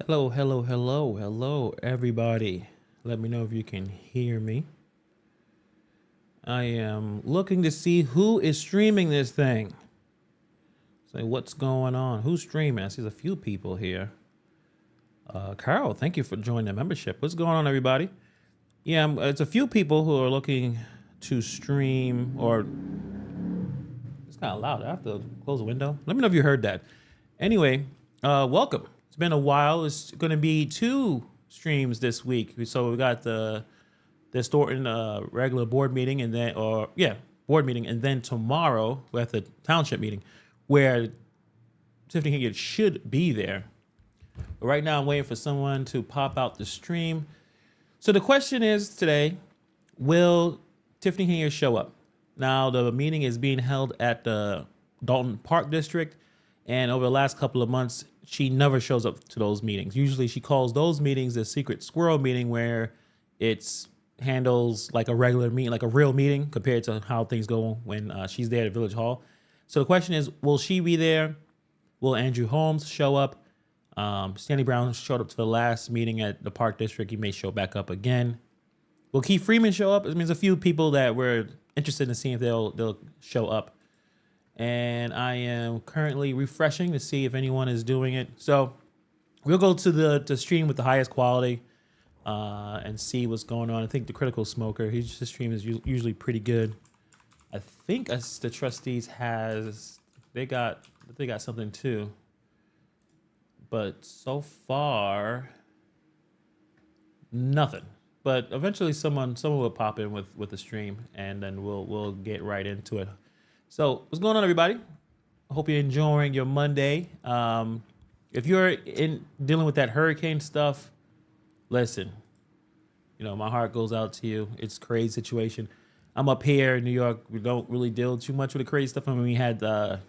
Hello, hello, hello, hello, everybody. Let me know if you can hear me. I am looking to see who is streaming this thing. Say, what's going on? Who's streaming? I see there's a few people here. Carl, thank you for joining the membership. What's going on, everybody? Yeah, it's a few people who are looking to stream, or it's kind of loud. I have to close the window. Let me know if you heard that. Anyway, welcome. It's been a while. It's going to be two streams this week. So we got the Dolton regular board meeting, and then board meeting, and then tomorrow we have the township meeting, where Tiffany Higgins should be there. But right now I'm waiting for someone to pop out the stream. So the question is today, will Tiffany Higgins show up? Now the meeting is being held at the Dolton Park District, and over the last couple of months, she never shows up to those meetings. Usually she calls those meetings a secret squirrel meeting, where it's handles like a regular meeting, like a real meeting compared to how things go when she's there at Village Hall. So the question is, will she be there? Will Andrew Holmes show up? Stanley Brown showed up to the last meeting at the Park District. He may show back up again. Will Keith Freeman show up? It means a few people that we're interested in seeing if they'll show up. And I am currently refreshing to see if anyone is doing it. So we'll go to the stream with the highest quality and see what's going on. I think the Critical Smoker, his stream is usually pretty good. I think the trustees they got something too. But so far, nothing. But eventually someone will pop in with the stream, and then we'll get right into it. So what's going on, everybody? I hope you're enjoying your Monday. If you're dealing with that hurricane stuff, listen, my heart goes out to you. It's a crazy situation. I'm up here in New York. We don't really deal too much with the crazy stuff. I mean, we had, I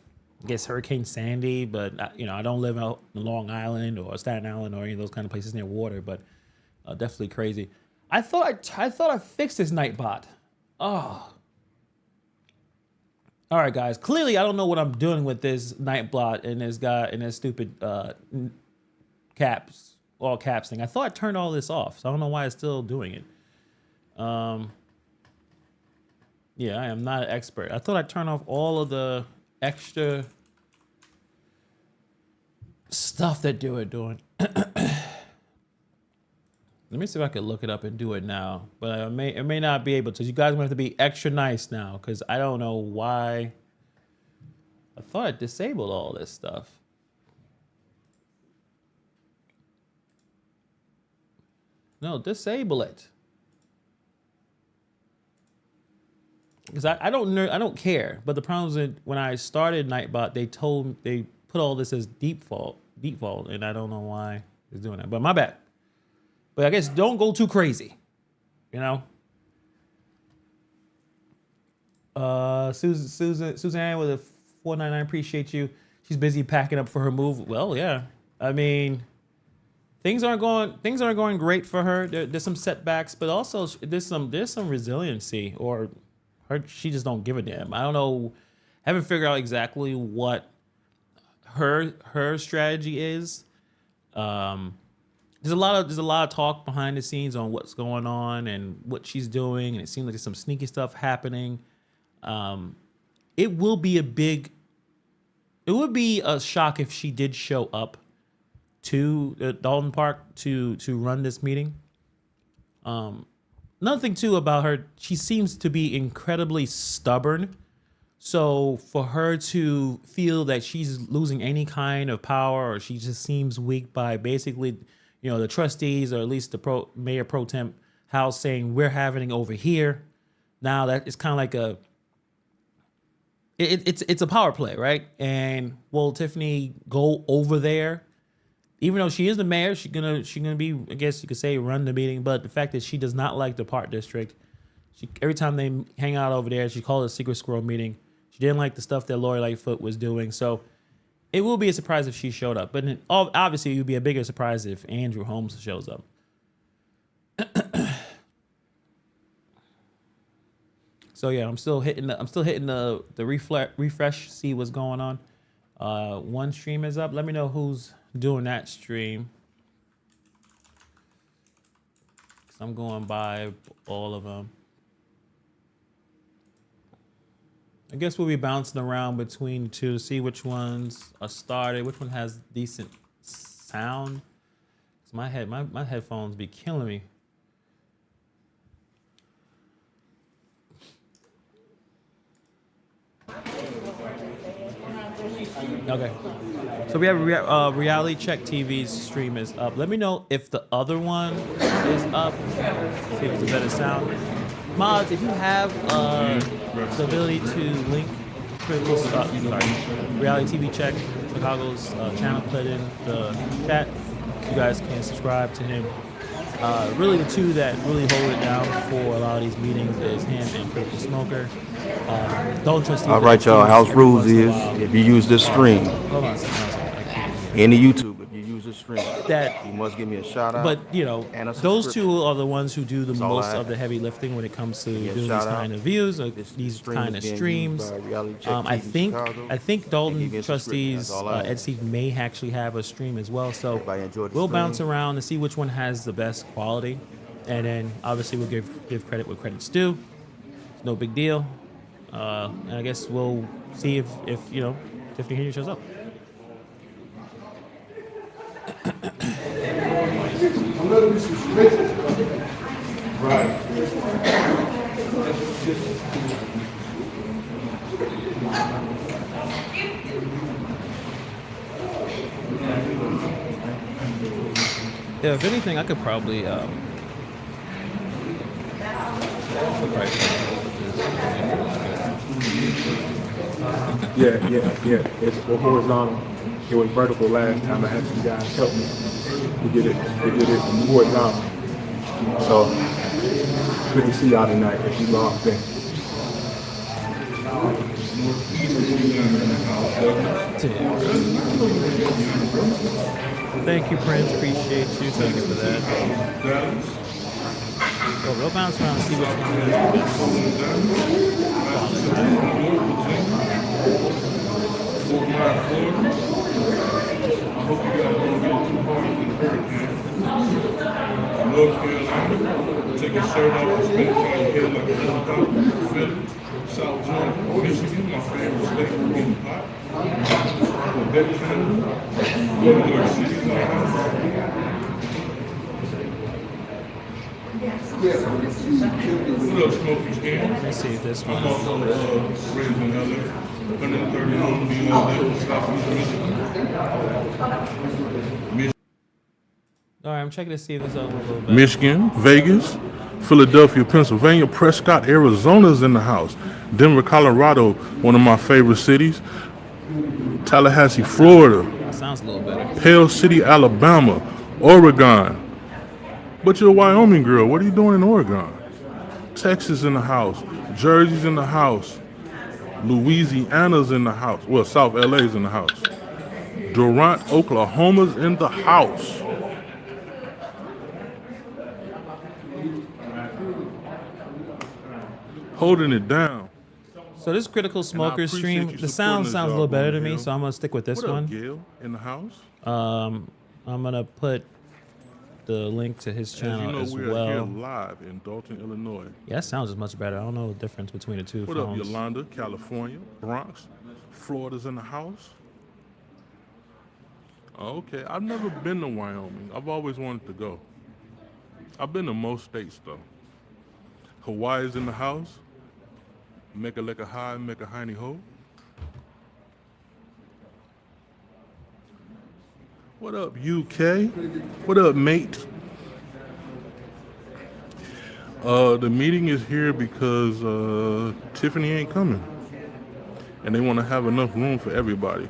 guess, Hurricane Sandy, but, I don't live out in Long Island or Staten Island or any of those kind of places near water, but definitely crazy. I thought I fixed this Nightbot. Oh. All right, guys. Clearly, I don't know what I'm doing with this Nightbot and this guy and this stupid all caps thing. I thought I turned all this off, so I don't know why it's still doing it. Yeah, I am not an expert. I thought I turned off all of the extra stuff that they were doing. Let me see if I can look it up and do it now. But I may not be able to. You guys have to be extra nice now, because I don't know why. I thought I disabled all this stuff. No, disable it. Because I don't know, I don't care. But the problem is that when I started Nightbot, they put all this as default, and I don't know why it's doing that. But my bad. But I guess don't go too crazy, Suzanne with a 499, appreciate you. She's busy packing up for her move. Well, yeah. I mean, things aren't going great for her. There's some setbacks, but also there's some resiliency, or she just don't give a damn. I don't know. Haven't figured out exactly what her strategy is. There's a lot of talk behind the scenes on what's going on and what she's doing, and it seems like there's some sneaky stuff happening. It would be a shock if she did show up to Dolton Park to run this meeting. Another thing too about her, she seems to be incredibly stubborn. So for her to feel that she's losing any kind of power, or she just seems weak by basically, the trustees, or at least the mayor pro temp house saying we're having it over here. Now that it's kind of like it's a power play, right? And will Tiffany go over there? Even though she is the mayor, she's gonna be, I guess you could say, run the meeting. But the fact that she does not like the Park District, every time they hang out over there, she called it a secret squirrel meeting. She didn't like the stuff that Lori Lightfoot was doing. So it will be a surprise if she showed up. But obviously, it would be a bigger surprise if Andrew Holmes shows up. So yeah, I'm still hitting the refresh, see what's going on. One stream is up. Let me know who's doing that stream. I'm going by all of them. I guess we'll be bouncing around between the two to see which ones are started, which one has decent sound. My headphones be killing me. Okay. So we have Reality Check TV's stream is up. Let me know if the other one is up. See if it's a better sound. Mods, if you have the ability to link Reality TV Check, Chicago's channel, put in the chat. You guys can subscribe to him. Really, the two that really hold it down for a lot of these meetings is him and Critical Smoker. Don't trust. All right, y'all. House rules is if you use this stream, hold on a second. any YouTube, if you use this stream, That you must give me a shout out. But you know, and a those subscription. two are the ones who do the That's all most I of the ask. heavy lifting when it comes to me a doing these shout out. kind of views, or This these stream kind is of being streams. used by Reality Check I TV think Chicago. I think They Dolton give you a subscription. trustees That's all I ask. Ed Steve may actually have a stream as well. So Everybody enjoy the we'll stream. bounce around and see which one has the best quality, and then obviously we'll give credit where credit's due. It's no big deal, and I guess we'll see if you know Tiffany Henry shows up. Right. Yeah, if anything, I could probably Yeah. It's horizontal. It was vertical last time. I had some guys help me to get it horizontal. So good to see y'all tonight if you logged in. Thank you, Prince. Appreciate you. Thank you for that. Well, we'll bounce around and see which one North Carolina, take your shirt off and spin it on your head like a helicopter. Philly, South Georgia, Michigan, my favorite state for getting hot. Quebec, Canada, New York City, what up, Smoky Skin? Let's see if this I'm one. also raised in LA, 130 home being on there in Southeast Michigan. All right, I'm checking to see if this other one a little bit. Michigan, Vegas, Philadelphia, Pennsylvania, Prescott, Arizona's in the house. Denver, Colorado, one of my favorite cities. Tallahassee, Florida. That sounds a little better. Pale City, Alabama, Oregon. But you're a Wyoming girl. What are you doing in Oregon? Texas in the house. Jersey's in the house. Louisiana's in the house. Well, South LA's in the house. Durant, Oklahoma's in the house. Holding it down. So this Critical Smoker appreciate stream, you the sound supporting us, sounds a y'all, little better to going me, here. so I'm gonna stick with this What up, one. Gail, in the house? I'm gonna put the link to his As channel you know, as we are here well. live in Dolton, Illinois. Yeah, that sounds much better. I don't know the difference between the two What up, phones. Yolanda, California, Bronx, Florida's in the house? Okay, I've never been to Wyoming. I've always wanted to go. I've been to most states, though. Hawaii's in the house. Make a leka high, make a hiney ho. What up, UK? What up, mate? The meeting is here because Tiffany ain't coming. And they want to have enough room for everybody.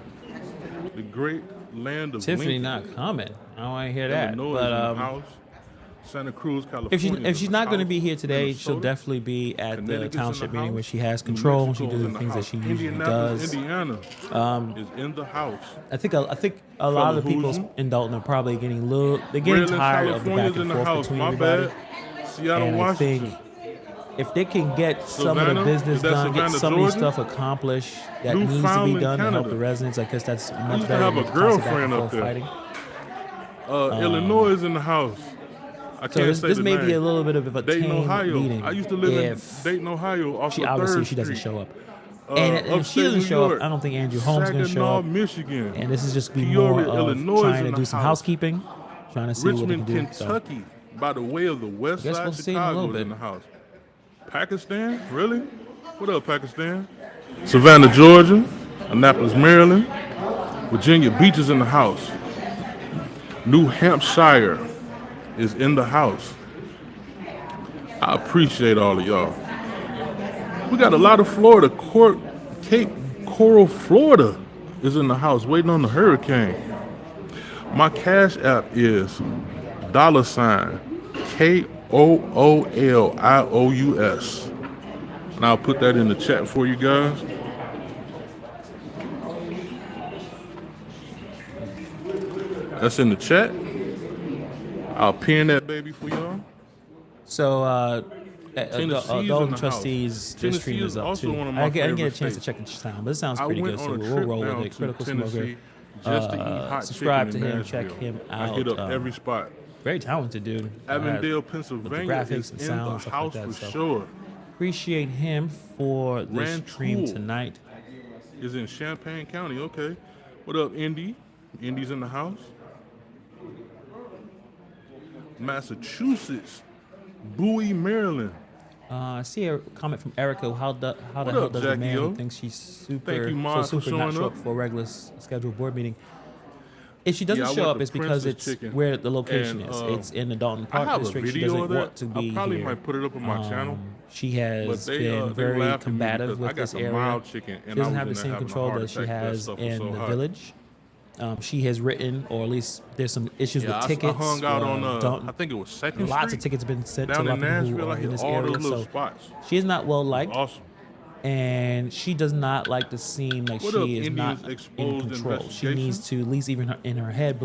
The great land of Tiffany Lincoln, not coming. I don't want to hear that. Illinois But is in the house. Santa Cruz, California. if she's is in not the going to house. be here today, she'll Minnesota, definitely be at the Connecticut's in township the meeting where house. she has New control and she Mexico's do in the the things that house. she usually Indianapolis, does. Indiana is in the house. I think a lot of the people Hoosier. in Dalton are probably getting they're getting Redlands, tired of the back California's in and the forth house. between My everybody. bad. Seattle, And I Washington. think if they can get some of the Savannah? business Is that done, get Savannah, some of these Georgia? stuff accomplished that needs to be Newfoundland, done to help Canada. the residents, I guess that's much used to better have than a constant back and girlfriend up forth there. fighting. Illinois is in the house. I can't So this, say this the may name. be a little bit of a Dayton, tame Ohio. meeting. I used to live in if Dayton, Ohio, off she of obviously 3rd she doesn't Street. show up. And if she Upstate doesn't New show York, up, I don't think Andrew Holmes is going to show Saginaw, up. Michigan. And this is just be more Peoria, of Illinois trying in to the do some house. housekeeping, trying to see what we can Richmond, do. So Kentucky, by the way of the West I guess Side, we'll see in a Chicago little is in bit. the house. Pakistan, really? What up, Pakistan? Savannah, Georgia, Annapolis, Maryland, Virginia Beach is in the house. New Hampshire is in the house. I appreciate all of y'all. We got a lot of Florida. Cape Coral, Florida is in the house waiting on the hurricane. My Cash App is $ KOOLIOUS. And I'll put that in the chat for you guys. That's in the chat. I'll pin that baby for y'all. So Tennessee's in Dolton the trustees, house. their Tennessee stream is is up also too. one of my I didn't get a favorite chance to states. check the sound, but it sounds I pretty went good. So on a we'll trip roll with down it. to Critical Smoker. Tennessee just to eat hot Subscribe to chicken in him. Check Nashville. him I out. hit up every spot. Very talented dude. Avondale, With the Pennsylvania graphics is and in sound the and stuff house like that. for So sure. appreciate him for this stream Rantoul tonight. is in Champaign County. Okay. What up, Indy? Indy's in the house. Massachusetts, Bowie, Maryland. I see a comment from Erica. How the hell up, does a Jackie man O? who thinks she's super Thank you, Mod, so for super not showing show up. up for a regular scheduled board meeting? If she doesn't Yeah, I show went up, to it's because Princess it's Chicken, where the location and, is. It's in the Dolton I Park have a district. She video doesn't of that. want to be I probably here. might put it up on my channel. She But has been they very laughed at me combative because I with got this the area. mild chicken, and She doesn't I have the was in same there having a control heart that she attack. That has stuff was in so the hot. village. She has written, or at least there's some issues Yeah, with I tickets. hung out on, Dolton. I think it was 2nd Lots Street. of tickets have been sent to a Down lot in of people who Nashville, I are in hit this all area. those little So spots. she is not well It was liked, awesome. and she does not like to seem like What up, she is not Indians in Exposed control. She Investigation? needs to, at least even in her head,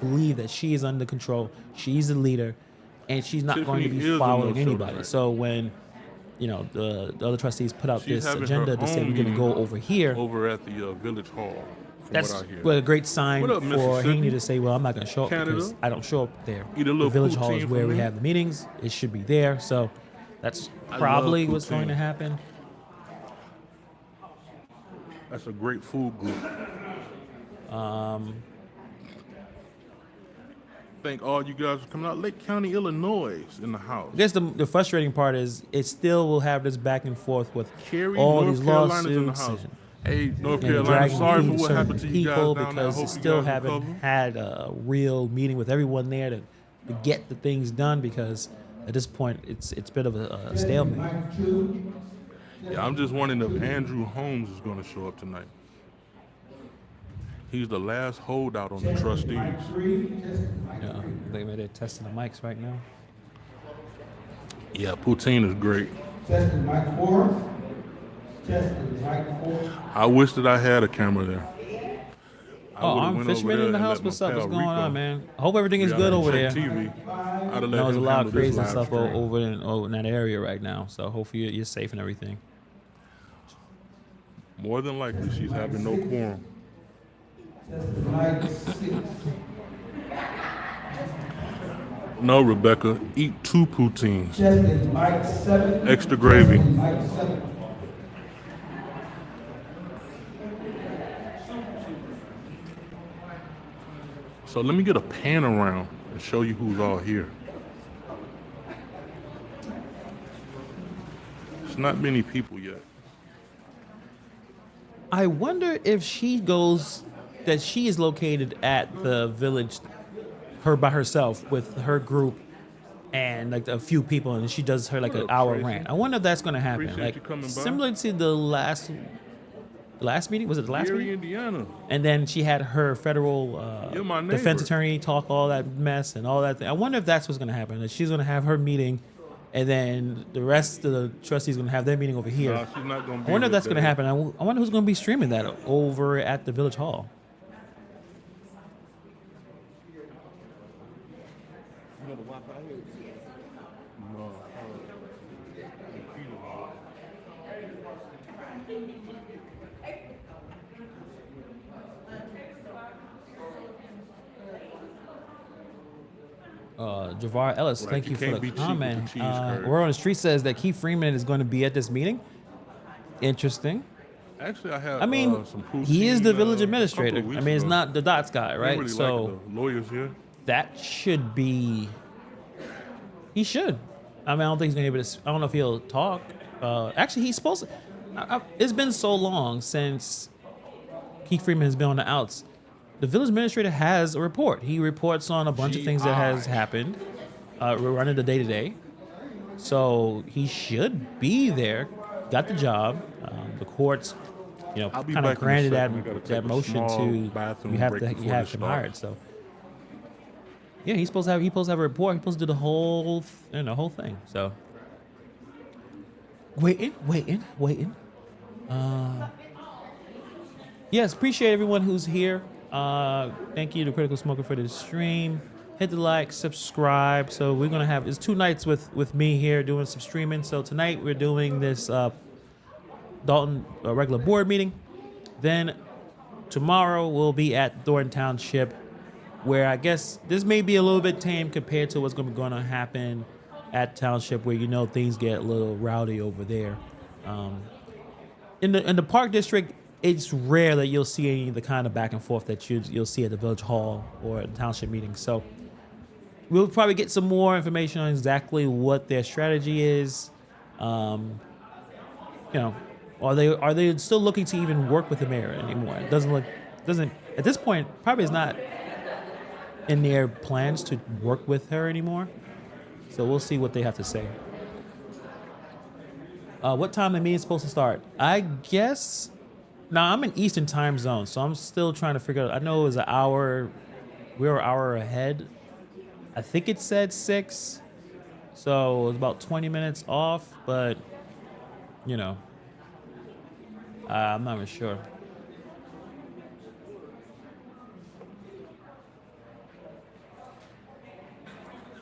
believe that she is under control. She's the leader, and she's not going to Tiffany is be a following no-show anybody. tonight. So when the other trustees put out She's this having agenda her to say own we're going to go meeting over here, over at the Village Hall, from that's what I hear. what a great sign What up, for Mississippi? Haney to say, well, I'm not going to show up Canada? because I don't show up there. Eat a The little village hall is poutine where for we me? have the meetings. It should be there. So that's I probably love what's going to poutine. happen. That's a great food group. Thank all you guys for coming out. Lake County, Illinois is in the house. I guess the frustrating part is it still will have this back and forth with Cary, all North these Carolina's in the lawsuits house. and, Hey, North and Carolina, dragging sorry for feet what certain happened to you guys people down there. I because hope they you still guys haven't recover. had a real meeting with everyone there to get the things done because at this point it's a bit of a stalemate. Yeah, I'm just wondering if Andrew Holmes is going to show up tonight. He's the last holdout on the trustees. Yeah, they're testing the mics right now. Yeah, poutine is great. Testing mic 4. Testing mic 4. I wish that I had a camera there. I Oh, would've I'm went over Fishman there in the and house. let What's my up? What's pal going Rico on, man? I hope everything is be good out over there there. check TV. I'd have let There's a him lot handle of this crazy live stuff stream. over in that area right now. So hopefully you're safe and everything. More than likely, she's having no quorum. Testing mic 6. No, Rebecca, eat 2 poutines. Testing mic 7. Extra gravy. Testing mic 7. So let me get a pan around and show you who's all here. There's not many people yet. I wonder if she goes, that she is located at the village, her by herself with her group and like a few people, and she does her like What an up, hour Tracy? rant. I wonder if that's going to happen. Appreciate Like you coming by. similar to the last meeting. Was it the last Gary, meeting? Indiana. And then she had her federal You're my defense neighbor. attorney talk all that mess and all that thing. I wonder if that's what's going to happen. That she's going to have her meeting, and then the rest of the trustees going to have their meeting over here. Nah, she's not gonna be I wonder if here that's going to today. happen. I wonder who's going to be streaming that over at the village hall. Javar Ellis, Like, thank you you for can't the be cheap with the comment. cheese curds. Word on the street says that Keith Freeman is going to be at this meeting. Interesting. Actually, I have I mean, some poutine. he is the village a couple administrator. of I weeks mean, it's ago. not the dots guy, I right? really So like the lawyers here. that should be. He should. I mean, I don't think he's gonna be able to. I don't know if he'll talk. Actually, he's supposed to. It's been so long since Keith Freeman has been on the outs. The village administrator has a report. He reports on a bunch of things that has happened. We're running the day to day, so he should be there. Got the job. The courts, I'll be kind of back in a granted second. I gotta take that a motion small to bathroom you have break to before you have this him starts. hired. So yeah, he's supposed to have a report. He's supposed to do the whole whole thing. So waiting. Yes, appreciate everyone who's here. Thank you to Critical Smoker for the stream. Hit the like, subscribe. So we're gonna have it's 2 nights with me here doing some streaming. So tonight we're doing this Dolton regular board meeting. Then tomorrow we'll be at Thornton Township, where I guess this may be a little bit tame compared to what's going to happen at Township, where things get a little rowdy over there. In the Park District, it's rare that you'll see any of the kind of back and forth that you'll see at the Village Hall or at the Township meeting. So we'll probably get some more information on exactly what their strategy is. Are they still looking to even work with the mayor anymore? It doesn't at this point probably is not in their plans to work with her anymore. So we'll see what they have to say. What time the meeting's supposed to start? I guess. Now I'm in Eastern time zone, so I'm still trying to figure out. I know it was an hour. We were an hour ahead. I think it said 6, so it was about 20 minutes off. But I'm not even sure.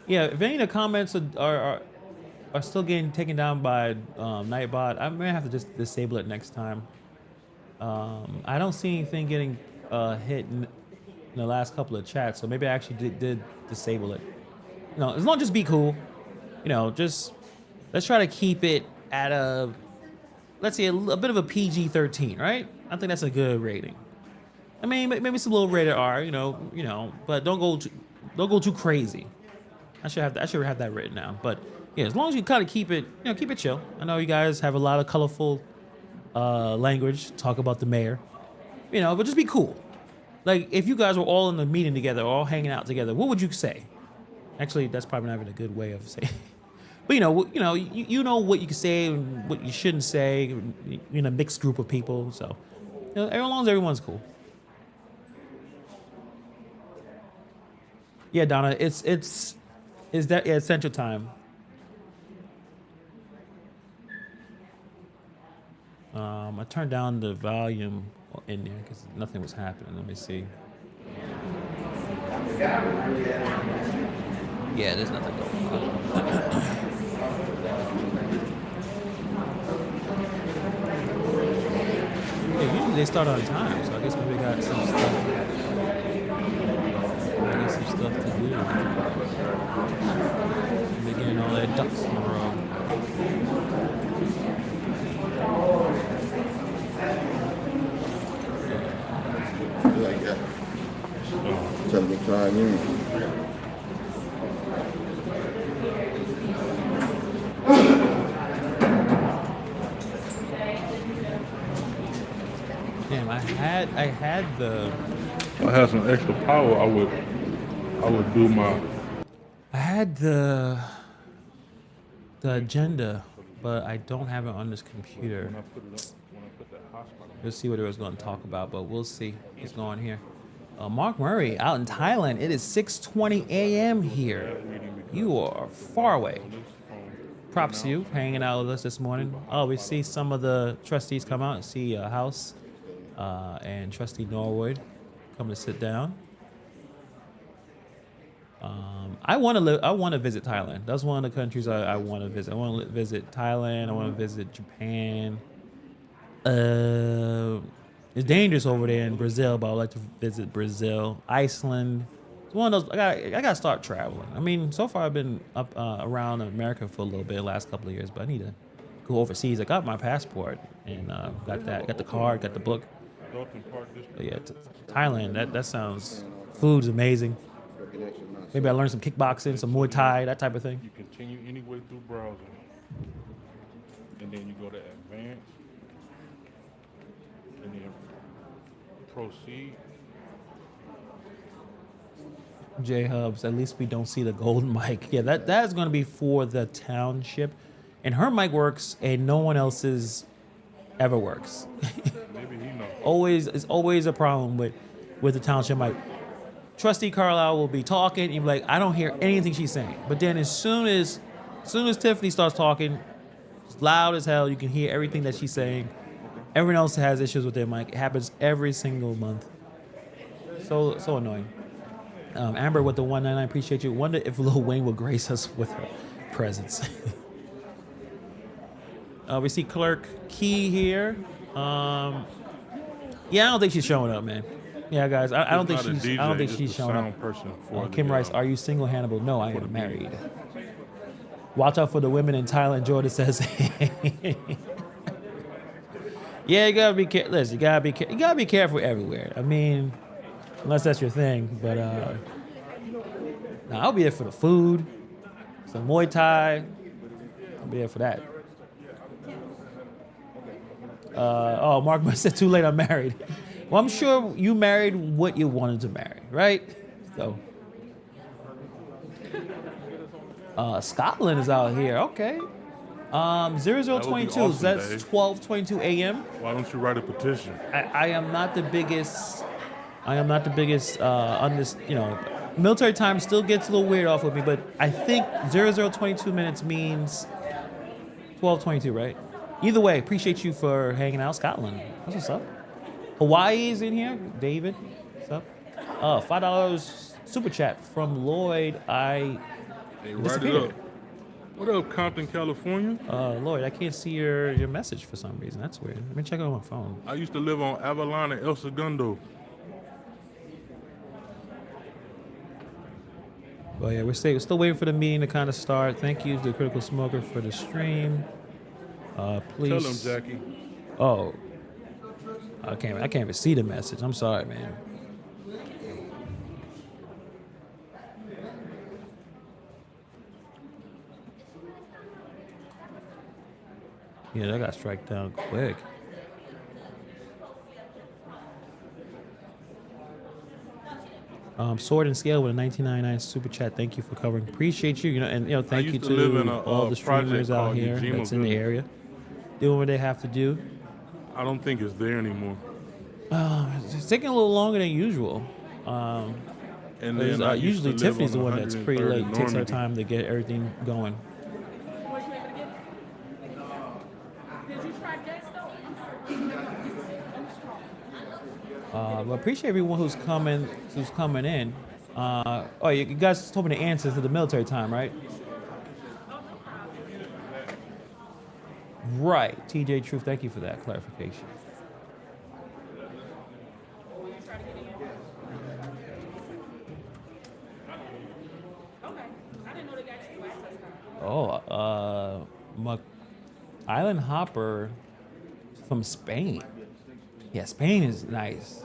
Yeah, if any of the comments are still getting taken down by Nightbot, I may have to just disable it next time. I don't see anything getting hit in the last couple of chats, so maybe I actually did disable it. As long as just be cool. Just let's try to keep it at let's say a bit of a PG-13, right? I think that's a good rating. I mean, maybe some little rated R, but don't go too crazy. I should have that written down. But yeah, as long as you kind of keep it chill. I know you guys have a lot of colorful language, talk about the mayor, but just be cool. Like if you guys were all in the meeting together, all hanging out together, what would you say? Actually, that's probably not even a good way of saying. But you know what you can say and what you shouldn't say in a mixed group of people. So as long as everyone's cool. Yeah, Donna, it's Central Time. I turned down the volume in there because nothing was happening. Let me see. Yeah, there's nothing going on. Yeah, usually they start on time, so I guess maybe they got some stuff. To do. They're getting all their ducks in a row. Like that. Trying to make time in. Damn, I had the. If I had some extra power, I would do my. I had the agenda, but I don't have it on this computer. When I put that hotspot. Let's see what it was going to talk about, but we'll see what's going here. Mark Murray out in Thailand. It is 6:20 a.m. here. You are far away. Props to you for hanging out with us this morning. Oh, we see some of the trustees come out and see House and Trustee Norwood come to sit down. I want to visit Thailand. That's one of the countries I want to visit. I want to visit Thailand. I want to visit Japan. It's dangerous over there in Brazil, but I'd like to visit Brazil, Iceland, It's one of those. I gotta start traveling. I mean, so far I've been up around America for a little bit the last couple of years, but I need to go overseas. I got my passport and got the card, got the book. Dolton Park District. But yeah, Thailand. That sounds. Food's amazing. Maybe I learn some kickboxing, some Muay Thai, that type of thing. You continue anyway through browsing. And then you go to advanced. And then proceed. J Hubs. At least we don't see the golden mic. Yeah, that is going to be for the township, and her mic works, and no one else's ever works. Maybe he knows. It's always a problem with the township mic. Trustee Carlisle will be talking, and you'll be like, I don't hear anything she's saying. But then as soon as Tiffany starts talking, it's loud as hell. You can hear everything that she's saying. Everyone else has issues with their mic. It happens every single month. So annoying. Amber with the 199, appreciate you. Wonder if Lil Wayne will grace us with her presence. We see Clerk Key here. Yeah, I don't think she's showing up, man. Yeah, guys, I don't think she's showing up. Person for Kim Rice, are you single, Hannibal? No, I am married. Watch out for the women in Thailand. Jordan says. Yeah, you gotta be careful. Listen, you gotta be careful everywhere. I mean, unless that's your thing. But I'll be there for the food, some Muay Thai. I'll be there for that. Mark must said too late. I'm married. Well, I'm sure you married what you wanted to marry, right? So, Scotland is out here. Okay. 0022. Awesome, That's Dave. 12:22 a.m. Why don't you write a petition? I am not the biggest. On this. Military time still gets a little weird off with me, but I think 0022 minutes means 12:22, right? Either way, appreciate you for hanging out. Scotland. That's what's up. Hawaii is in here. David, what's up? $5 super chat from Lloyd. Hey, write it disappeared. up. What up, Compton, California? Lloyd, I can't see your message for some reason. That's weird. Let me check it on my phone. I used to live on Avalon and El Segundo. Well, yeah, we're still waiting for the meeting to kind of start. Thank you to Critical Smoker for the stream. Please. Tell him, Jackie. Oh, I can't even see the message. I'm sorry, man. Yeah, that got strike down quick. Sword and Scale with a 1999 super chat. Thank you for covering. Appreciate you. Thank you used to live in to a all the streamers project out called here Ujima that's in the Village. area, doing what they have to do. I don't think it's there anymore. It's taking a little longer than usual. And then I used Usually to live Tiffany's the on one that's pretty late. 103rd Takes her Normandy. time to get everything going. Did you try Dexter? Well, appreciate everyone who's coming in. You guys told me the answers to the military time, right? Right. TJ Truth, thank you for that clarification. Okay. I didn't know they got you access card. Island Hopper from Spain. Yeah, Spain is nice.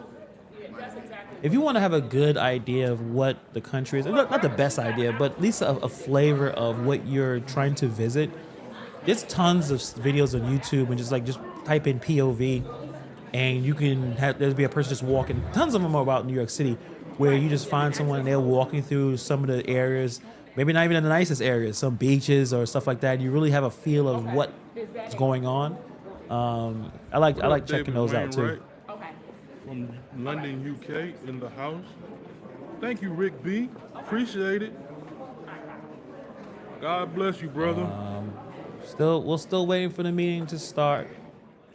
That's exactly. If you want to have a good idea of what the country is, not the best idea, but at least a flavor of what you're trying to visit, there's tons of videos on YouTube and just type in POV and you can there'll be a person just walking. Tons of them are about New York City where you just find someone and they're walking through some of the areas, maybe not even in the nicest areas, some beaches or stuff like that. You really have a feel of what's going on. I like checking David those out too. Wainwright Okay. from London, UK, in the house. Thank you, Rick B. Appreciate it. God bless you, brother. We're still waiting for the meeting to start.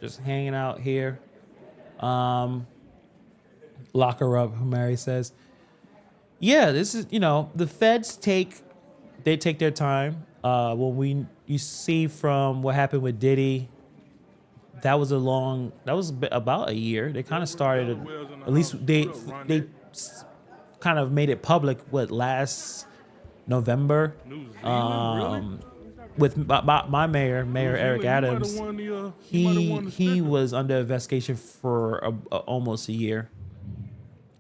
Just hanging out here. Lock her up, Mary says. Yeah, this is, the feds take their time. You see from what happened with Diddy, that was about a year. They kind of started, at least they kind of made it public last November. New Zealand, really? With my mayor, Eric Adams. He might have won the He sticker. was under investigation for almost a year.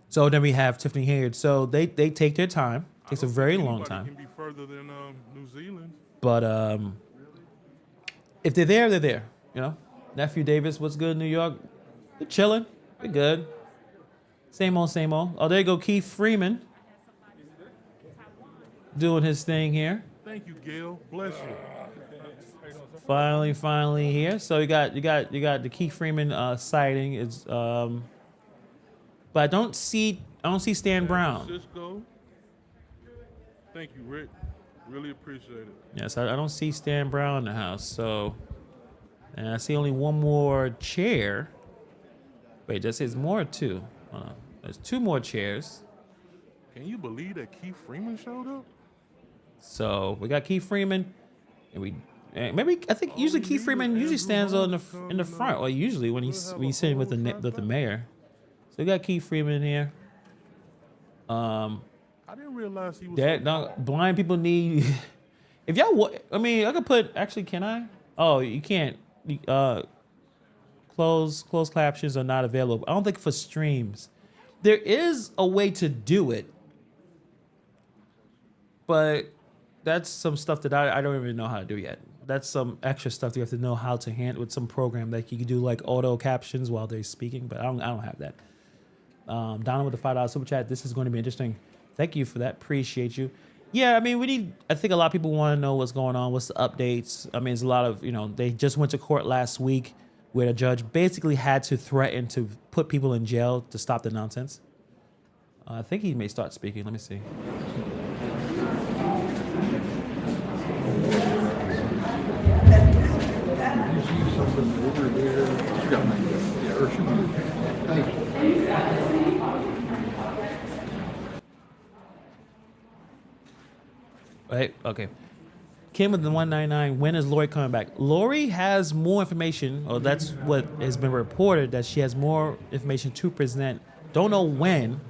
So then we have Tiffany Hayard. So they take their time. Takes a very long Anybody time. can be further than New Zealand. But if they're there, they're there. You know, Nephew Davis, what's good in New York? They're chilling. They're good. Same old, same old. Oh, there you go, Keith Freeman, doing his thing here. Thank you, Gail. Bless you. Finally here. So you got the Keith Freeman sighting. It's but I don't see Stan Brown. Cisco. Thank you, Rick. Really appreciate it. Yes, I don't see Stan Brown in the house. So, and I see only one more chair. Wait, that says more or two? Hold on. There's two more chairs. Can you believe that Keith Freeman showed up? So we got Keith Freeman, and maybe I think usually Keith Freeman usually stands in the front, or usually when he's sitting with the mayor. So we got Keith Freeman here. I didn't realize he was. Blind people need. If y'all, I mean, I could put. Actually, can I? Oh, you can't. Closed captions are not available. I don't think for streams. There is a way to do it, but that's some stuff that I don't even know how to do yet. That's some extra stuff you have to know how to handle with some program that you can do like auto captions while they're speaking, but I don't have that. Donna with the $5 super chat. This is going to be interesting. Thank you for that. Appreciate you. Yeah, I mean, I think a lot of people want to know what's going on, what's the updates. I mean, there's a lot of, they just went to court last week where the judge basically had to threaten to put people in jail to stop the nonsense. I think he may start speaking. Let me see. Right, okay. Kim with the 199. When is Lori coming back? Lori has more information, or that's what has been reported, that she has more information to present. Don't know when,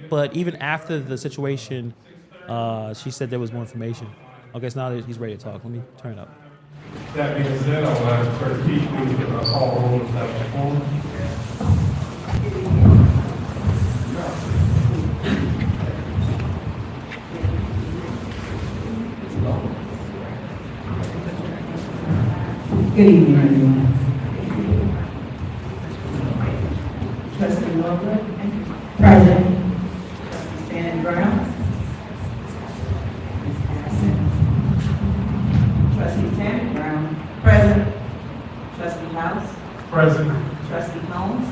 but even after the situation, she said there was more information. Okay, so now that he's ready to talk. Let me turn it up. That being said, I will ask Clerk Keith to call roll and establish quorum. Good evening, everyone. Trustee Wilbur, present. Trustee Stan Brown. Absent. Trustee Tammy Brown, present. Trustee House. Present. Trustee Holmes.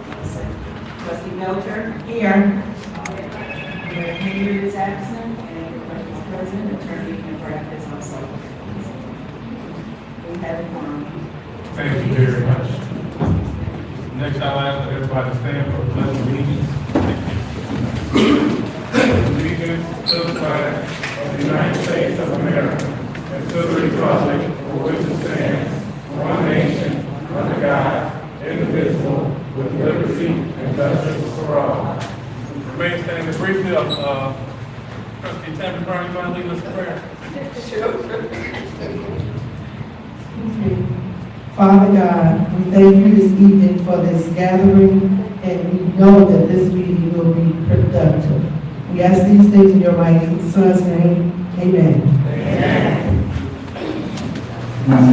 Absent. Trustee Melcher. Here. Mayor Henry is absent, and the clerk is present. Attorney McGrath is also present. We have a quorum. Thank you very much. Next, I'll ask that everybody stand for the pledge of allegiance. Allegiance to the flag of the United States of America and to the republic for which it stands, one nation, under God, indivisible, with liberty and justice for all. Remain standing briefly of Trustee Tammy Brown. You want to lead us in prayer? Father God, we thank you this evening for this gathering, and we know that this meeting will be productive. We ask these things in your mighty Son's name. Amen. Amen.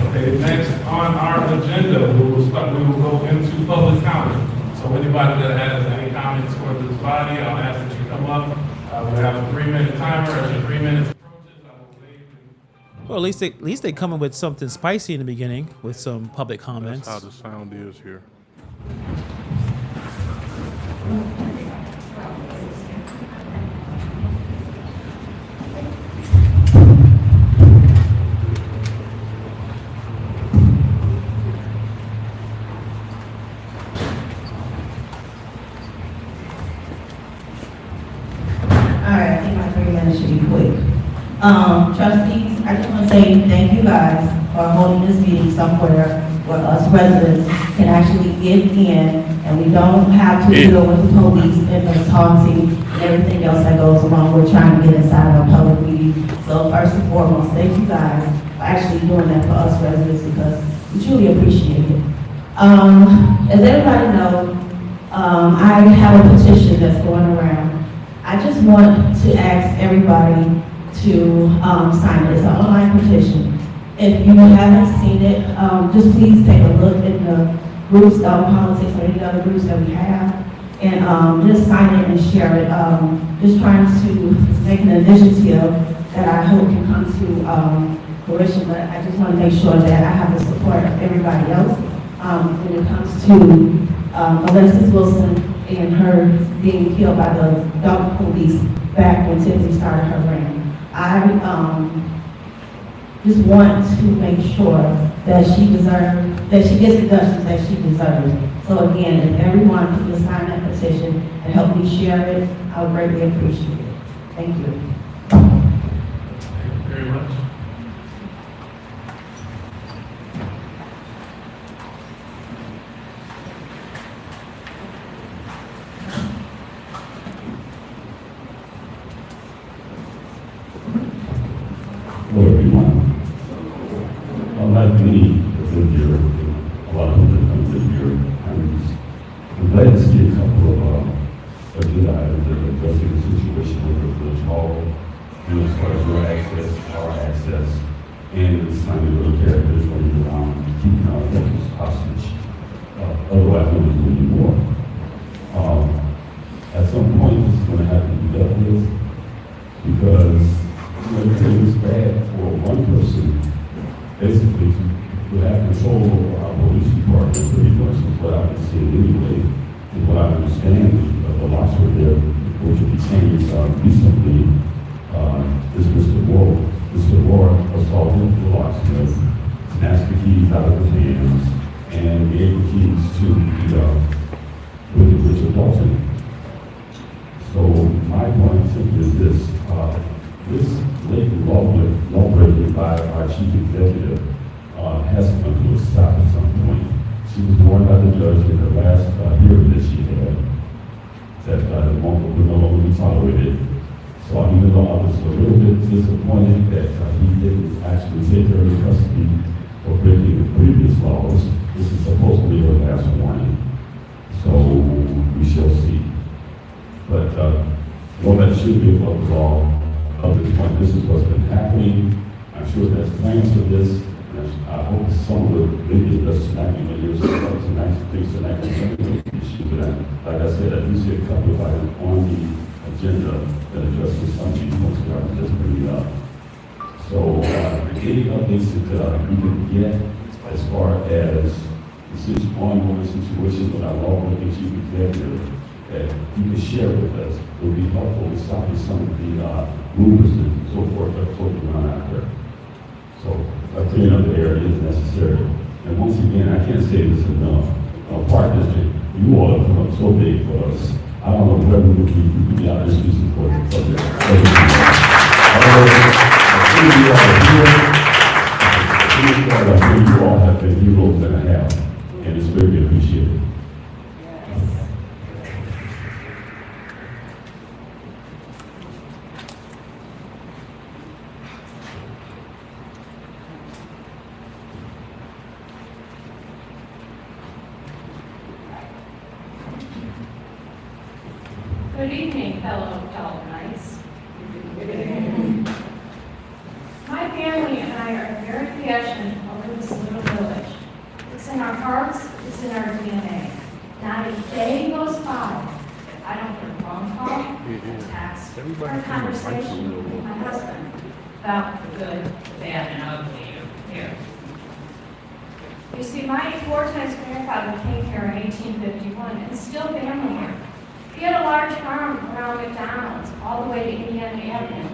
Okay, next on our agenda, we will go into public comment. So anybody that has any comments for this body, I'll ask that you come up. We have a 3-minute timer. As your 3 minutes approaches, I will wait. Well, at least they come in with something spicy in the beginning with some public comments. That's how the sound is here. All right, I think my 3 minutes should be quick. Trustees, I just want to say thank you guys for holding this meeting somewhere where us residents can actually get in, and we don't have to deal with the police and the taunting and everything else that goes along with trying to get inside our public meeting. So first and foremost, thank you guys for actually doing that for us residents, because we truly appreciate it. As everybody knows, I have a petition that's going around. I just want to ask everybody to sign it. It's an online petition. If you haven't seen it, just please take a look at the groups, politics, or any other groups that we have, and just sign it and share it. Just trying to make an initiative that I hope can come to fruition, but I just want to make sure that I have the support of everybody else when it comes to Alexis Wilson and her being killed by the Dolton police back when Tiffany started her reign. I just want to make sure that she gets the justice that she deserves. So again, if everyone could just sign that petition and help me share it, I would greatly appreciate it. Thank you. Thank you very much. Hello, everyone. Like many that live here, a lot of people that live here, I'm glad to see a couple of agenda items that are addressing the situation with the village hall, and as far as your access, our access, and it's time to look at this when you're keeping our elections hostage. Otherwise, we'll be doing more. At some point, this is going to have to be dealt with, because everything is bad for one person, basically, to have control over our police department, pretty much is what I've been seeing anyway. And what I understand of the locks were there, which will be changed recently, is Mr. Moore. Mr. Moore assaulted the locksmith, snatched the keys out of his hands, and gave the keys to the Wicked Richard Dolton. So my point simply is this. This blatant law breaking by our chief executive has to come to a stop at some point. She was warned by the judge in her last hearing that she had that the moment would no longer be tolerated. So even though I was a little bit disappointed that he didn't actually take her into custody for breaking the previous laws, this is supposed to be her last warning. So we shall see. But one that should be above the law. Up to this point, this is what's been happening. I'm sure there's plans for this. And I hope some of the maybe that's tonight, years ago, tonight, things tonight, some of those issues. But like I said, I do see a couple of items on the agenda that addresses some of these points that I was just bringing up. So, any updates that we can get as far as this ongoing situation with our law-breaking chief executive that you can share with us would be helpful in stopping some of the rumors and so forth that are floating around out there. So cleaning up the area is necessary. And once again, I can't say this enough. Park District, you all have come up so big for us. I don't know whether we could be out there speaking for the subject. You all have been heroes and a half, and it's very appreciated. Good evening, fellow Doltonites. My family and I are very passionate over this little village. It's in our hearts, it's in our DNA. Not a day goes by that I don't get a phone call, a text, or a conversation with my husband about the good, the bad, and ugly here. You see, my four-times grandfather came here in 1851 and still family here. He had a large farm around McDonald's, all the way to Indiana Avenue.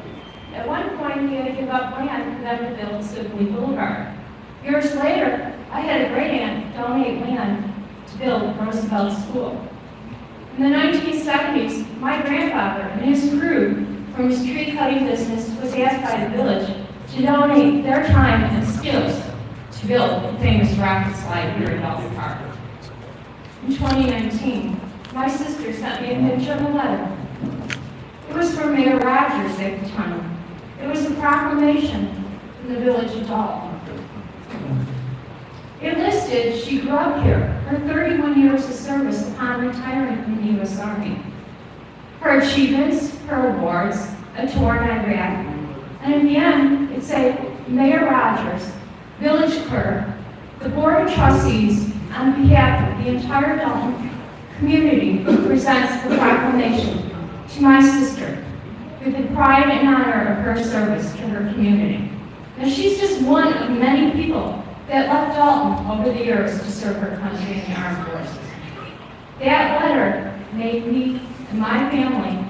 At one point, he had to give up land for them to build Sibley Boulevard. Years later, I had a great aunt donate land to build Roosevelt School. In the 1970s, my grandfather and his crew from his tree cutting business was asked by the village to donate their time and skills to build the famous rocket slide here in Dolton Park. In 2019, my sister sent me a picture of a letter. It was from Mayor Rogers at the time. It was a proclamation from the village of Dolton. It listed she grew up here, her 31 years of service upon retiring from the U.S. Army, her achievements, her awards, a tour in Iraq, and in the end, it said, Mayor Rogers, village clerk, the Board of Trustees, on behalf of the entire Dolton community, presents the proclamation to my sister with the pride and honor of her service to her community. Now, she's just one of many people that left Dolton over the years to serve her country in the armed forces. That letter made me and my family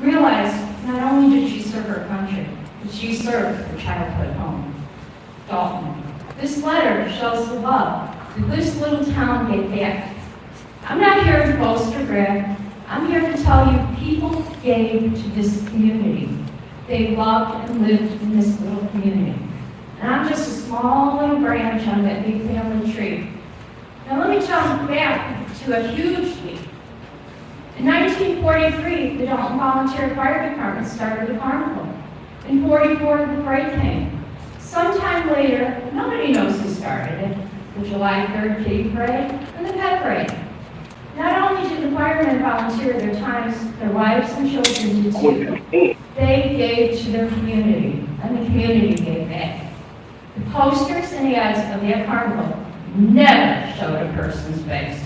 realize not only did she serve her country, but she served her childhood home, Dolton. This letter shows the love that this little town gave back. I'm not here to boast or brag. I'm here to tell you people gave to this community. They loved and lived in this little community. And I'm just a small little branch on that big family tree. Now let me jump back to a huge leap. In 1943, the Dolton Volunteer Fire Department started the carnival. In 44, the parade came. Sometime later, nobody knows who started it, the July 3rd Kitty Parade and the Pet Parade. Not only did the firemen volunteer their times, their wives and children did too. They gave to their community, and the community gave back. The posters and ads of that carnival never showed a person's face.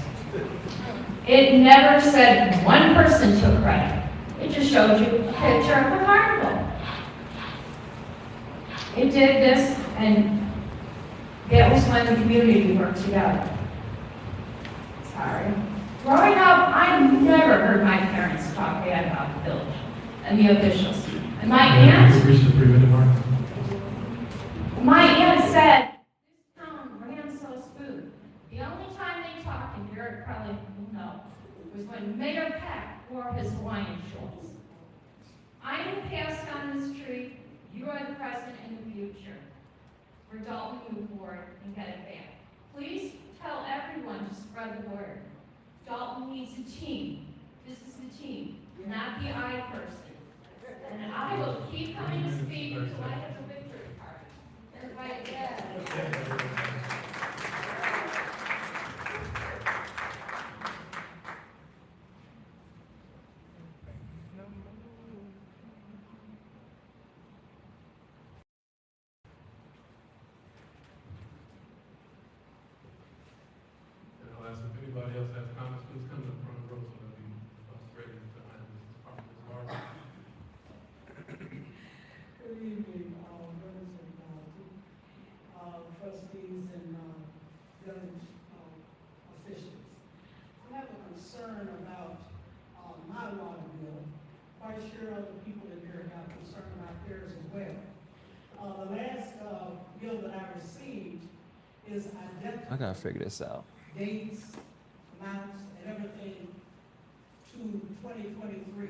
It never said one person took credit. It just showed you a picture of the carnival. It did this, and that was when the community worked together. Sorry. Growing up, I never heard my parents talk bad about the village and the officials. And my aunt said, this town ran so smooth. The only time they talked, and Garrett probably will know, was when Mayor Peck wore his Hawaiian shorts. I will pass on this tree. You are the present and the future. For Dolton, move forward and get it back. Please tell everyone to spread the word. Dolton needs a team. This is the team, not the I person. And I will keep coming to speak until I have a victory party. Everybody, yeah. I'll ask if anybody else has comments, please come to the front row so that we ready to hand this part of this Barbara. Good evening, members and trustees and village officials. I have a concern about my water bill. Quite sure other people in here have concern about theirs as well. The last bill that I received is identical. I gotta figure this out. Dates, amounts, and everything to 2023.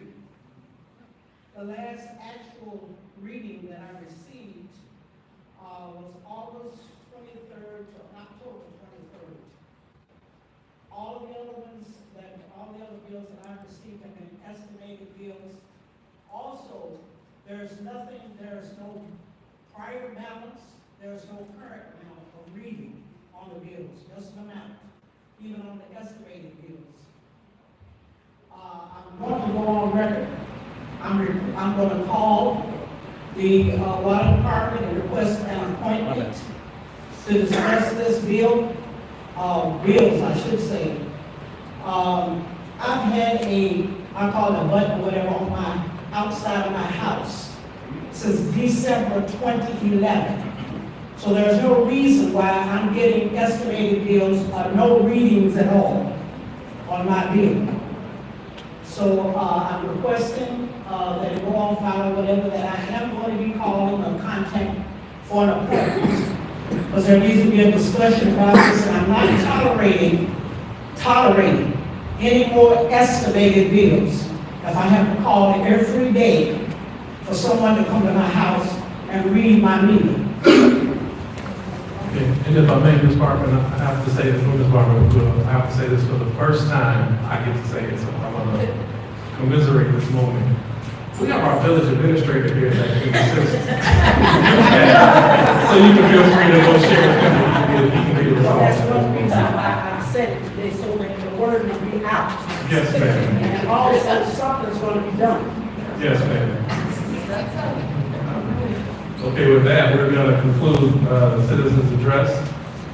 The last actual reading that I received was August 23rd to October 23rd. All the other bills that I've received have been estimated bills. Also, there's no prior balance, there's no current amount of reading on the bills, just an amount, even on the estimated bills. I'm going to go on record. I'm going to call the water department and request an appointment to discuss this bills, I should say. I've had I call it a button or whatever on my outside of my house since December 2011. So there's no reason why I'm getting estimated bills or no readings at all on my bill. So I'm requesting that it go on file or whatever, that I am going to be calling or contact for an appointment. Because there needs to be a discussion about this, and I'm not tolerating any more estimated bills. If I have to call every day for someone to come to my house and read my meter. Okay, And if I may, Ms. Barber, I have to say this, Ms. Barber, I have to say this for the first time, I get to say it, so I want to commiserate this moment. We have our village administrator here that can assist. So you can feel free to go share with him, he can be That's resolved. one reason why I said it today, so that the word will be out. Yes, ma'am. And also something's gonna be done. Yes, ma'am. Okay, with that, we're going to conclude the citizens' address,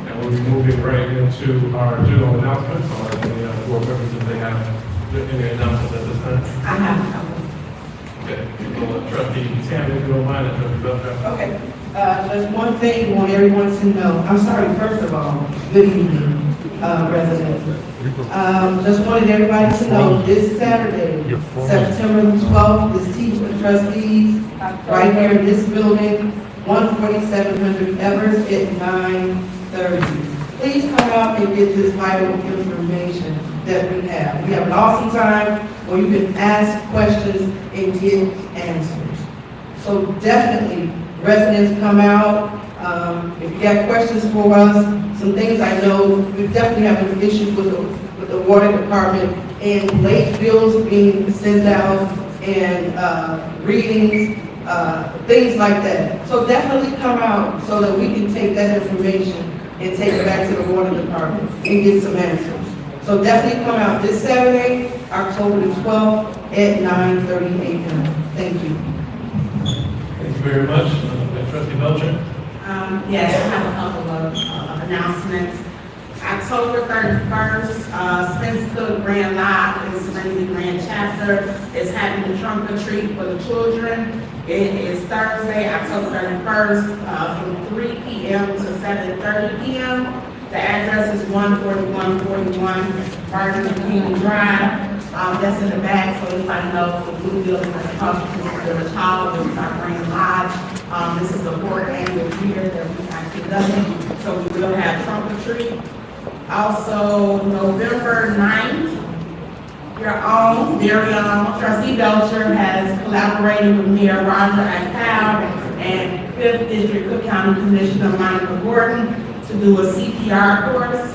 and we'll be moving right into our general announcements, or any board members if they have any announcements at this time. I have a couple. Okay, well, trustee Tammy, if you don't mind, and trustee Belcher. Okay, just one thing I want everyone to know. I'm sorry, first of all, good evening, residents. Just wanted everybody to know this Saturday, September 12th, is Teachers and Trustees, right here in this building, 14700 Evers at 9:30. Please come out and get this vital information that we have. We have an awesome time where you can ask questions and get answers. So definitely, residents come out. If you got questions for us, some things I know, we definitely have an issue with the water department and late bills being sent out and readings, things like that. So definitely come out so that we can take that information and take it back to the water department and get some answers. So definitely come out this Saturday, October the 12th at 9:30 a.m. Thank you. Thank you very much. Trustee Belcher. Yes, I have a couple of announcements. October 31st, Spence Cook Grand Live is Serenity Grand Chapter is having the trunk or treat for the children. It is Thursday, October 31st, from 3 p.m. to 7:30 p.m. The address is 14141 Martin Luther King Drive. That's in the back, so anybody knows the blue building that's across from the Village Hall, which is our Grand Lodge. This is the fourth annual year that we've actually done it, so we will have trunk or treat. Also, November 9th, your own, very own, Trustee Belcher has collaborated with Mayor Roger Akpal and 5th District Cook County Commissioner Monica Gordon to do a CPR course.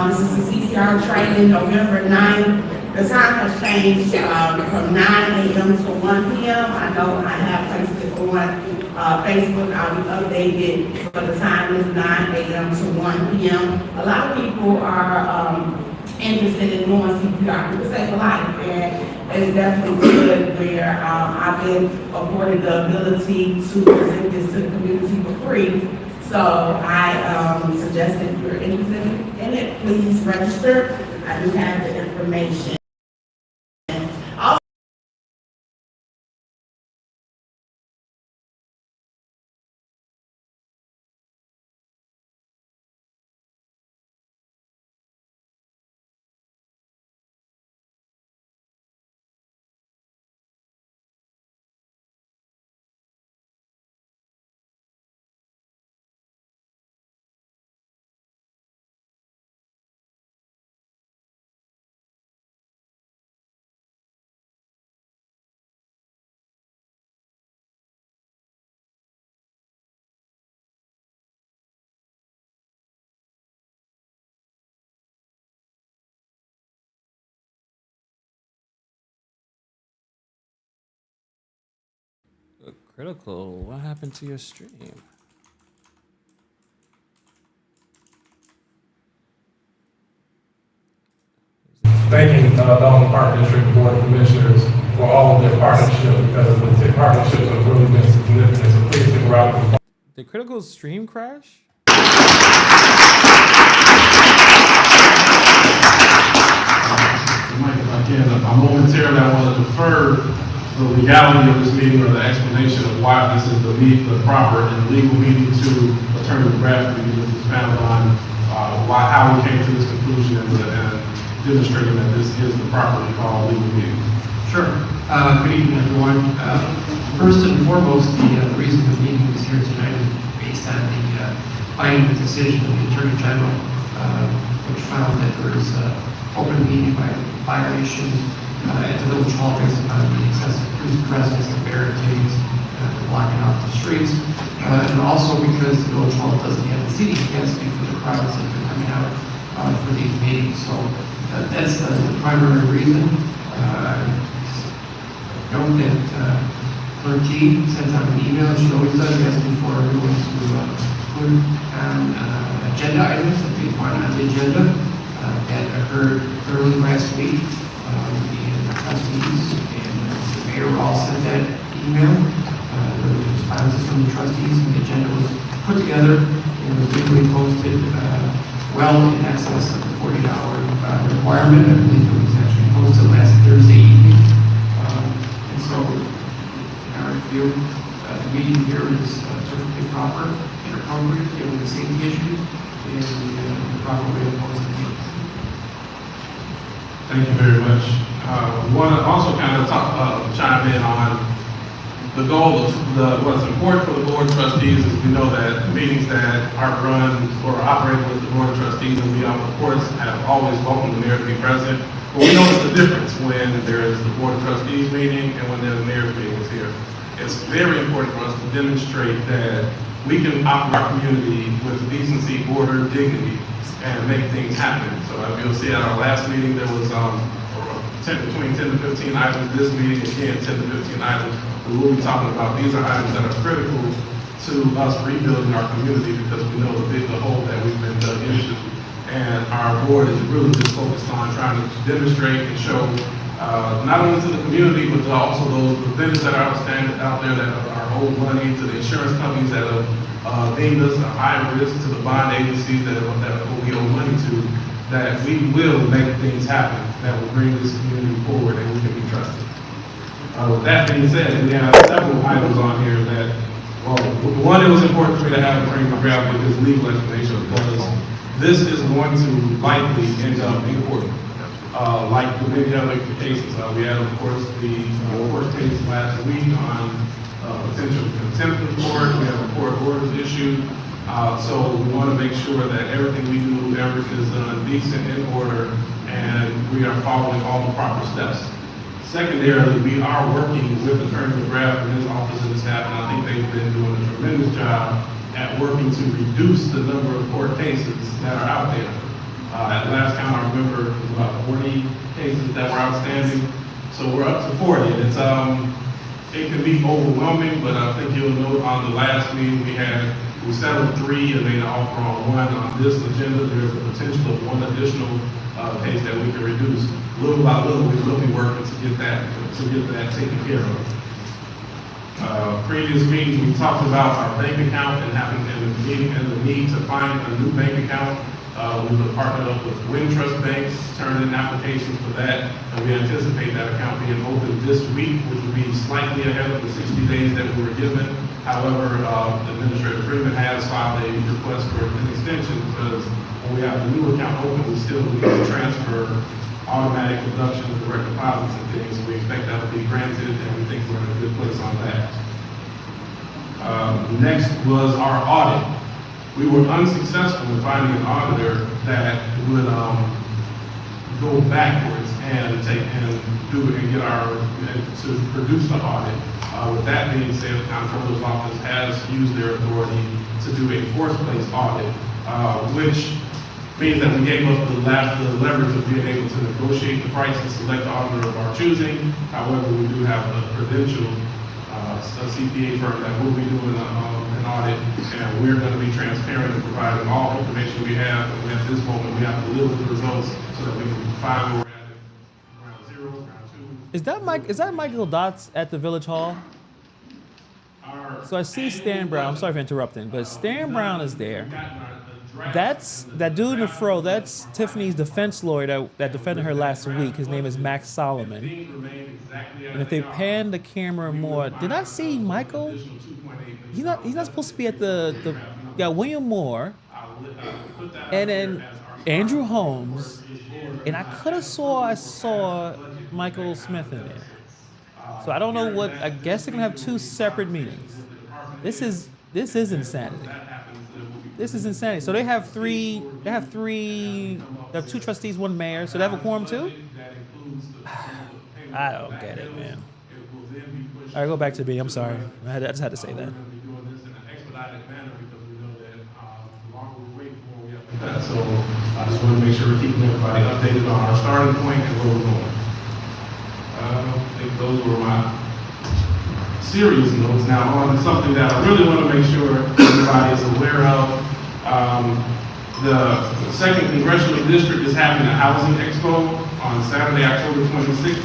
This is a CPR training, November 9th. The time has changed from 9 a.m. to 1 p.m. I know I have placed it on Facebook. I'll be updated, but the time is 9 a.m. to 1 p.m. A lot of people are interested in doing CPR. People save a life, and it's definitely good where I've been afforded the ability to present this to the community for free. So I suggest that if you're interested in it, please register. I do have the information. Critical, what happened to your stream? Thanking the Dolton Park District Board of Commissioners for all of their partnership, because the partnerships have really been significant. So please stick around. Did Critical's stream crash? Mike, if I can, momentarily I want to defer the legality of this meeting or the explanation of why this is the proper and legal meeting to Attorney Bradford to expound on how we came to this conclusion and demonstrating that this is the properly called legal meeting. Sure. Good evening, everyone. First and foremost, the reason the meeting is here tonight is based on the finding the decision of the Attorney General, which found that there is open meeting violation at the Village Hall based upon the excessive use of residents and barricades, blocking off the streets. And also because the village hall doesn't have the seating capacity for the crowds that are coming out for these meetings. So that's the primary reason. Note that Clerk T sent out an email, she always does, asking for everyone to put on agenda items that they want on the agenda. That occurred early last week. The trustees and the mayor all sent that email. There was responses from the trustees, and the agenda was put together and was legally posted well in excess of the $40 requirement. I believe it was actually posted last Thursday evening. And so, in our view, the meeting here is perfectly proper and appropriate given the safety issues and the proper way of posting meetings. Thank you very much. Want to also kind of chime in on the goal of what's important for the board of trustees is we know that meetings that are run or operate with the board of trustees, and we of course have always welcomed the mayor to be present. But we notice the difference when there is the board of trustees meeting and when the mayor's meeting is here. It's very important for us to demonstrate that we can operate our community with decency, order, dignity, and make things happen. So if you'll see at our last meeting, there was between 10 to 15 items. This meeting, again, 10 to 15 items. We will be talking about these are items that are critical to us rebuilding our community because we know the hole that we've been dug into. And our board is really just focused on trying to demonstrate and show not only to the community, but to also those vendors that are outstanding out there that are owed money, to the insurance companies that have deemed us a high risk, to the bond agencies that we owe money to, that we will make things happen that will bring this community forward and we can be trusted. With that being said, we have several items on here that, well, one, it was important for me to have a bring grab with this legal explanation because this is going to likely end up in court. Like the many other cases, we had, of course, the court case last week on potential contempt of court. We have a court orders issued. So we want to make sure that everything we do, everything is done decent, in order, and we are following all the proper steps. Secondarily, we are working with Attorney McGrath and his office and his staff, and I think they've been doing a tremendous job at working to reduce the number of court cases that are out there. At last count, I remember it was about 40 cases that were outstanding. So we're up to 40. And it's it can be overwhelming, but I think you'll note on the last meeting we settled 3 and made an offer on 1. On this agenda, there's a potential of 1 additional case that we can reduce. Little by little, we will be working to get that taken care of. Previous meetings, we talked about our bank account and the need to find a new bank account. We've partnered up with Wintrust Banks, turned in applications for that, and we anticipate that account being open this week, which will be slightly ahead of the 60 days that we were given. However, Administrator Freeman has filed a request for an extension because when we have the new account open, we still need to transfer automatic deductions, direct deposits and things. We expect that to be granted, and we think we're in a good place on that. Next was our audit. We were unsuccessful in finding an auditor that would go backwards and to produce the audit. With that being said, the Comptroller's Office has used their authority to do a force-placed audit, which means that we gave us the leverage of being able to negotiate the price and select the auditor of our choosing. However, we do have a credential, a CPA firm that will be doing an audit, and we're going to be transparent and providing all information we have. And at this moment, we have to live with the results so that we can find where we're at round 0, round 2. Is that Michael Dots at the Village Hall? So I see Stan Brown. I'm sorry for interrupting, but Stan Brown is there. That's that dude in the fro. That's Tiffany's defense lawyer that defended her last week. His name is Max Solomon. And if they pan the camera more, did I see Michael? He's not supposed to be at the William Moore, and then Andrew Holmes, and I saw Michael Smith in there. So I don't know what. I guess they're gonna have 2 separate meetings. This is insanity. This is insanity. So they have 3. They have 2 trustees, 1 mayor. So they have a quorum too. I don't get it, man. then be pushed. All right, go back to B. I'm sorry. I just had to say that. We're gonna be doing this in an expedited manner because we know that, the longer we wait, the more we have to cut. So I just want to make sure we're keeping everybody updated on our starting point and where we're going. I think those were my serious notes. Now, on something that I really want to make sure everybody is aware of, the second congressional district is having a housing expo on Saturday, October 26th,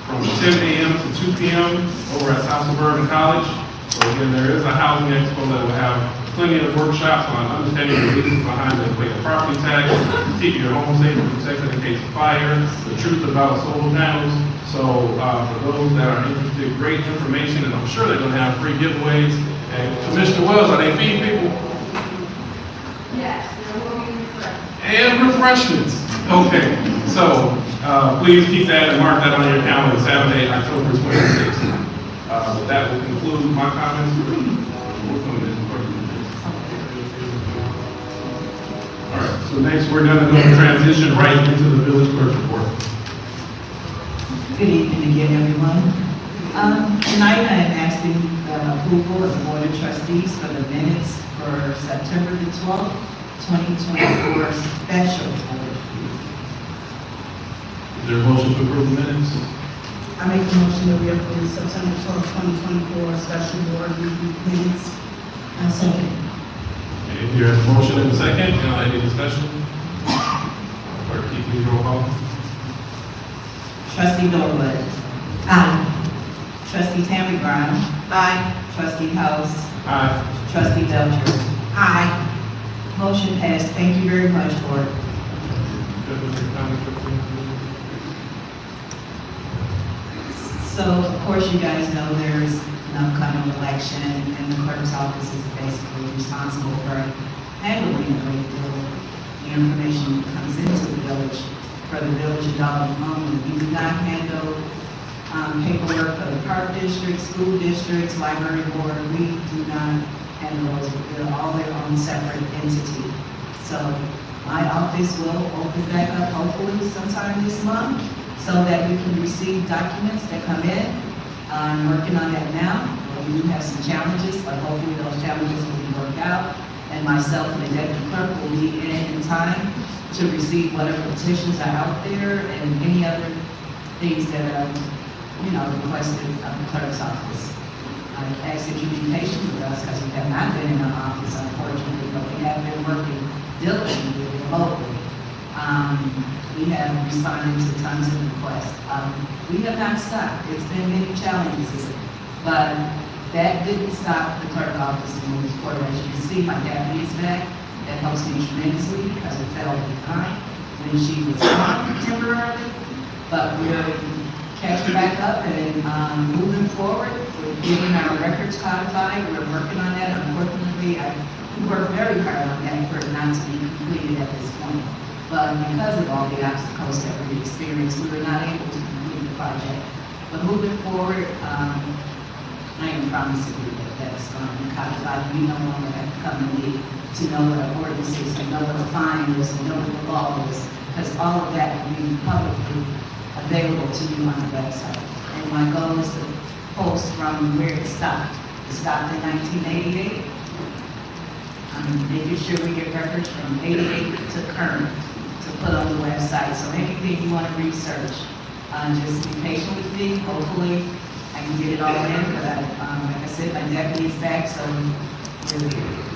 from 10 a.m. to 2 p.m. over at South Suburban College. So again, there is a housing expo that will have plenty of workshops on understanding the reasons behind the vacant property tax, keeping your home safe and protected in case of fire, the truth about solar panels. So for those that are interested, great information, and I'm sure they're going to have free giveaways. And Commissioner Wells, are they feeding people? Yes, there will be refreshments. And refreshments. Okay, so please keep that and mark that on your calendar, Saturday, October 26th. That will conclude my comments. All right, so next we're going to go transition right into the village clerk's report. Good evening again, everyone. Tonight I am asking the approval of the Board of Trustees for the minutes for September the 12th, 2024 special board. Is there a motion to approve the minutes? I make a motion that we approve September 12th, 2024 special board review minutes. I'll second. Okay, if you have a motion and a second, any discussion? Clerk, please roll call. Trustee Norwood. Aye. Trustee Tammy Brown. Aye. Trustee House. Aye. Trustee Belcher. Aye. Motion passed. Thank you very much, Board. So, of course, you guys know there's an upcoming election, and the clerk's office is basically responsible for handling a great deal of the information that comes into the village, for the village of Dolton only. We do not handle paperwork for the park district, school districts, library board. We do not handle those. They're all their own separate entity. So my office will open back up hopefully sometime this month so that we can receive documents that come in. I'm working on that now. We do have some challenges, but hopefully those challenges will be worked out. And myself and the deputy clerk will be in time to receive whatever petitions are out there and any other things that are, requested of the clerk's office. I ask that you be patient with us because we have not been in our office, unfortunately, but we have been working diligently remotely. We have responded to tons of requests. We have not stopped. It's been many challenges, but that didn't stop the clerk office to move forward. As you can see, my deputy is back. That helps me tremendously because it fell behind when she was gone temporarily. But we're catching back up and moving forward. We're getting our records codified. We're working on that. Unfortunately, we worked very hard on that for it not to be completed at this point. But because of all the obstacles that we experienced, we were not able to complete the project. But moving forward, I am promising you that that's going to be codified. We no longer have to come and meet to know what our ordinance is, to know what a fine is, to know what the law is, because all of that will be publicly available to you on the website. And my goal is to post from where it stopped. It stopped in 1988. I'm making sure we get records from 88 to current to put on the website. So anything you want to research, just be patient with me. Hopefully, I can get it all in, but like I said, my deputy is back, so we're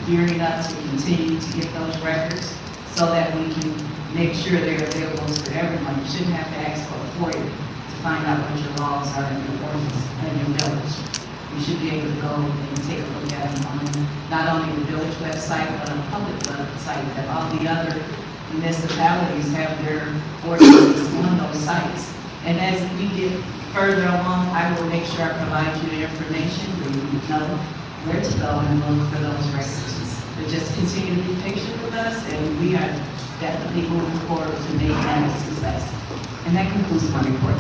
gearing up to continue to get those records so that we can make sure they're available for everyone. You shouldn't have to ask for a FOIA to find out what your laws are in your ordinance and your village. You should be able to go and take a look at them on not only the village website, but a public website that all the other municipalities have their ordinances on those sites. And as we get further along, I will make sure I provide you the information where you know where to go and look for those records. But just continue to be patient with us, and we are definitely moving forward to make that a success. And that concludes my report.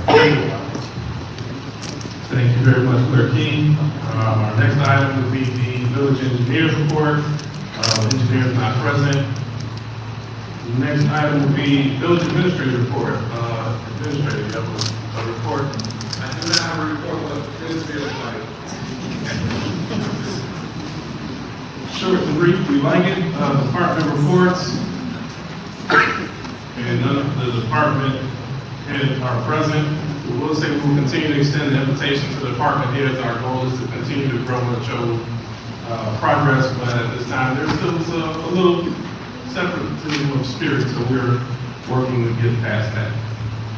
Thank you very much, Clerk King. Our next item would be the village engineer's report. Engineer is not present. The next item would be village administrator report. Administrator, you have a report? then I have a report what this feels like. Short and brief, we like it. Department reports. And none of the department heads are present. We will say we will continue to extend the invitation to the department heads. Our goal is to continue to grow and show progress, but at this time there's still a little separatism of spirit, so we're working to get past that.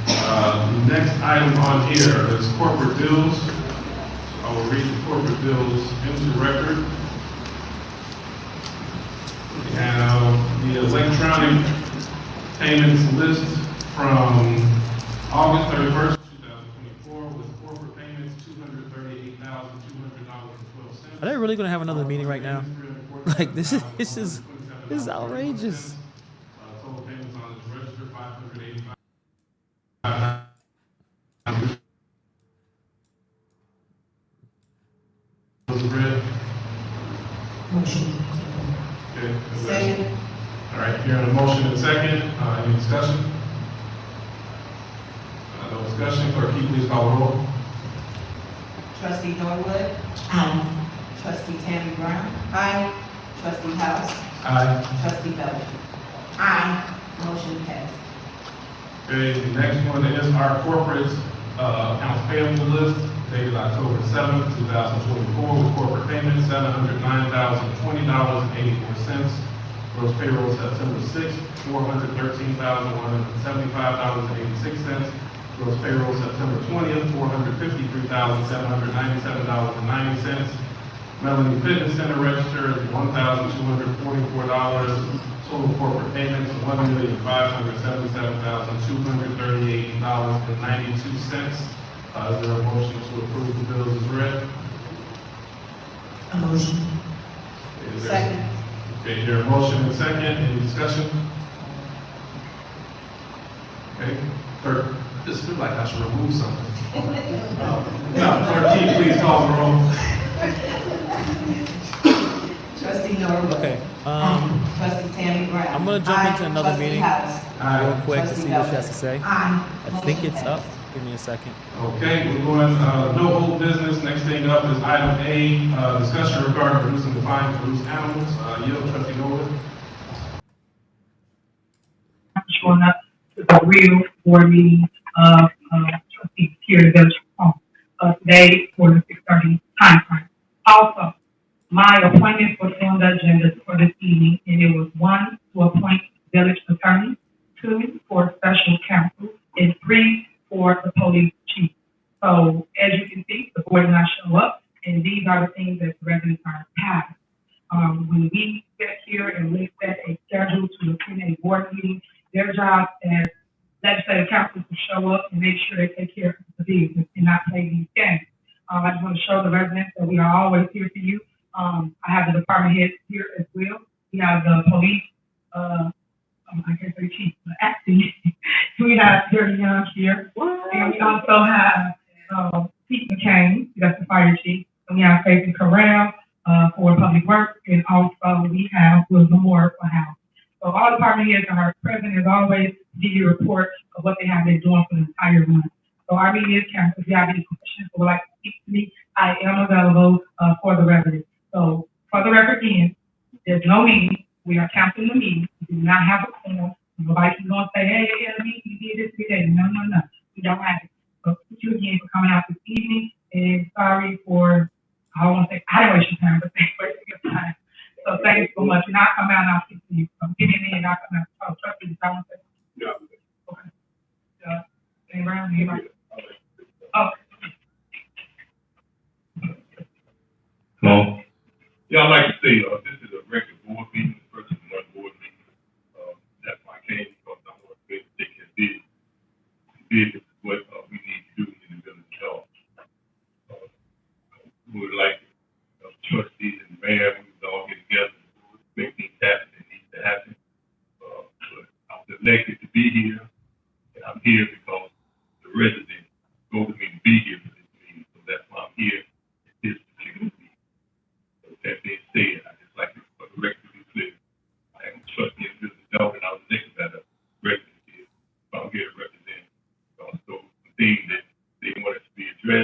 The next item on here is corporate bills. I will read the corporate bills into the record. And the electronic payments list from August 31st, 2024 was corporate payments $238,200.12. Are they really going to have another meeting right now? Like this is outrageous. Total payments on this register $585. Motion. Okay. Second. All right, hearing a motion and second, any discussion? No discussion, clerk, can you please call the roll? Trustee Norwood? Aye. Trustee Tammy Brown? Aye. Trustee House? Aye. Trustee Belcher? Aye. Motion passed. Okay, the next one is our corporate accounts payable list dated October 7th, 2024 with corporate payments $709,020.84. Gross payroll September 6th, $413,175.86. Gross payroll September 20th, $453,797.90. Melanie Fitness Center register is $1,244. Total corporate payments $1,577,238.92. Is there a motion to approve the bills as read? A motion. Is there- Second. Okay, here a motion and second, any discussion? Okay, clerk, this feels like I should remove something. No, clerk, can you please call the roll? Trustee Norwood? Okay. Trustee Tammy Brown? I'm gonna jump into another Trustee meeting House? real quick to Trustee see what she Belcher? has to say. Aye. I think Motion it's passed. up. Give me a second. Okay, we're going, no old business. Next thing up is item A, discussion regarding reducing the fine for loose animals. Yield, trustee Norwood. Showing up to the real board meeting of trustees here in Village Home today for the 6:30 time frame. Also, my appointments were on the agenda for this evening, and it was 1, to appoint village attorney, 2, for special counsel, and 3, for the police chief. So as you can see, the board did not show up, and these are the things that the residents are passed. When we sit here and we set a schedule to attend a board meeting, their job as legislative council to show up and make sure they take care of the business and not play these games. I just want to show the residents that we are always here for you. I have the department heads here as well. We have the police, I can't say chief, but acting. We have Terry Young here. And we also have Pete McCain, that's the fire chief. And we have Faith Corral for public works. And also we have Wilson Moore for house. So all department heads are present as always to give you a report of what they have been doing for the entire month. So our meeting is canceled. If you have any questions or would like to speak to me, I am available for the residents. So for the record again, there's no meeting. We are canceling the meeting. We do not have a quorum. Nobody's going to say, hey, you did this, we did. No. We don't have it. So thank you again for coming out this evening. And sorry for, I don't want to say, I don't waste your time, but thanks for your time. So thank you so much. And I'll come out and I'll speak to you. Get in there and I'll come out. Oh, trust me, I want to say. Yeah. Okay. Anybody? Oh. Hello? Yeah, I'd like to say, this is a regular board meeting, the first one board meeting. That's why I came, because I want to take care of this. This is what we need to do in the village hall. We would like trustees and mayor, we would all get together, make things happen that needs to happen. But I was elected to be here, and I'm here because the residents voted me to be here for this meeting, so that's why I'm here at this particular meeting. So that being said, I just like to, for the record, to be clear. I am trustee of Mr. Dolton, and I was elected by the residents here, so I'm here to represent. So the things that they want us to be addressed,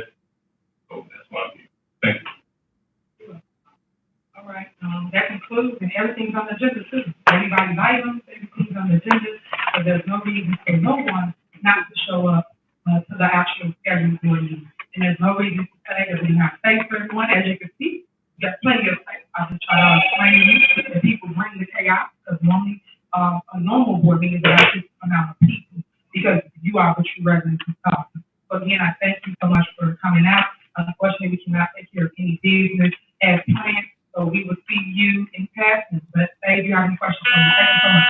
everything's on the agenda too. Everybody's items, everything's on the agenda, so there's no reason for no one not to show up to the actual scheduled board meeting. And there's no reason to say that we're not safe for everyone. As you can see, we got plenty of space. I just try to explain to you that people bring the chaos, because normally a normal board meeting is about this amount of people, because you are the true residents of Dolton. So again, I thank you so much for coming out. Unfortunately, we cannot take care of any business as planned, so we will see you in passing. But if you have any questions, thank you so much.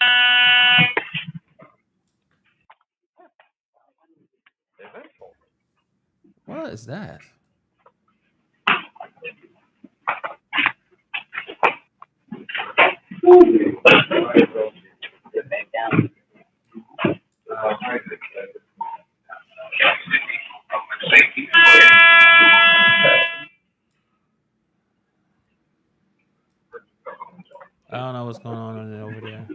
What is that? I don't know what's going on over there.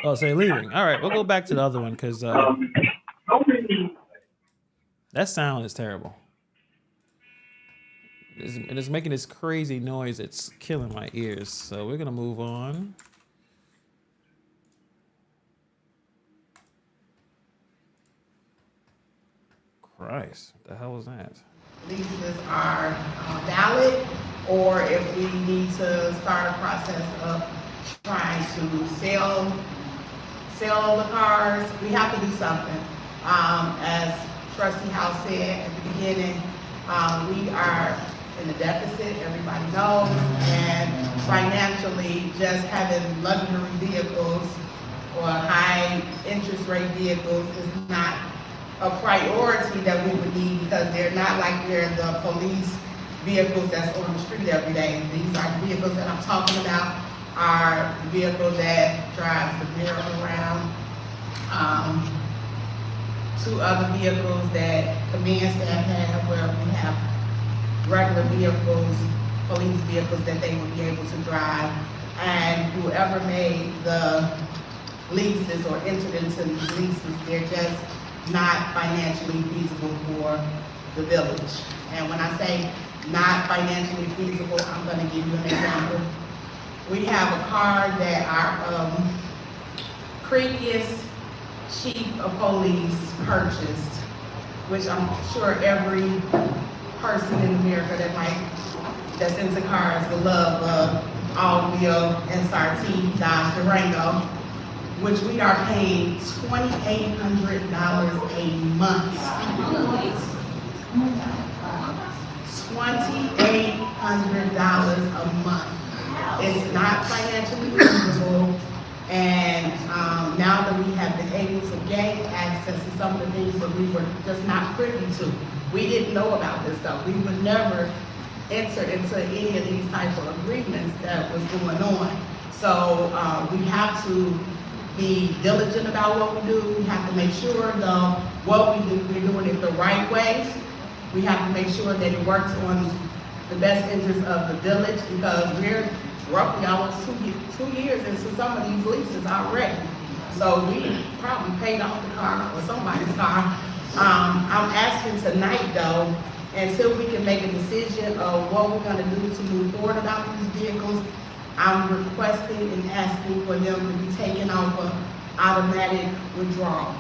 Oh, so they're leaving. All right, we'll go back to the other one because that sound is terrible. It's making this crazy noise. It's killing my ears. So we're gonna move on. Christ, what the hell was that? Leases are valid, or if we need to start a process of trying to sell the cars, we have to do something. As Trustee House said at the beginning, we are in a deficit, everybody knows, and financially, just having luxury vehicles or high interest rate vehicles is not a priority that we would need, because they're not like they're the police vehicles that's on the street every day. These are vehicles that I'm talking about, are vehicles that drives the mayor around. Two other vehicles that command staff have, where we have regular vehicles, police vehicles that they would be able to drive. And whoever made the leases or entered into these leases, they're just not financially feasible for the village. And when I say not financially feasible, I'm gonna give you an example. We have a car that our previous chief of police purchased, which I'm sure every person in America that's into cars will love, all-wheel SRT Dodge Durango, which we are paying $2,800 a month. $2,800 a month. It's not financially feasible, and now that we have been able to gain access to some of the things that we were just not privy to, we didn't know about this stuff. We would never enter into any of these type of agreements that was going on. So we have to be diligent about what we do. We have to make sure though what we do, we're doing it the right way. We have to make sure that it works on the best interest of the village, because we're roughly almost 2 years into some of these leases already. So we probably paid off the car or somebody's car. I'm asking tonight though, until we can make a decision of what we're gonna do to move forward about these vehicles, I'm requesting and asking for them to be taken off of automatic withdrawal.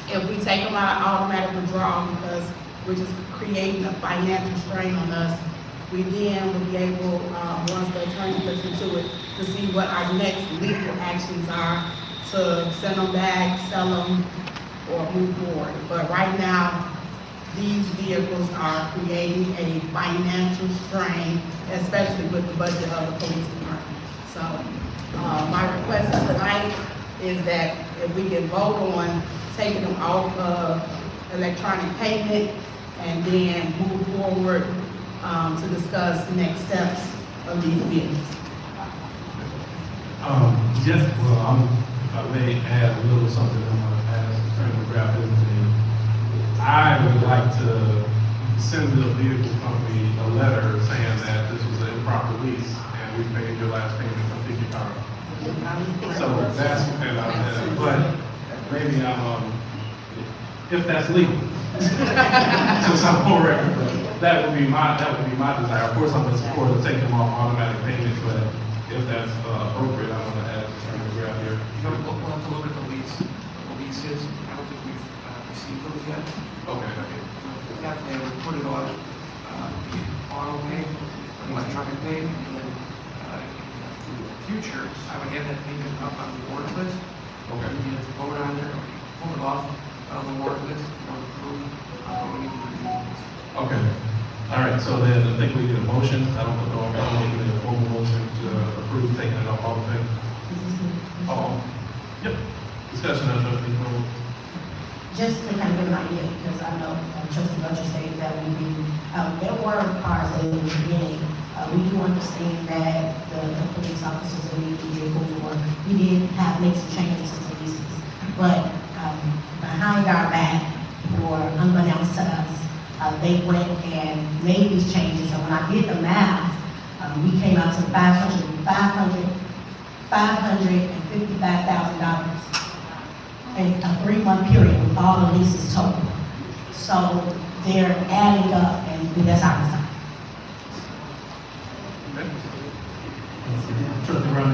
If we take them out of automatic withdrawal because we're just creating a financial strain on us, we then will be able, once the attorney looks into it, to see what our next legal actions are to send them back, sell them, or move forward. But right now, these vehicles are creating a financial strain, especially with the budget of the police department. So my request tonight is that if we can vote on taking them off of electronic payment and then move forward to discuss the next steps of these vehicles. Yes, well, if I may add a little something, I'm going to ask Attorney McGrath. I would like to send the vehicle company a letter saying that this was an improper lease and we paid your last payment from your car. So that's, but maybe I'm if that's legal. Since I'm on record, but that would be my desire. Of course, I'm in support of taking them off automatic payments, but if that's appropriate, I'm gonna add Attorney McGrath here. We'll have to look at the leases. I don't think we've received those yet. Okay. Definitely, we'll put it on auto pay, electronic pay, and then in the future, I would have that payment up on the warrant list. Okay. We have to vote on it, or pull it off the warrant list, or approve, we need to review this. Okay. All right, so then I think we need a motion. I don't know if we need a formal motion to approve taking it off all thing. Oh, yep. Discussion on trustee Crowe. Just to kind of give an idea, because I know Trustee Butcher stated that we do, there were parts in the beginning. We do understand that the police officers that we did before, we did have make some changes to some leases. But behind our back, or unbeknownst to us, they went and made these changes. And when I did the math, we came out to $555,000 in a 3-month period with all the leases total. So they're adding up, and that's our design. Trustee Brown.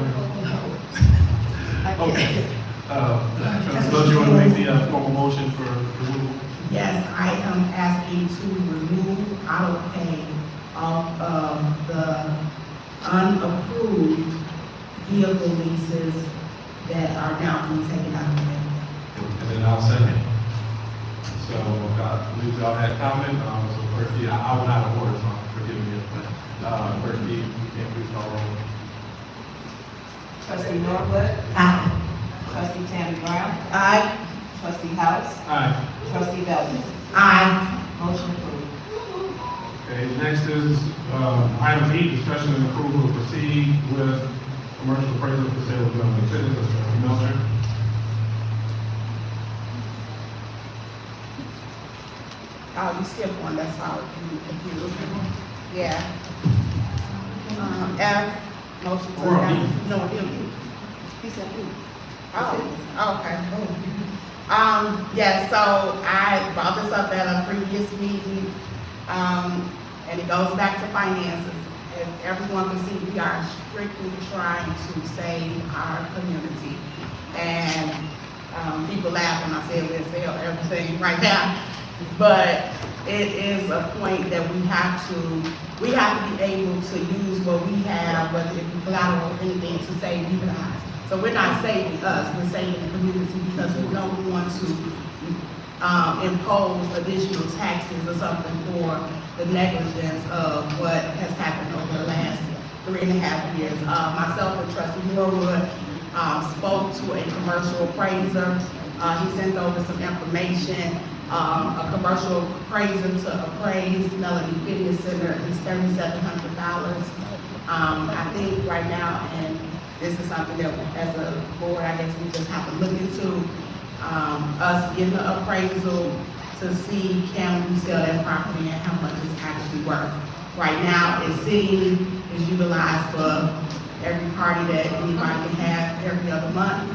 Okay. Trustee Butcher, you want to make the formal motion for removal? Yes, I am asking to remove auto pay off of the unapproved vehicle leases that are now being taken out of the way. And then I'll second. So, I believe y'all had comment, so Clerk D, I will not have order, so forgive me, but, Clerk D, you can't please call roll. Trustee Norwood? Aye. Trustee Tammy Brown? Aye. Trustee House? Aye. Trustee Belton? Aye. Motion approved. Okay, next is, item E, discussion and approval to proceed with commercial appraisal for sale of building. Citizens, Trustee Melcher. Oh, you skipped one, that's all. You confused. Yeah. F, motion to. We're on E. No, he said E. Oh, okay. Yeah, so I brought this up at a previous meeting, and it goes back to finances. As everyone can see, we are strictly trying to save our community. And, people laugh when I say we'll sell everything right now. But it is a point that we have to be able to use what we have, whether it be collateral or anything, to save you guys. So we're not saving us, we're saving the community, because we don't want to impose additional taxes or something for the negligence of what has happened over the last 3.5 years. Myself and Trustee Norwood spoke to a commercial appraiser. He sent over some information. A commercial appraiser to appraise Melody Fitness Center is $3,700. I think right now, and this is something that as a board, I guess we just have to look into, us getting the appraisal to see can we sell that property and how much it's actually worth. Right now, it's sitting, is utilized for every party that anybody can have every other month.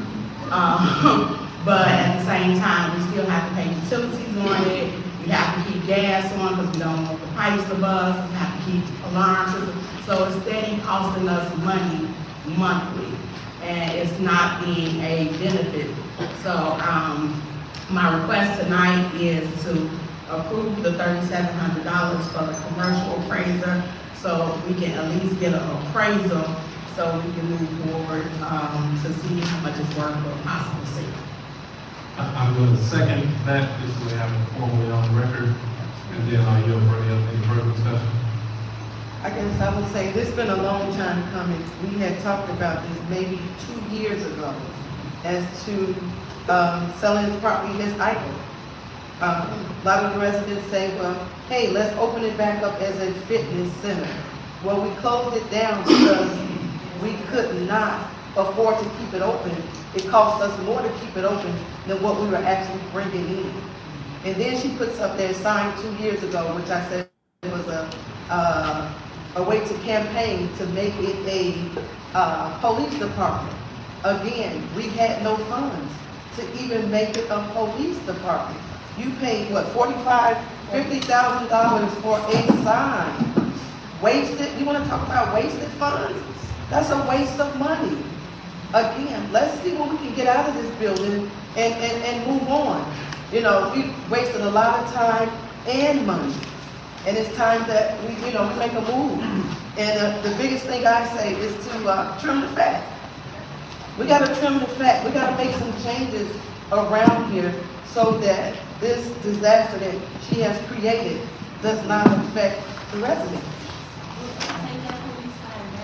But at the same time, we still have to pay utilities on it. We have to keep gas on because we don't want the pipes to bust. We have to keep alarms. So it's steady costing us money monthly, and it's not being a benefit. So my request tonight is to approve the $3,700 for the commercial appraiser, so we can at least get an appraisal so we can move forward to see how much it's worth for a possible sale. I'm going to second that, just so we have it formally on the record, and then I'll yield for any further discussion. I guess I would say this has been a long time coming. We had talked about this maybe 2 years ago as to selling the property that's idle. A lot of the residents say, well, hey, let's open it back up as a fitness center. Well, we closed it down because we could not afford to keep it open. It cost us more to keep it open than what we were actually bringing in. And then she puts up there a sign 2 years ago, which I said was a way to campaign to make it a police department. Again, we had no funds to even make it a police department. You paid, what, $50,000 for a sign. Wasted, you wanna talk about wasted funds? That's a waste of money. Again, let's see what we can get out of this building and move on. You know, we wasted a lot of time and money. And it's time that we make a move. And the biggest thing I say is to trim the fat. We gotta trim the fat. We gotta make some changes around here so that this disaster that she has created does not affect the residents.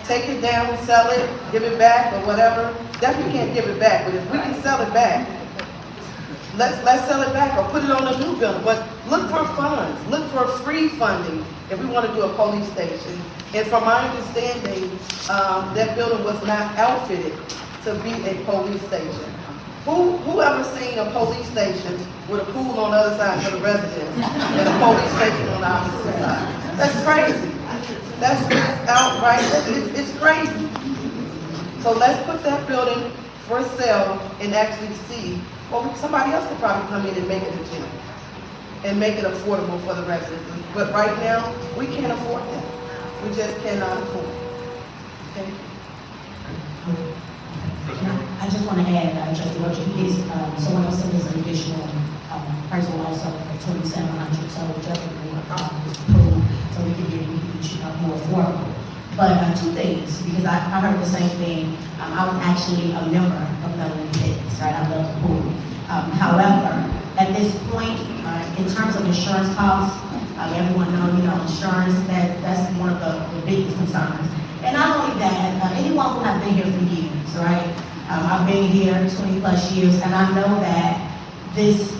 Take it down, sell it, give it back, or whatever. Definitely can't give it back, but if we can sell it back, let's sell it back or put it on a new building. But look for funds, look for free funding if we want to do a police station. And from my understanding, that building was not outfitted to be a police station. Who ever seen a police station with a pool on the other side for the residents and a police station on the opposite side? That's crazy. That's outright, it's crazy. So let's put that building for sale and actually see, well, somebody else could probably come in and make it a gym and make it affordable for the residents. But right now, we can't afford that. We just cannot afford it. Okay? I just want to add, Trustee Roger, someone else said there's an additional person also for 2,700, so definitely approved, so we can get it more affordable. But two things, because I heard the same thing. I was actually a member of Melanie Fitness, right? I love the pool. However, at this point, in terms of insurance costs, everyone knows, insurance, that's one of the biggest concerns. And not only that, anyone who has been here for years, right? I've been here 20 plus years, and I know that this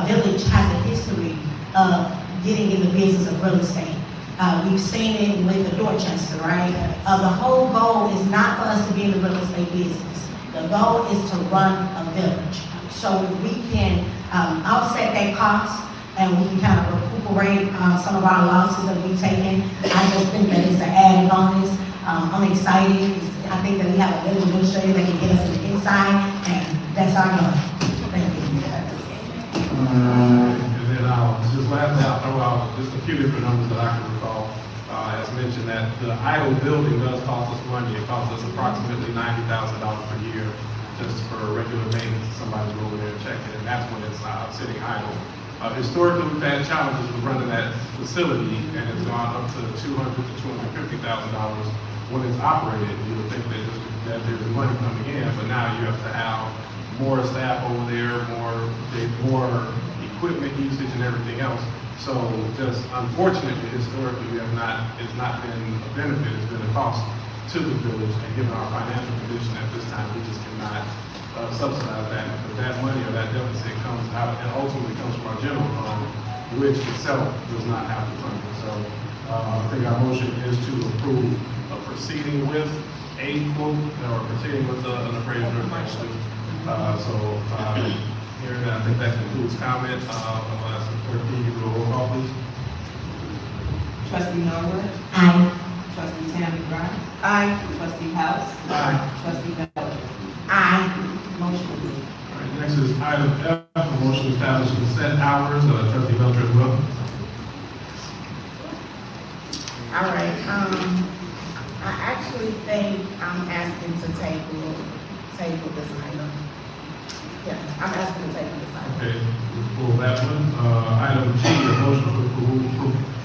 village has a history of getting in the business of real estate. We've seen it with the Dorchester, right? The whole goal is not for us to be in the real estate business. The goal is to run a village. So if we can offset that cost and we can kind of recuperate some of our losses that we've taken, I just think that it's an added bonus. I'm excited. I think that we have a good administrator that can get us to the inside, and that's our goal. Thank you. And then just lastly, I'll throw out just a few different numbers that I can recall. As mentioned, that the idle building does cost us money. It costs us approximately $90,000 per year just for regular maintenance. Somebody's over there checking, and that's when it's sitting idle. Historically, we've had challenges with running that facility, and it's gone up to $200,000 to $250,000 when it's operated. You would think that there's money coming in, but now you have to have more staff over there, more equipment usage and everything else. So just unfortunately, historically, it's not been a benefit, it's been a cost to the village, and given our financial condition at this time, we just cannot subsidize that. But that money or that deficit comes out and ultimately comes from our general fund, which itself does not have the funding. So I think our motion is to approve proceeding with a quote or proceeding with an appraisal actually. Here, I think that concludes comment. I'll ask the clerk to do a roll call, please. Trustee Norwood? Aye. Trustee Tammy Brown? Aye. Trustee House? Aye. Trustee Miller? Aye. Motion approved. All right, next is item F, a motion to establish the set hours. Trustee Belcher as well. All right, I actually think I'm asking to table this item. Yeah, I'm asking to table this item. Okay, we'll pull that one. Item G, a motion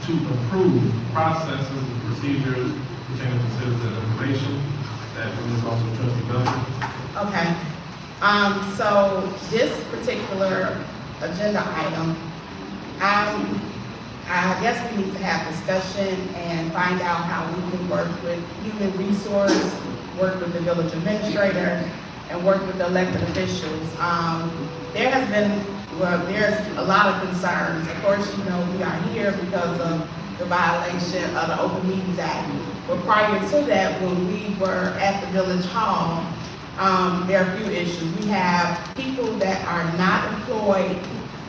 to approve processes and procedures pertaining to citizen information. That one is also Trustee Belcher. Okay, so this particular agenda item, I guess we need to have discussion and find out how we can work with human resource, work with the village administrator, and work with the elected officials. There's a lot of concerns. Of course, we are here because of the violation of the Open Meetings Act. But prior to that, when we were at the Village Hall, there are a few issues. We have people that are not employed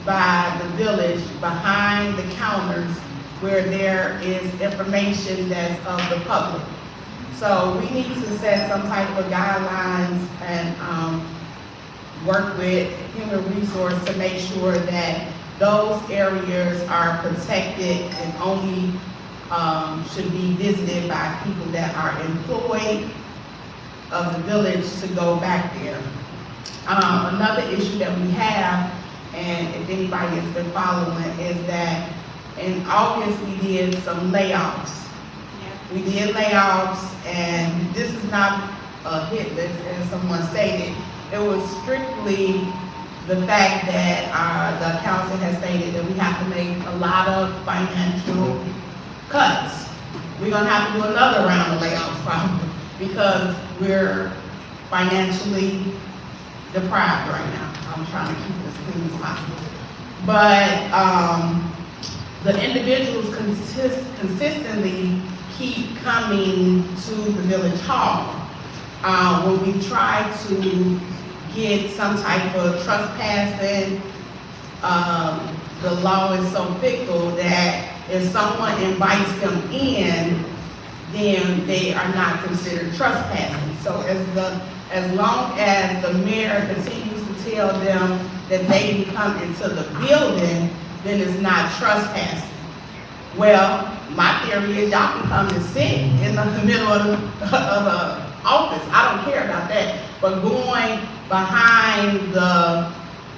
by the village behind the counters where there is information that's of the public. So we need to set some type of guidelines and work with human resource to make sure that those areas are protected and only should be visited by people that are employed of the village to go back there. Another issue that we have, and if anybody has been following, is that in August we did some layoffs. We did layoffs, and this is not a hit list, as someone stated. It was strictly the fact that the council has stated that we have to make a lot of financial cuts. We're gonna have to do another round of layoffs probably because we're financially deprived right now. I'm trying to keep it as clean as possible. But the individuals consistently keep coming to the village hall. When we try to get some type of trespassing, the law is so fickle that if someone invites them in, then they are not considered trespassing. So as long as the mayor continues to tell them that they can come into the building, then it's not trespassing. Well, my theory is y'all can come and sit in the middle of the office. I don't care about that. But going behind the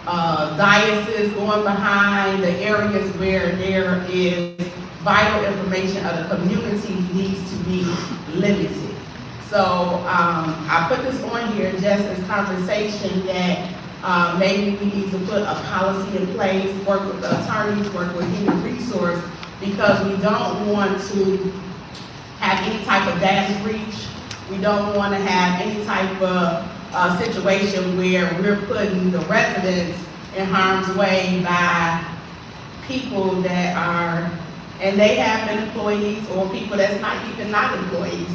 diocese, going behind the areas where there is vital information of the community needs to be limited. So I put this on here just as conversation that maybe we need to put a policy in place, work with the attorneys, work with human resource, because we don't want to have any type of data breach. We don't want to have any type of situation where we're putting the residents in harm's way by people that are, and they have been employees, or people that's not even not employees,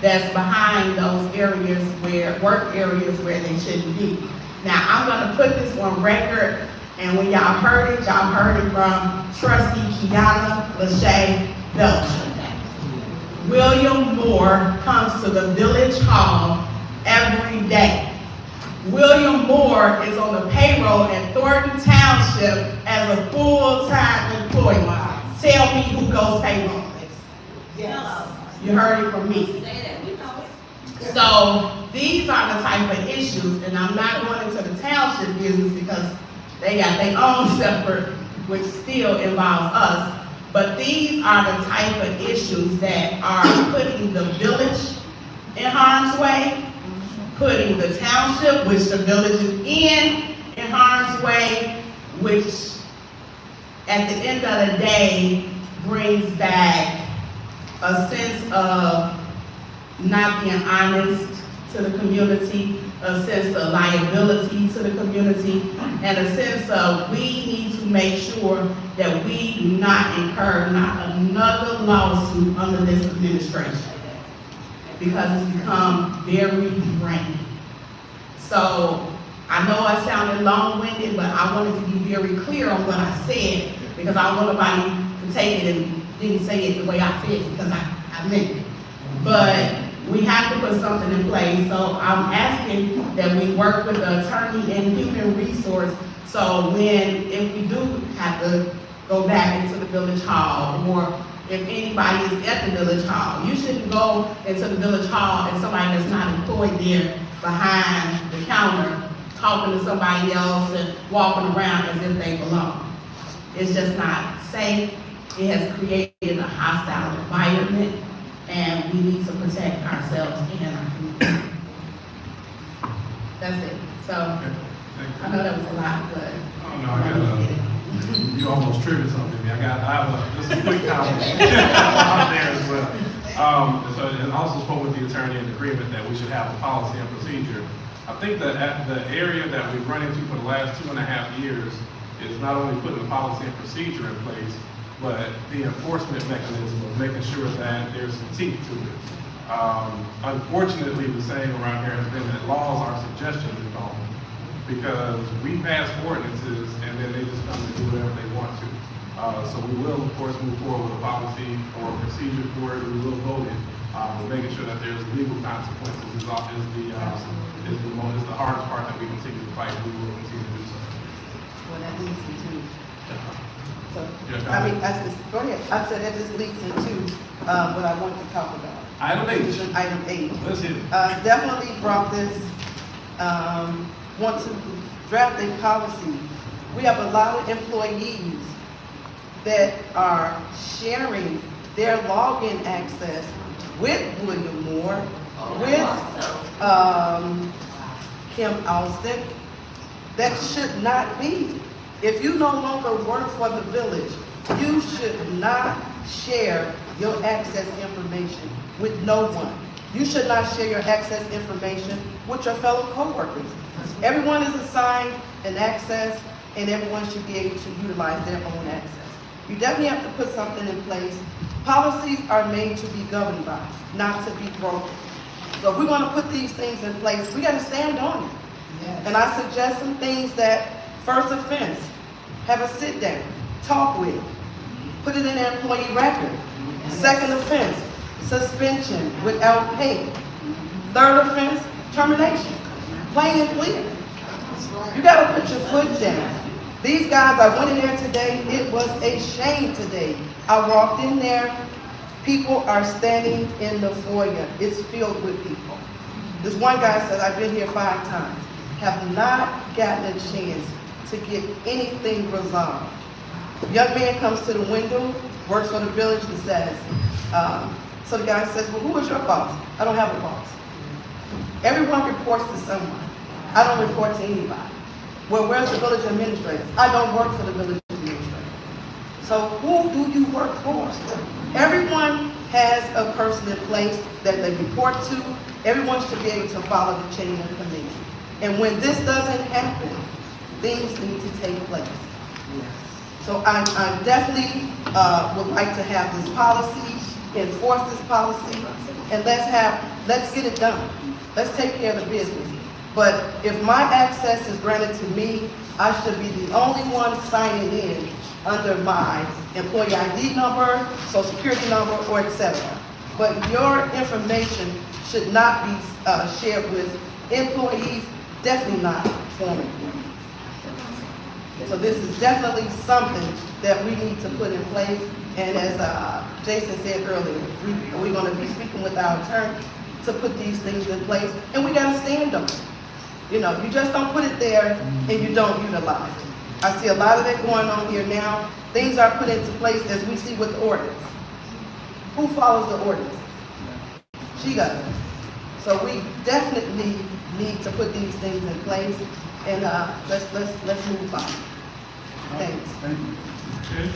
that's behind those areas where, work areas where they shouldn't be. Now, I'm gonna put this on record, and when y'all heard it from Trustee Kiana Lachey Belcher. William Moore comes to the village hall every day. William Moore is on the payroll in Thornton Township as a full-time employee. Tell me who goes payroll. Yes. You heard it from me. So these are the type of issues, and I'm not going into the township business because they got their own separate, which still involves us. But these are the type of issues that are putting the village in harm's way, putting the township, which the village is in harm's way, which at the end of the day brings back a sense of not being honest to the community, a sense of liability to the community, and a sense of we need to make sure that we do not incur not another lawsuit under this administration, because it's become very draining. So I know I sounded long-winded, but I wanted to be very clear on what I said, because I don't want nobody to take it and didn't say it the way I said it, because I meant it. But we have to put something in place. So I'm asking that we work with the attorney and human resource, so if we do have to go back into the village hall, or if anybody is at the village hall, you shouldn't go into the village hall and somebody that's not employed there behind the counter talking to somebody else and walking around as if they belong. It's just not safe. It has created a hostile environment, and we need to protect ourselves and our community. That's it. So I know that was a lot, but you almost triggered something. I have just a quick comment out there as well. So, and also spoke with the attorney in agreement that we should have a policy and procedure. I think that at the area that we've run into for the last 2.5 years is not only putting a policy and procedure in place, but the enforcement mechanism of making sure that there's some teeth to it. Unfortunately, the saying around here has been that laws are suggestions in law, because we pass ordinances and then they just come and do whatever they want to. So we will, of course, move forward with a policy or a procedure for it. We will vote it, but making sure that there's legal consequences is the hardest part that we continue to fight. We will continue to do so. Well, that leads me to So, Yeah, I mean, go ahead. I said that just leads into what I want to talk about. Item Which 8. is in item 8. Let's hit it. Definitely brought this, want to draft a policy. We have a lot of employees that are sharing their login access with William Moore, with Kim Alston. That should not be. If you no longer work for the village, you should not share your access information with no one. You should not share your access information with your fellow coworkers. Everyone is assigned an access, and everyone should be able to utilize their own access. You definitely have to put something in place. Policies are made to be governed by, not to be broken. So if we're gonna put these things in place, we gotta stand on it. And I suggest some things that, first offense, have a sit down, talk with, put it in their employee record. Second offense, suspension without pay. Third offense, termination, plain and clear. You gotta put your foot down. These guys, I went in there today, it was a shame today. I walked in there, people are standing in the foyer. It's filled with people. This one guy said, I've been here 5 times, have not gotten a chance to get anything resolved. Young man comes to the window, works for the village, and says, so the guy says, well, who is your boss? I don't have a boss. Everyone reports to someone. I don't report to anybody. Well, where's the village administrator? I don't work for the village administrator. So who do you work for? Everyone has a person in place that they report to. Everyone should be able to follow the chain of command. And when this doesn't happen, things need to take place. So I definitely would like to have this policy, enforce this policy, and let's get it done. Let's take care of the business. But if my access is granted to me, I should be the only one signing in under my employee ID number, social security number, or etc. But your information should not be shared with employees, definitely not former employees. So this is definitely something that we need to put in place. And as Jason said earlier, we're going to be speaking with our attorney to put these things in place, and we got to stand on it. You know, you just don't put it there and you don't utilize it. I see a lot of that going on here now. Things are put into place as we see with the ordinance. Who follows the ordinance? She does. So we definitely need to put these things in place, and let's move on. Thanks. Thank you. Okay.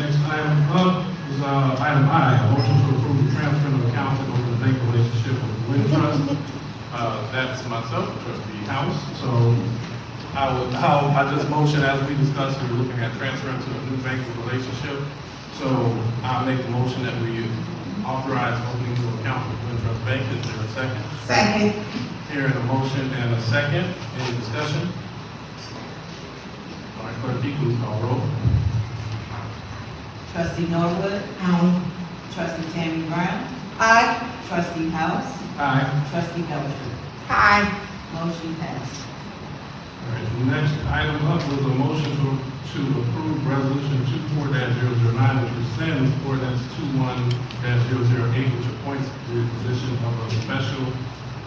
Next item up is item I, a motion to approve the transfer of accountant over the bank relationship with the Wind Trust. That's myself, trustee House. So I just motion, as we discussed, we're looking at transferring to a new banking relationship. So I'll make the motion that we authorize opening of account with Wind Trust Bank. Is there a second? Second. Hearing a motion and a second. Any discussion? All right, clerk, please call roll. Trustee Norwood. Aye. Trustee Tammy Brown. Aye. Trustee House. Aye. Trustee Belcher. Aye. Motion passed. All right, the next item up was a motion to approve resolution 24-009, which rescinds ordinance 21-008, which appoints the position of a special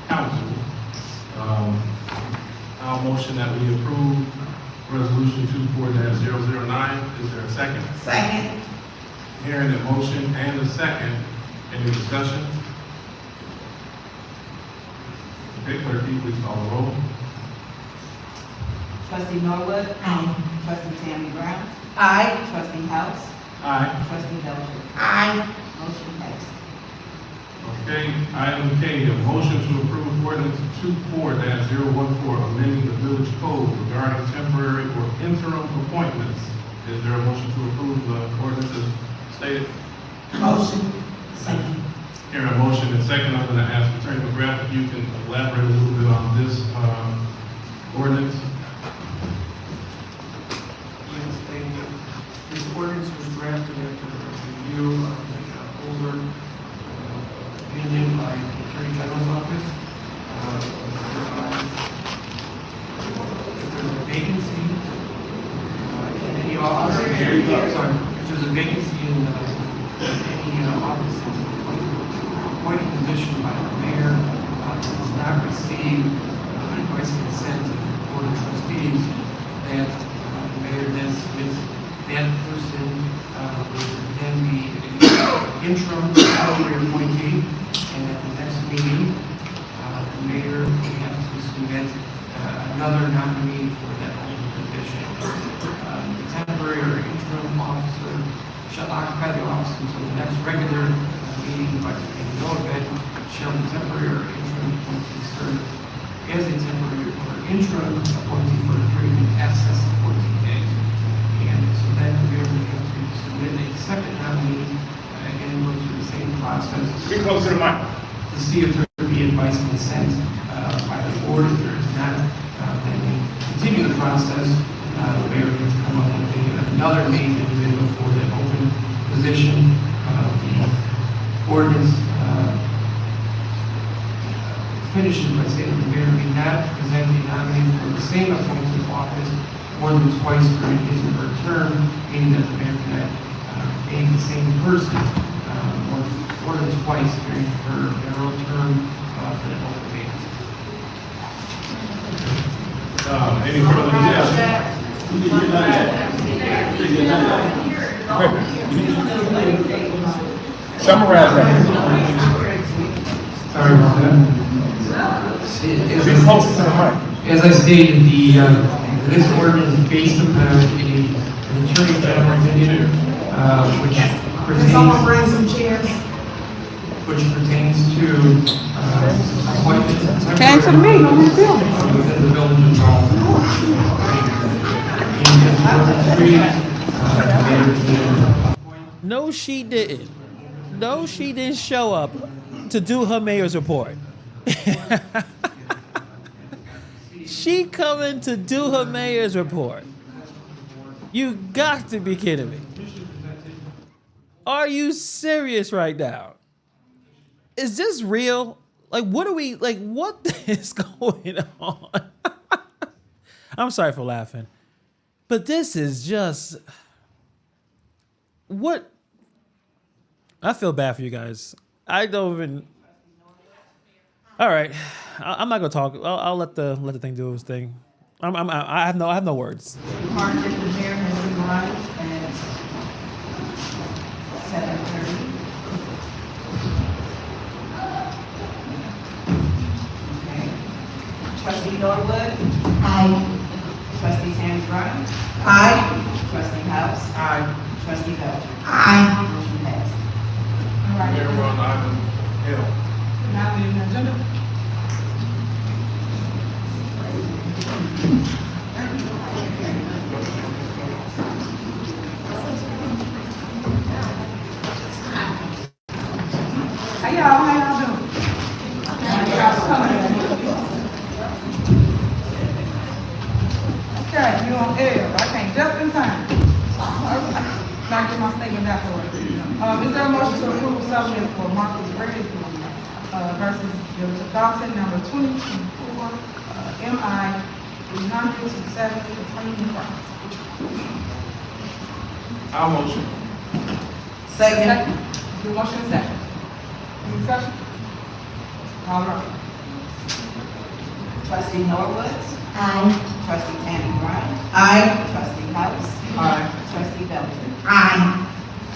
counsel. I'll motion that we approve resolution 24-009. Is there a second? Second. Hearing a motion and a second, any discussion? Okay, clerk, please call the roll. Trustee Norwood. Aye. Trustee Tammy Brown. Aye. Trustee House. Aye. Trustee Belcher. Aye. Motion passed. Okay, item K, a motion to approve ordinance 24-014, amending the village code regarding temporary or interim appointments. Is there a motion to approve the ordinance as stated? Motion. Second. Hearing a motion and second, I'm going to ask Attorney McGrath if you can elaborate a little bit on this ordinance. Yes, thank you. This ordinance was drafted after a review of the older opinion by the Attorney General's office. If there's a vacancy in any office, sorry, if there's a vacancy in any office, appointed position by the mayor, does not receive advice and consent of the board of trustees, that the mayor then submits that person will then be interim temporary appointee, and at the next meeting, the mayor will have to submit another nominee for that open position. The temporary or interim officer shall occupy the office until the next regular meeting by no event shall the temporary or interim appointee serve as a temporary or interim appointee for a period in excess of 14 days. And so then the mayor will have to submit a second nominee and go through the same process. Get closer to the mic. To see if there would be advice and consent by the board. If there is not, then we continue the process. The mayor has to come up with another named individual for the open position. The ordinance finishes by saying that the mayor may not present a nominee for the same appointed office more than twice during his or her term, meaning that the mayor cannot name the same person more than twice during her general term for the open vacancy. Any further discussion? Summarize that. Sorry about that. As I stated, this ordinance is based upon an attorney general opinion, which pertains. Someone bring some chairs. Which pertains to appointments. Came to the meeting on this building. Within the village of Dolton. No, she didn't. No, she didn't show up to do her mayor's report. She coming to do her mayor's report. You got to be kidding me. Are you serious right now? Is this real? Like, what is going on? I'm sorry for laughing, but this is just what. I feel bad for you guys. I don't even. All right, I'm not gonna talk. I'll let the thing do its thing. I have no words. Department of the mayor has arrived at 7:30. Okay. Trustee Norwood. Aye. Trustee Tammy Brown. Aye. Trustee House. Aye. Trustee Belcher. Aye. Motion passed. All right. Mayor, we're on item L. Now on the agenda. How y'all doing? Y'all coming? Okay, you on air. I came just in time. Now get my statement back for it. Is there a motion to approve settlement for Marcus Brady versus the Dolton number 2024 MI 300 for claiming price? I'll motion. Second. Do motion and second. Any discussion? All right. Trustee Norwood. Aye. Trustee Tammy Brown. Aye. Trustee House. Aye. Trustee Belcher. Aye.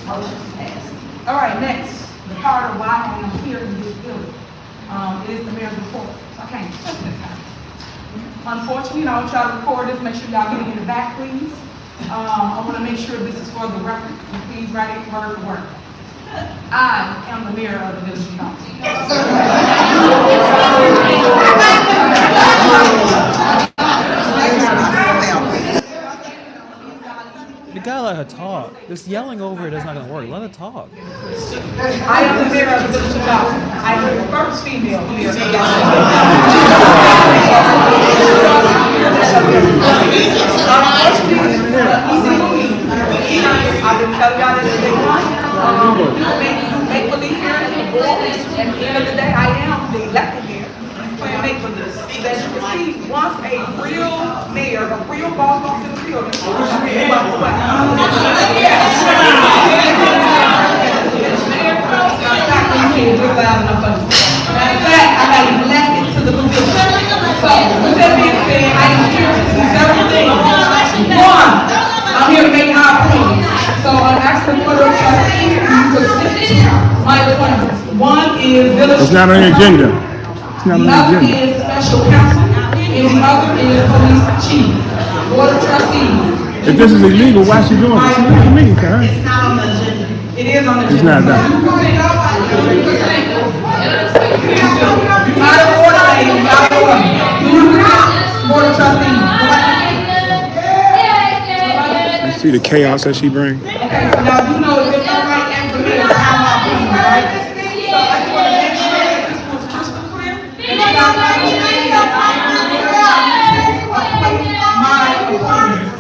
Motion passed. All right, next, the part of why I am here in this building, is the mayor's report. So I can't touch that time. Unfortunately, I want y'all to record this, make sure y'all get it in the back, please. I want to make sure this is for the record, and please write it word for word. I am the mayor of the village of You gotta let her talk. This yelling over it is not gonna work. Let her talk. I am the mayor of the village of Dolton. I am the first female mayor. I've been telling y'all this big one. Make believe here at the board. At the end of the day, I am the elected mayor. Playing make believe. that you can see once a real mayor, a real boss walks in the building. I got elected to the position. So, with that being said, I am here to do several things. One, I'm here to make our appointments. So, I'm asking for the trustees to assist my appointments. One is village. It's not on the agenda. It's not on The the other agenda. is special counsel, and the other is police chief. Board of trustees. If this is illegal, why is she doing this? It's not a meeting, Karen. It's not on the agenda. It is on the agenda. It's not done. You out of order, lady. You out of order. Board of trustees. You see the chaos that she brings? Okay, so now you know if everybody asks me to have my opinion, right? So I just want to make sure that this was crystal clear. And you guys understand that I am my appointment.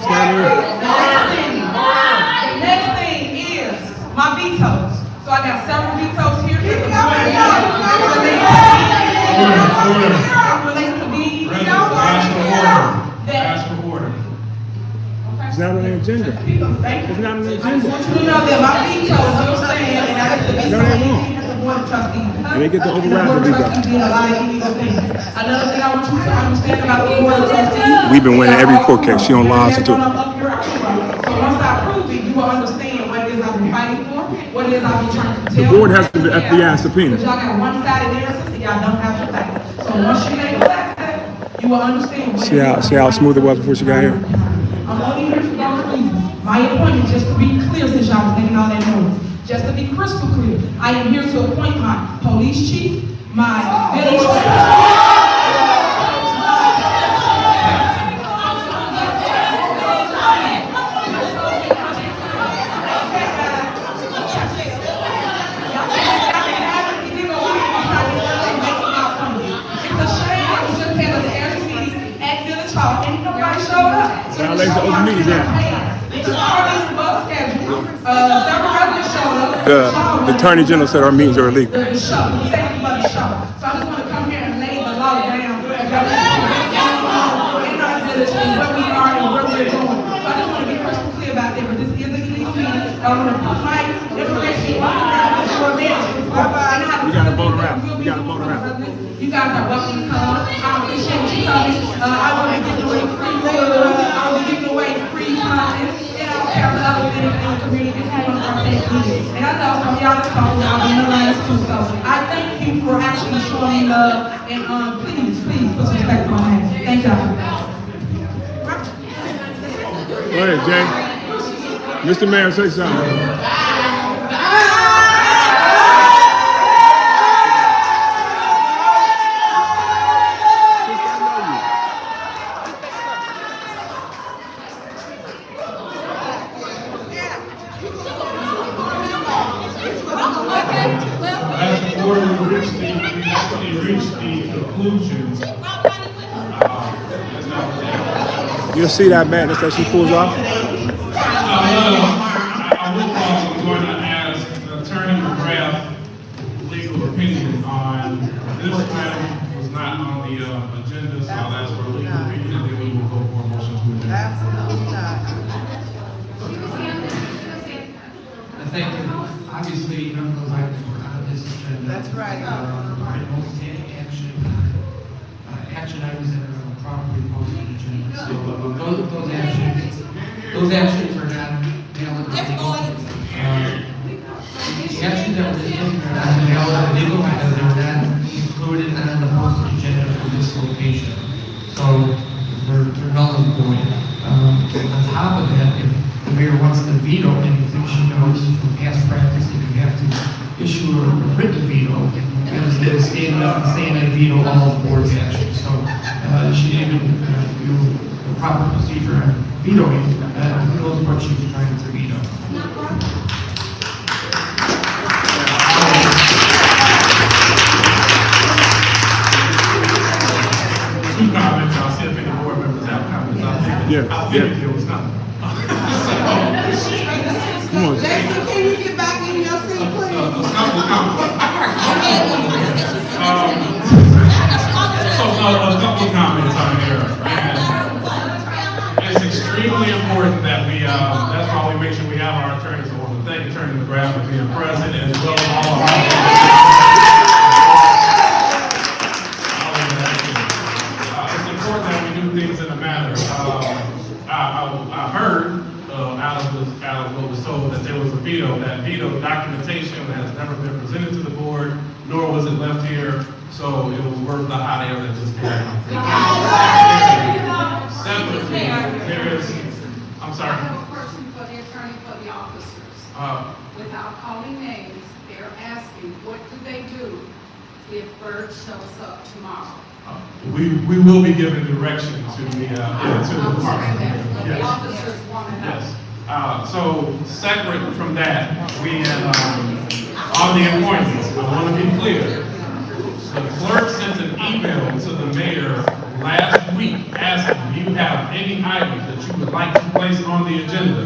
The next thing is my vetoes. So I got several vetoes here. It relates to me. Ask for order. It's not on the agenda. It's not on the agenda. You know that my vetoes, I'm saying, and I have to be No, they won't. the board of trustees. And they get to override the Board of veto. trustees being a lot of illegal things. Another thing I want you to understand about the board of trustees. We've been winning every court case. She don't lie us to So it. once I prove it, you will understand what it is I've been fighting for, what it is I've been trying to tell. The board has the FBI subpoena. But y'all got one-sided narratives and y'all don't have the facts. So once you make the facts, you will understand what See how smooth it was before she got here? I'm only here for those reasons. My appointment, just to be clear, since y'all was making all that noise, just to be crystal clear, I am here to appoint my police chief, my village. Violation of open meetings act. The Attorney General said our meetings are illegal. So I just want to come here and lay the law down. Where we are and where we're going. So I just want to be crystal clear about that, but this is a illegal meeting. I want to put my information We got to vote around. We got to vote around. You guys are welcome to come. I appreciate you coming. I will be giving away free food. I will be giving away free content. And I don't care for other things in the community if you want to partake in it. And I know some of y'all is talking, I'll be in the lines too. So I thank you for actually showing love. And please put some respect on my name. Thank y'all. Go ahead, Jay. Mr. Mayor, say something. You'll see that madness that she pulls off. I was going to ask the attorney to draft legal opinion on this item was not on the agenda, so I'll ask for a legal opinion and then we will go for a motion to adjourn. Absolutely not. Thank you. Obviously, none of those items were on this agenda. That's right. I don't take action items that are properly posted on the agenda. So those actions are not valid or legal. The actions that were taken are not valid or legal because they were not included on the posted agenda for this location. So they're null and void. On top of that, if the mayor wants to veto anything, she knows from past practice that you have to issue a written veto instead of standing up and saying I veto all of the board's actions. So she didn't do the proper procedure on vetoing. Who knows what she was trying to veto. Two comments, I'll see if any board members have comments. I think there was nothing. Come on. Jason, can you get back in your seat, please? A couple comments. important that we, that's why we make sure we have our attorneys. I want to thank Attorney McGrath for being present, as well as all of our. It's important that we do things in a manner. I heard out of what was told that there was a veto. That veto documentation has never been presented to the board, nor was it left here. So it was worth the hot air that just came out. Separately, there is, I'm sorry. I have a question for the attorney for the officers. Without calling names, they're asking, what do they do if Bird shows up tomorrow? We will be giving direction to the department. The Yes. officers want to know. Yes. So separate from that, we on the appointments, I want to be clear. The clerk sent an email to the mayor last week asking, do you have any items that you would like to place on the agenda?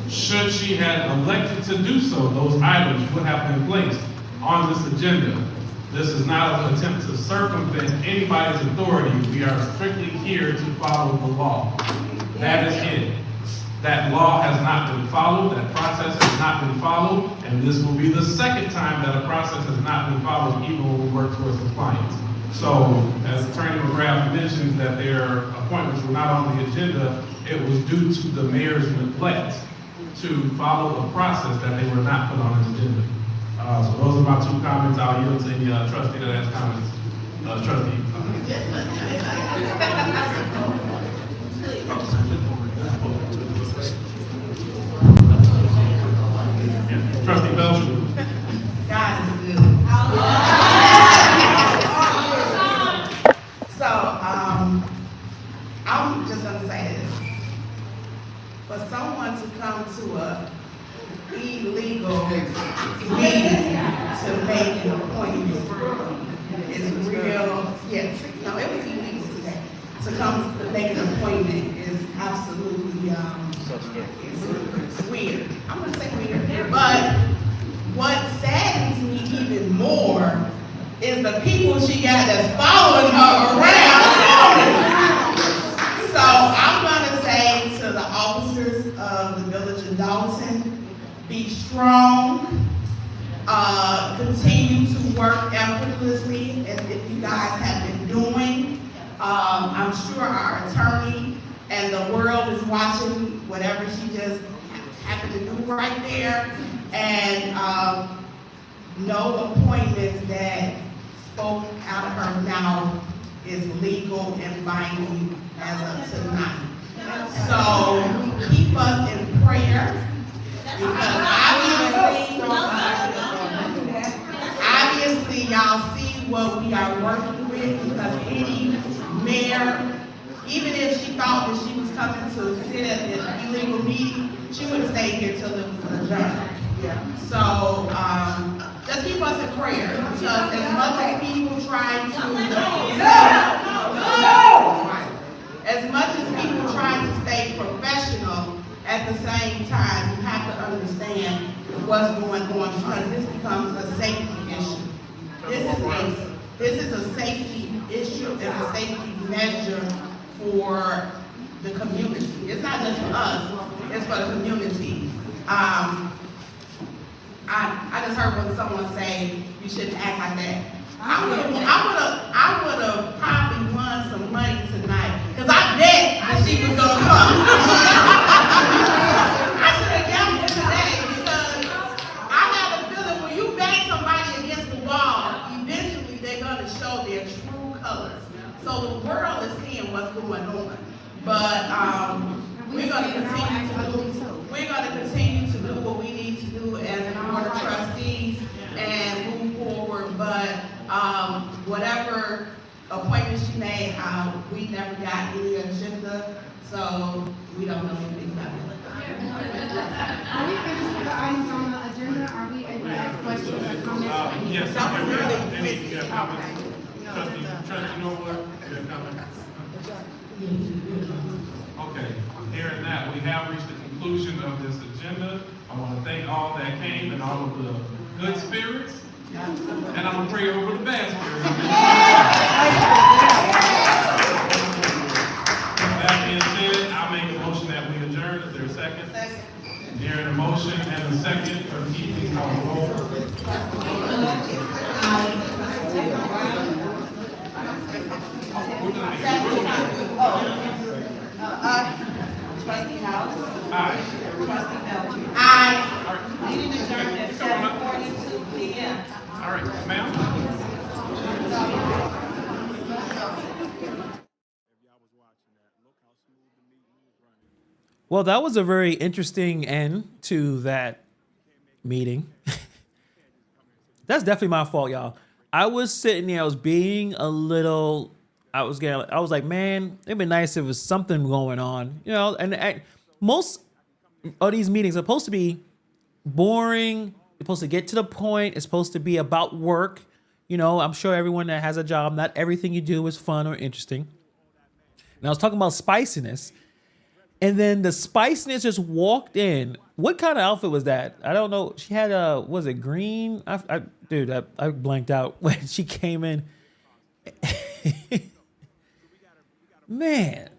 Should she have elected to do so, those items would have been placed on this agenda. This is not an attempt to circumvent anybody's authority. We are strictly here to follow the law. That is it. That law has not been followed, that process has not been followed, and this will be the second time that a process has not been followed, even when we work towards compliance. So, as Attorney McGrath mentioned that their appointments were not on the agenda, it was due to the mayor's neglect to follow a process that they were not put on his agenda. So those are my two comments. I'll yield to any trustee that has comments. Trustee. Trustee Belcher. God is good. So, I'm just gonna say this. For someone to come to a illegal meeting to make an appointment is real, yes, no, it was illegal today. To come to make an appointment is absolutely, it's weird. I'm gonna say weird. But what saddens me even more is the people she got that's following her around. So I'm gonna say to the officers of the village of Dolton, be strong, continue to work effortlessly as if you guys have been doing. I'm sure our attorney and the world is watching whatever she just happened to do right there. And no appointments that spoke out of her mouth is legal and binding as of tonight. So keep us in prayer. Because obviously y'all see what we are working with, because any mayor, even if she thought that she was coming to sit at an illegal meeting, she would have stayed here till it was adjourned. So just keep us in prayer, because as much as people try to stay professional, at the same time, you have to understand what's going on, because this becomes a safety issue. This is a safety issue and a safety measure for the community. It's not just for us, it's for the community. I just heard when someone say you shouldn't act like that. I would have probably won some money tonight, because I bet that she was gonna come. I should have gambled today, because I have a feeling when you back somebody against the wall, eventually they're gonna show their true colors. So the world is seeing what's going on. But we're gonna continue to do what we need to do as a board of trustees and move forward. But whatever appointments she made, we never got any agenda, so we don't know anything about it. Are we finished with the items on the agenda? Are we able to ask questions or comments? Yes, any comments? Trustee Norwood, you have comments? Okay, hearing that, we have reached the conclusion of this agenda. I want to thank all that came and all of the good spirits. And I'm gonna pray over the bad spirits. With that being said, I make a motion that we adjourn. Well, that was a very interesting end to that meeting. That's definitely my fault, y'all. I was sitting there, I was being a little, I was like, man, it'd be nice if there was something going on, and most of these meetings are supposed to be boring. It's supposed to get to the point. It's supposed to be about work. I'm sure everyone that has a job, not everything you do is fun or interesting. And I was talking about spiciness. And then the spiciness just walked in. What kind of outfit was that? I don't know. She had was it green? I blanked out when she came in. Man,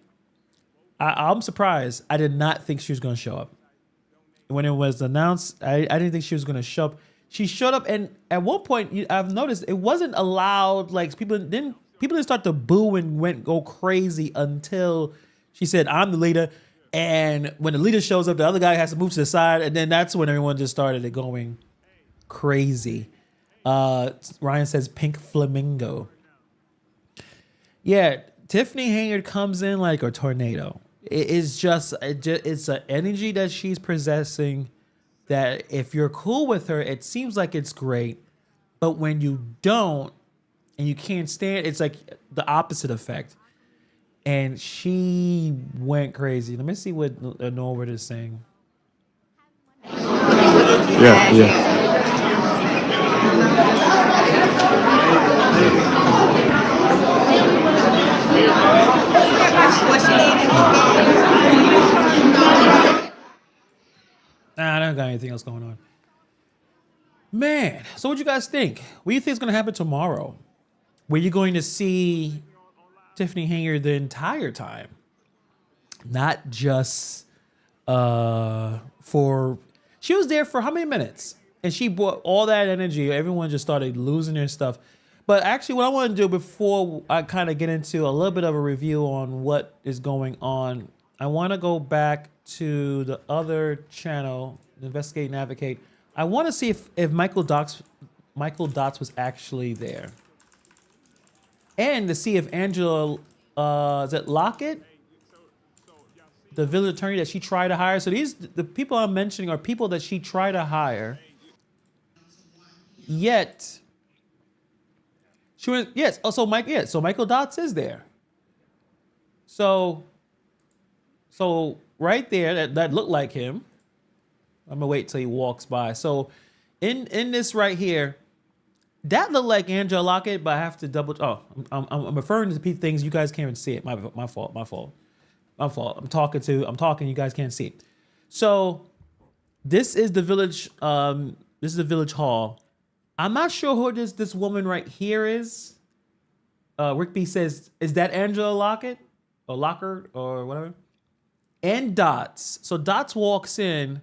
I'm surprised. I did not think she was going to show up. When it was announced, I didn't think she was going to show up. She showed up, and at one point, I've noticed it wasn't allowed. Like people didn't start to boo and go crazy until she said, "I'm the leader." And when the leader shows up, the other guy has to move to the side, and then that's when everyone just started going crazy. Ryan says pink flamingo. Yeah, Tiffany Hayard comes in like a tornado. It's an energy that she's possessing that if you're cool with her, it seems like it's great. But when you don't and you can't stand, it's like the opposite effect. And she went crazy. Let me see what Norwood is saying. Yeah. Nah, I don't got anything else going on. Man, so what you guys think? What do you think is going to happen tomorrow? Were you going to see Tiffany Hayard the entire time? Not just she was there for how many minutes? And she brought all that energy. Everyone just started losing their stuff. But actually, what I want to do before I kind of get into a little bit of a review on what is going on, I want to go back to the other channel, Investigate and Advocate. I want to see if Michael Dots was actually there. And to see if Angela, is it Lockett? The village attorney that she tried to hire. So the people I'm mentioning are people that she tried to hire. Yet, she was, yes. Oh, so Michael Dots is there. So right there, that looked like him. I'm gonna wait till he walks by. So in this right here, that looked like Angela Lockett, but I have to double. Oh, I'm referring to things you guys can't even see it. My fault. I'm talking. You guys can't see it. So this is the village. This is the village hall. I'm not sure who this woman right here is. Rick B says, is that Angela Lockett or Locker or whatever? And Dots. So Dots walks in.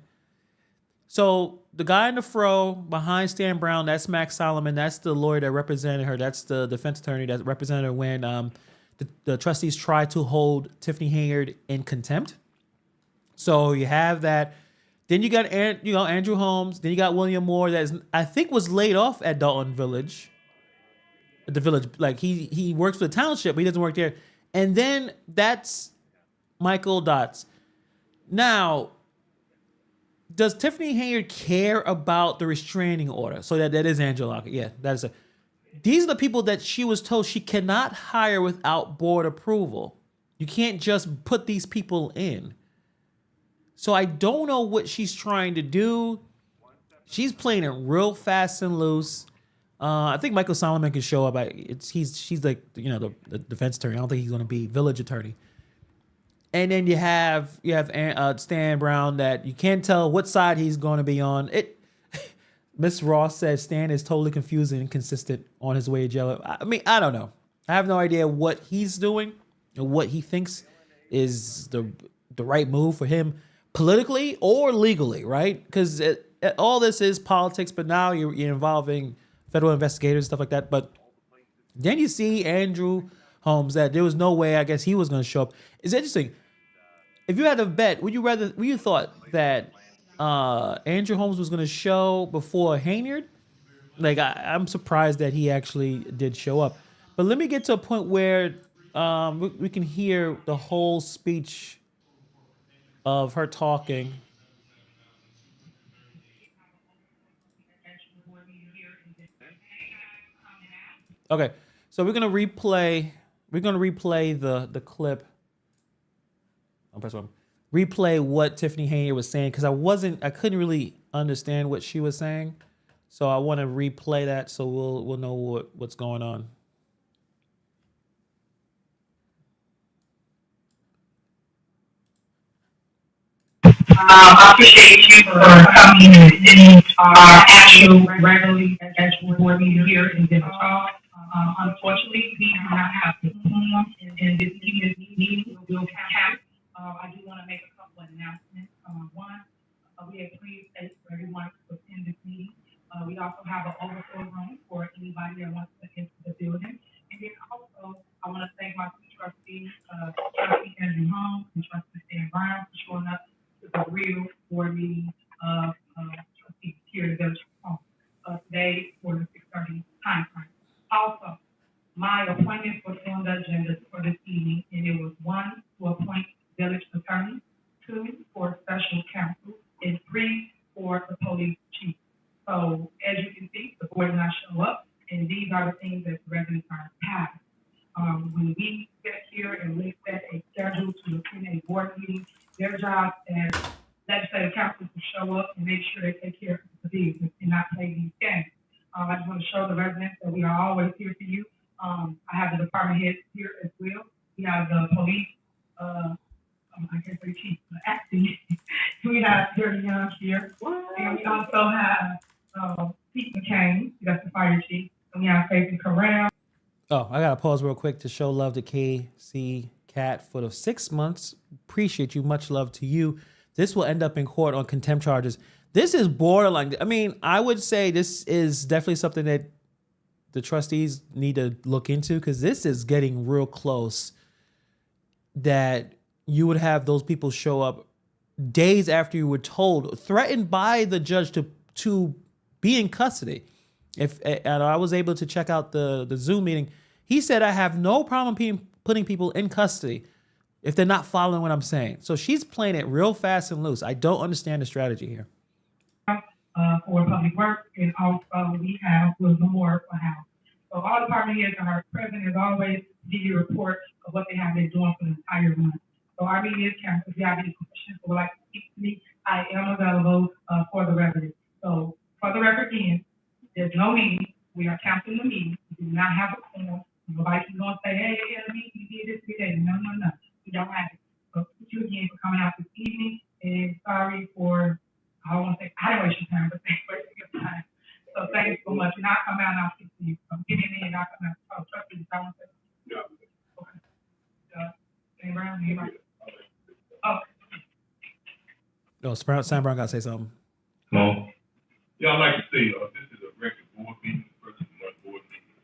So the guy in the fro behind Stan Brown, that's Max Solomon. That's the lawyer that represented her. That's the defense attorney that represented her when the trustees tried to hold Tiffany Hayard in contempt. So you have that. Then you got Andrew Holmes. Then you got William Moore, that I think was laid off at Dolton Village. At the village, like he works for the township, but he doesn't work there. And then that's Michael Dots. Now, does Tiffany Hayard care about the restraining order? So that is Angela Lockett. Yeah, that is. These are the people that she was told she cannot hire without board approval. You can't just put these people in. So I don't know what she's trying to do. She's playing it real fast and loose. I think Michael Solomon can show up. She's like the defense attorney. I don't think he's going to be village attorney. And then you have Stan Brown that you can't tell what side he's going to be on. Miss Ross says Stan is totally confused and inconsistent on his way to jail. I mean, I don't know. I have no idea what he's doing and what he thinks is the right move for him politically or legally, right? Because all this is politics, but now you're involving federal investigators and stuff like that. But then you see Andrew Holmes, that there was no way, I guess, he was going to show up. It's interesting. If you had to bet, would you thought that Andrew Holmes was going to show before Hayard? Like, I'm surprised that he actually did show up. But let me get to a point where we can hear the whole speech of her talking. Okay, so we're gonna replay. We're gonna replay the clip. I'll press one. Replay what Tiffany Hayner was saying because I couldn't really understand what she was saying. So I want to replay that so we'll know what's going on. I appreciate you for coming and attending our actual regularly scheduled board meeting here in Denver. Unfortunately, we do not have the form, and this meeting will count. I do want to make a couple of announcements. One, we have please state for everyone to attend this meeting. We also have an overflow room for anybody that wants to enter the building. And then also, I want to thank my two trustees, Trustee Andrew Holmes and Trustee Stan Brown, for showing up to the real board meeting of trustees here in Village Home today for the 6:30 time frame. Also, my appointments were on the agenda for this evening, and it was 1, to appoint village attorney, 2, for special counsel, and 3, for the police chief. So as you can see, the board did not show up, and these are the things that the residents are passed. When we sit here and we set a schedule to attend a board meeting, their job as legislative council to show up and make sure they take care of the business and not play these games. I just want to show the residents that we are always here for you. I have the department heads here as well. We have the police, I can't say chief, but acting. We have Terry Young here. And we also have Pete McCain, that's the fire chief. And we have Faith Corral. Oh, I gotta pause real quick to show love to KC Cat for the 6 months. Appreciate you. Much love to you. This will end up in court on contempt charges. This is borderline. I mean, I would say this is definitely something that the trustees need to look into because this is getting real close that you would have those people show up days after you were told, threatened by the judge to be in custody. And I was able to check out the Zoom meeting. He said, I have no problem putting people in custody if they're not following what I'm saying. So she's playing it real fast and loose. I don't understand the strategy here. For public works, and also we have Will Memorial House. So all department heads are present as always to give you a report of what they have been doing for the entire month. So our meeting is canceled. If you have any questions or would like to speak to me, I am available for the residents. So for the record again, there's no meeting. We are canceling the meeting. We do not have a quorum. Nobody can go and say, hey, you had a meeting, you did this, we did. No. We don't have it. So thank you again for coming out this evening, and sorry for, I don't want to say, I didn't waste your time, but thanks for your time. So thank you so much. And I'll come out and I'll speak to you. So get in there and I'll come out. Oh, trust me, I want to say. Yeah. Okay. Sam Brown, you right? Oh. No, Sam Brown got to say something. No. Yeah, I'd like to say this is a regular board meeting, first one board meeting.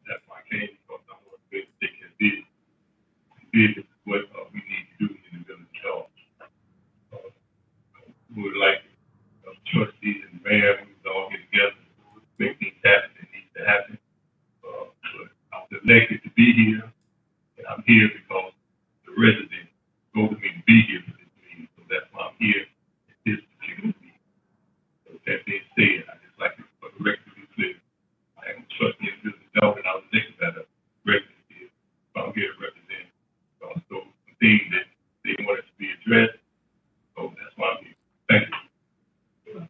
That's why I came because I want to make they can did what we need to do in the village hall. We would like trustees and mayor, we would all get together, make things happen that needs to happen. But I was elected to be here, and I'm here because the residents voted me to be here for this meeting, so that's why I'm here at this particular meeting. So with that being said, I just like to, for the record to be clear, I am a trustee in the village hall, and I was elected by the residents here, so I'm here to represent those things that they wanted to be addressed. So that's why I'm here. Thank you.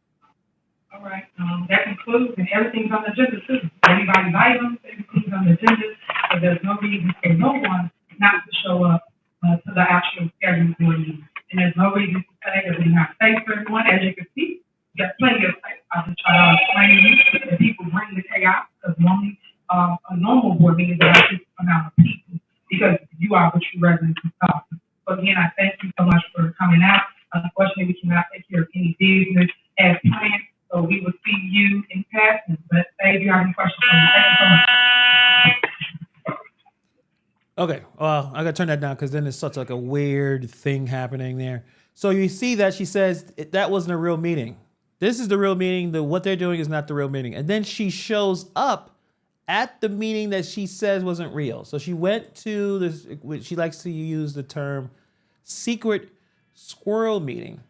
All right, that concludes, and everything's on the agenda too. Everybody's items, everything's on the agenda, so there's no reason for no one not to show up to the actual scheduled board meeting. And there's no reason to say that we're not safe for everyone. As you can see, we got plenty of space. I just try to explain to you that people bring the chaos, because normally a normal board meeting is not this amount of people, because you are what you residents are. So again, I thank you so much for coming out. Unfortunately, we cannot take care of any business as planned, so we will see you in passing. But say if you have any questions for me, thank you so much. Okay, well, I gotta turn that down because then it's such like a weird thing happening there. So you see that she says that wasn't a real meeting. This is the real meeting. What they're doing is not the real meeting. And then she shows up at the meeting that she says wasn't real. So she went to this, she likes to use the term secret squirrel meeting,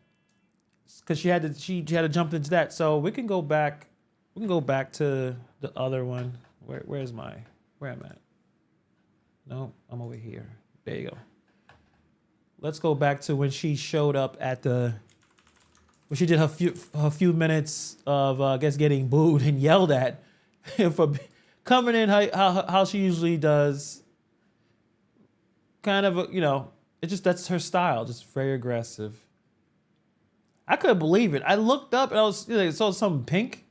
because she had to jump into that. So we can go back. We can go back to the other one. Where am I at? No, I'm over here. There you go. Let's go back to when she showed up at when she did her few minutes of I guess getting booed and yelled at for coming in how she usually does. Kind of that's her style, just very aggressive. I couldn't believe it. I looked up and I saw something pink.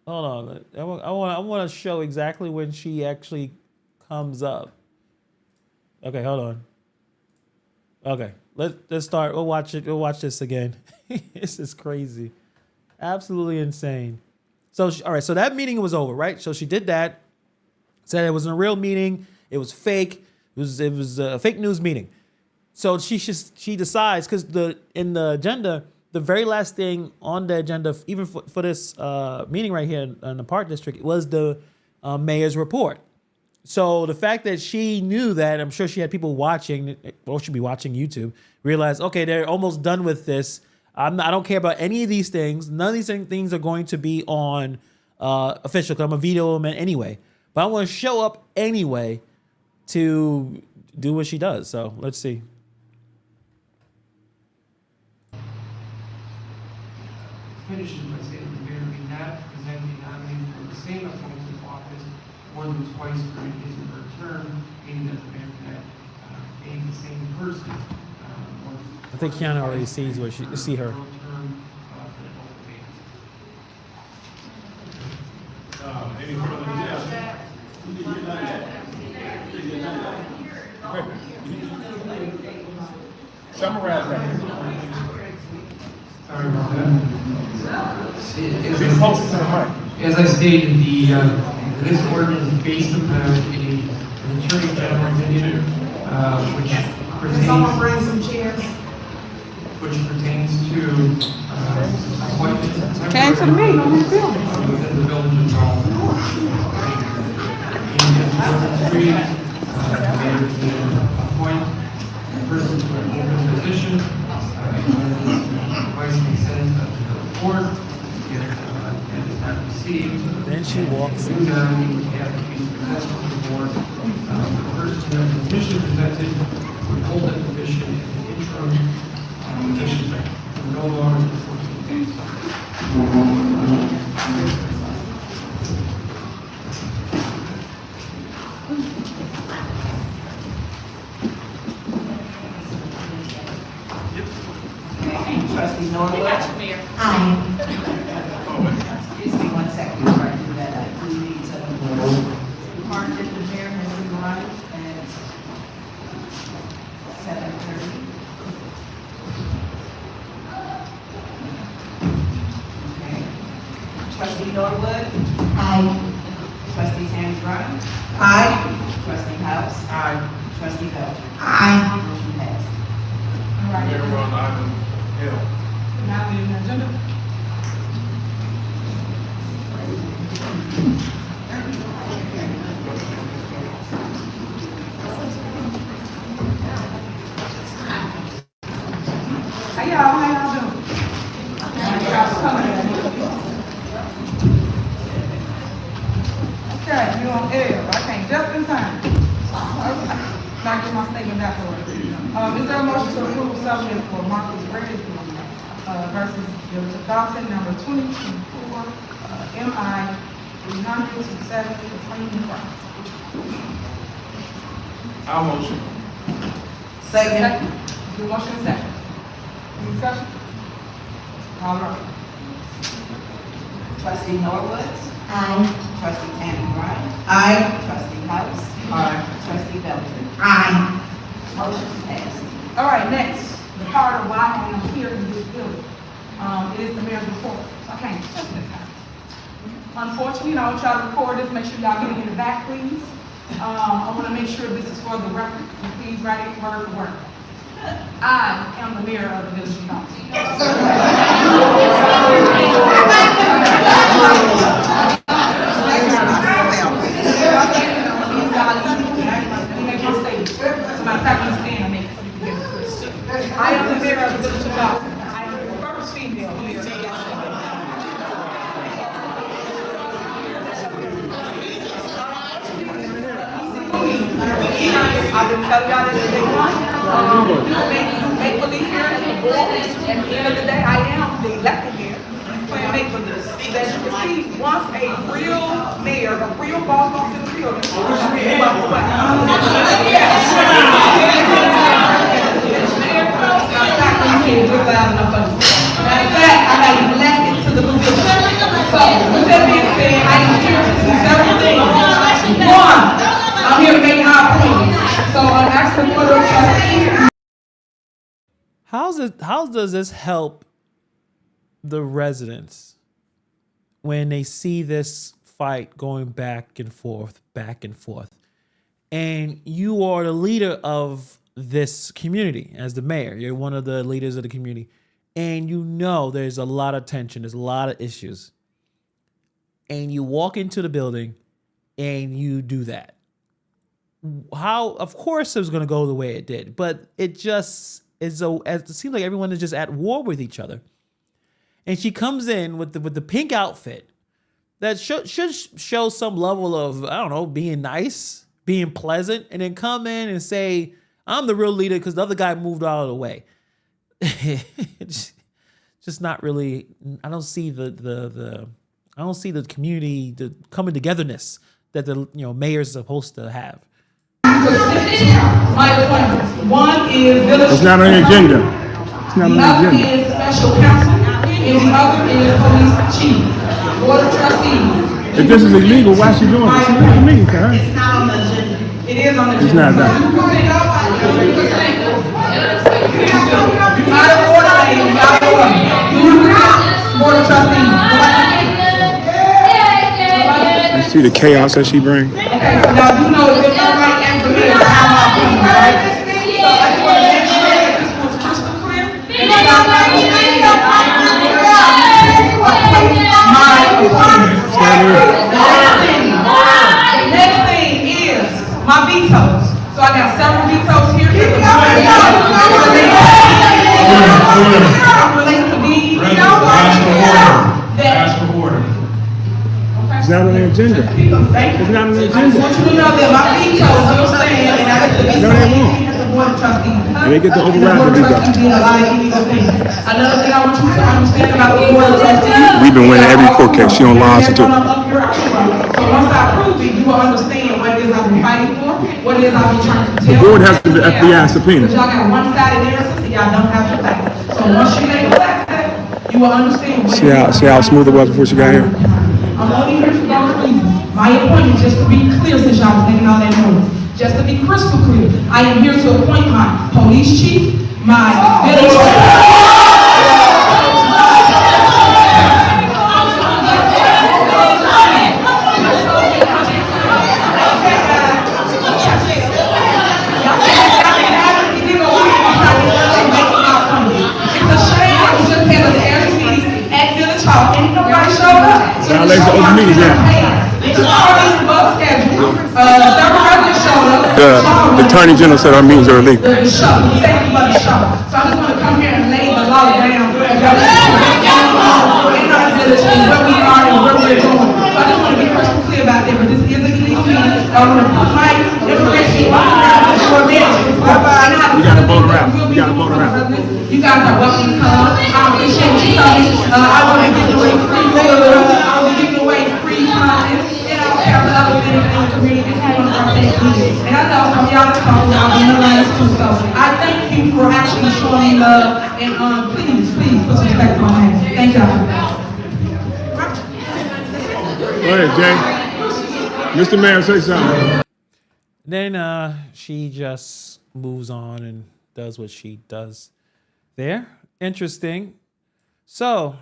Hold on, I want to show exactly when she actually comes up. Okay, hold on. Okay, let's start. We'll watch it. We'll watch this again. This is crazy, absolutely insane. So all right, so that meeting was over, right? So she did that. Said it wasn't a real meeting. It was fake. It was a fake news meeting. So she decides, because in the agenda, the very last thing on the agenda, even for this meeting right here in the Park District, was the mayor's report. So the fact that she knew that, I'm sure she had people watching, or should be watching YouTube, realized, okay, they're almost done with this. I don't care about any of these things. None of these things are going to be on official, because I'm going to veto them anyway. But I want to show up anyway to do what she does. So let's see. Finishes by saying the mayor may not present a nominee for the same appointed office more than twice during his or her term, meaning that the mayor cannot name the same person. I think Kiana already sees where she see her. Any further summarize that. Sorry about that. As I stated, this ordinance is based upon an attorney general opinion, which pertains. Someone bring some chairs. Which pertains to appointments. Came to the meeting on this building. Within the village of Dolton. Mayor can appoint a person to an open position, vice consent of the board, and is not received. Then she walks in. We have to be successful to the board. The person who has the petition presented would hold that petition in the interim petition for no longer than 14 days. Trustee Norwood? Mayor. Aye. Excuse me 1 second before I do that. I do need to mark that the mayor has arrived at 7:30. Okay. Trustee Norwood? Aye. Trustee James Brown? Aye. Trustee House? Aye. Trustee Belcher? Aye. Motion passed. All right. Mayor, we're on item L. Now we on the agenda. How y'all doing? Y'all coming in. Okay, you on air. I came just in time. Now get my statement afterwards. Is there a motion to approve settlement for Marcus Brady versus Village of Dolton, number 2024, MI 300-7 for cleaning price? I'll motion. Second. Do motion and second. Any discussion? All right. Trustee Norwood? Aye. Trustee Tammy Brown? Aye. Trustee House? Aye. Trustee Belcher? Aye. Motion passed. All right, next, the part of why I am here in this building, is the mayor's report. So I can't just this time. Unfortunately, I want y'all to record this, make sure y'all get it in the back, please. I want to make sure this is for the record, and please write it word for word. I am the mayor of the village of Dolton. As a matter of fact, I'm stand and make it so you can get it. I've been telling y'all this since day one. You make believe here at the board. At the end of the day, I am the elected mayor. Playing make believe. As you can see, once a real mayor, a real boss walks in the building, you walk away. Matter of fact, I got elected to the position. So, with that being said, I am here to do several things. One, I'm here to make our appointments. So, I'm asking for the trustees. How does this help the residents when they see this fight going back and forth, and you are the leader of this community as the mayor? You're one of the leaders of the community, and you know there's a lot of tension, there's a lot of issues, and you walk into the building and you do that. How, of course, it was going to go the way it did, but it just is it seems like everyone is just at war with each other. And she comes in with the pink outfit that should show some level of, I don't know, being nice, being pleasant, and then come in and say, I'm the real leader because the other guy moved out of the way. It's just not really, I don't see the community, the coming togetherness that the mayor is supposed to have. My appointments. One is village. It's not on the agenda. It's not on the other agenda. is special counsel, and the other is police chief, board of trustees. If this is illegal, why is she doing this? It's not illegal, Karen. It's not on the agenda. It is on the agenda. It's not that. You out of order, lady. You out of order. Board of trustees. You see the chaos that she brings? Okay, so now you know if everybody asks me how my opinion, right? So I just want to make sure that this was crystal clear. And y'all understand that I am my opinion. The next thing is my vetoes. So I got several vetoes here. Relates to me. Ask for order. It's not on the agenda. It's not on the I just agenda. want you to know that my vetoes, I'm saying, and I get the No, they won't. board of trustees. And they get to override the board the of veto. trustees did a lot of illegal things. Another thing I want you to understand about the board of trustees. We've been winning every court case. She don't lie to So once I prove it, you will understand what it is I've been fighting for, what it is I've been trying to tell. The board has the FBI subpoena. But y'all got one-sided narrative and y'all don't have the facts. So once you make the facts, you will understand what it is. See how smooth it was before she got here? I'm only here for those reasons. My appointment, just to be clear, since y'all was making all that noise, just to be crystal clear, I am here to appoint my police chief, my village. Violation of open meetings, yeah. The Attorney General said our meetings are illegal. So I just want to come here and lay the law down. Where we are and where we're going. So I just want to be crystal clear about that, but this is a illegal meeting. I want to put my information for management. We got to vote around. We got to vote around. You guys are welcome to come. I appreciate you coming. I want to give away free food. I'll be giving away free comments. And I'll have the other things in the community if you want to partake in it. And I know some of y'all are talking, I'll be in the lines too. So I thank you for actually showing love. And please put some respect on my name. Thank y'all. Go ahead, Jay. Mr. Mayor, say something. Then she just moves on and does what she does there. Interesting. So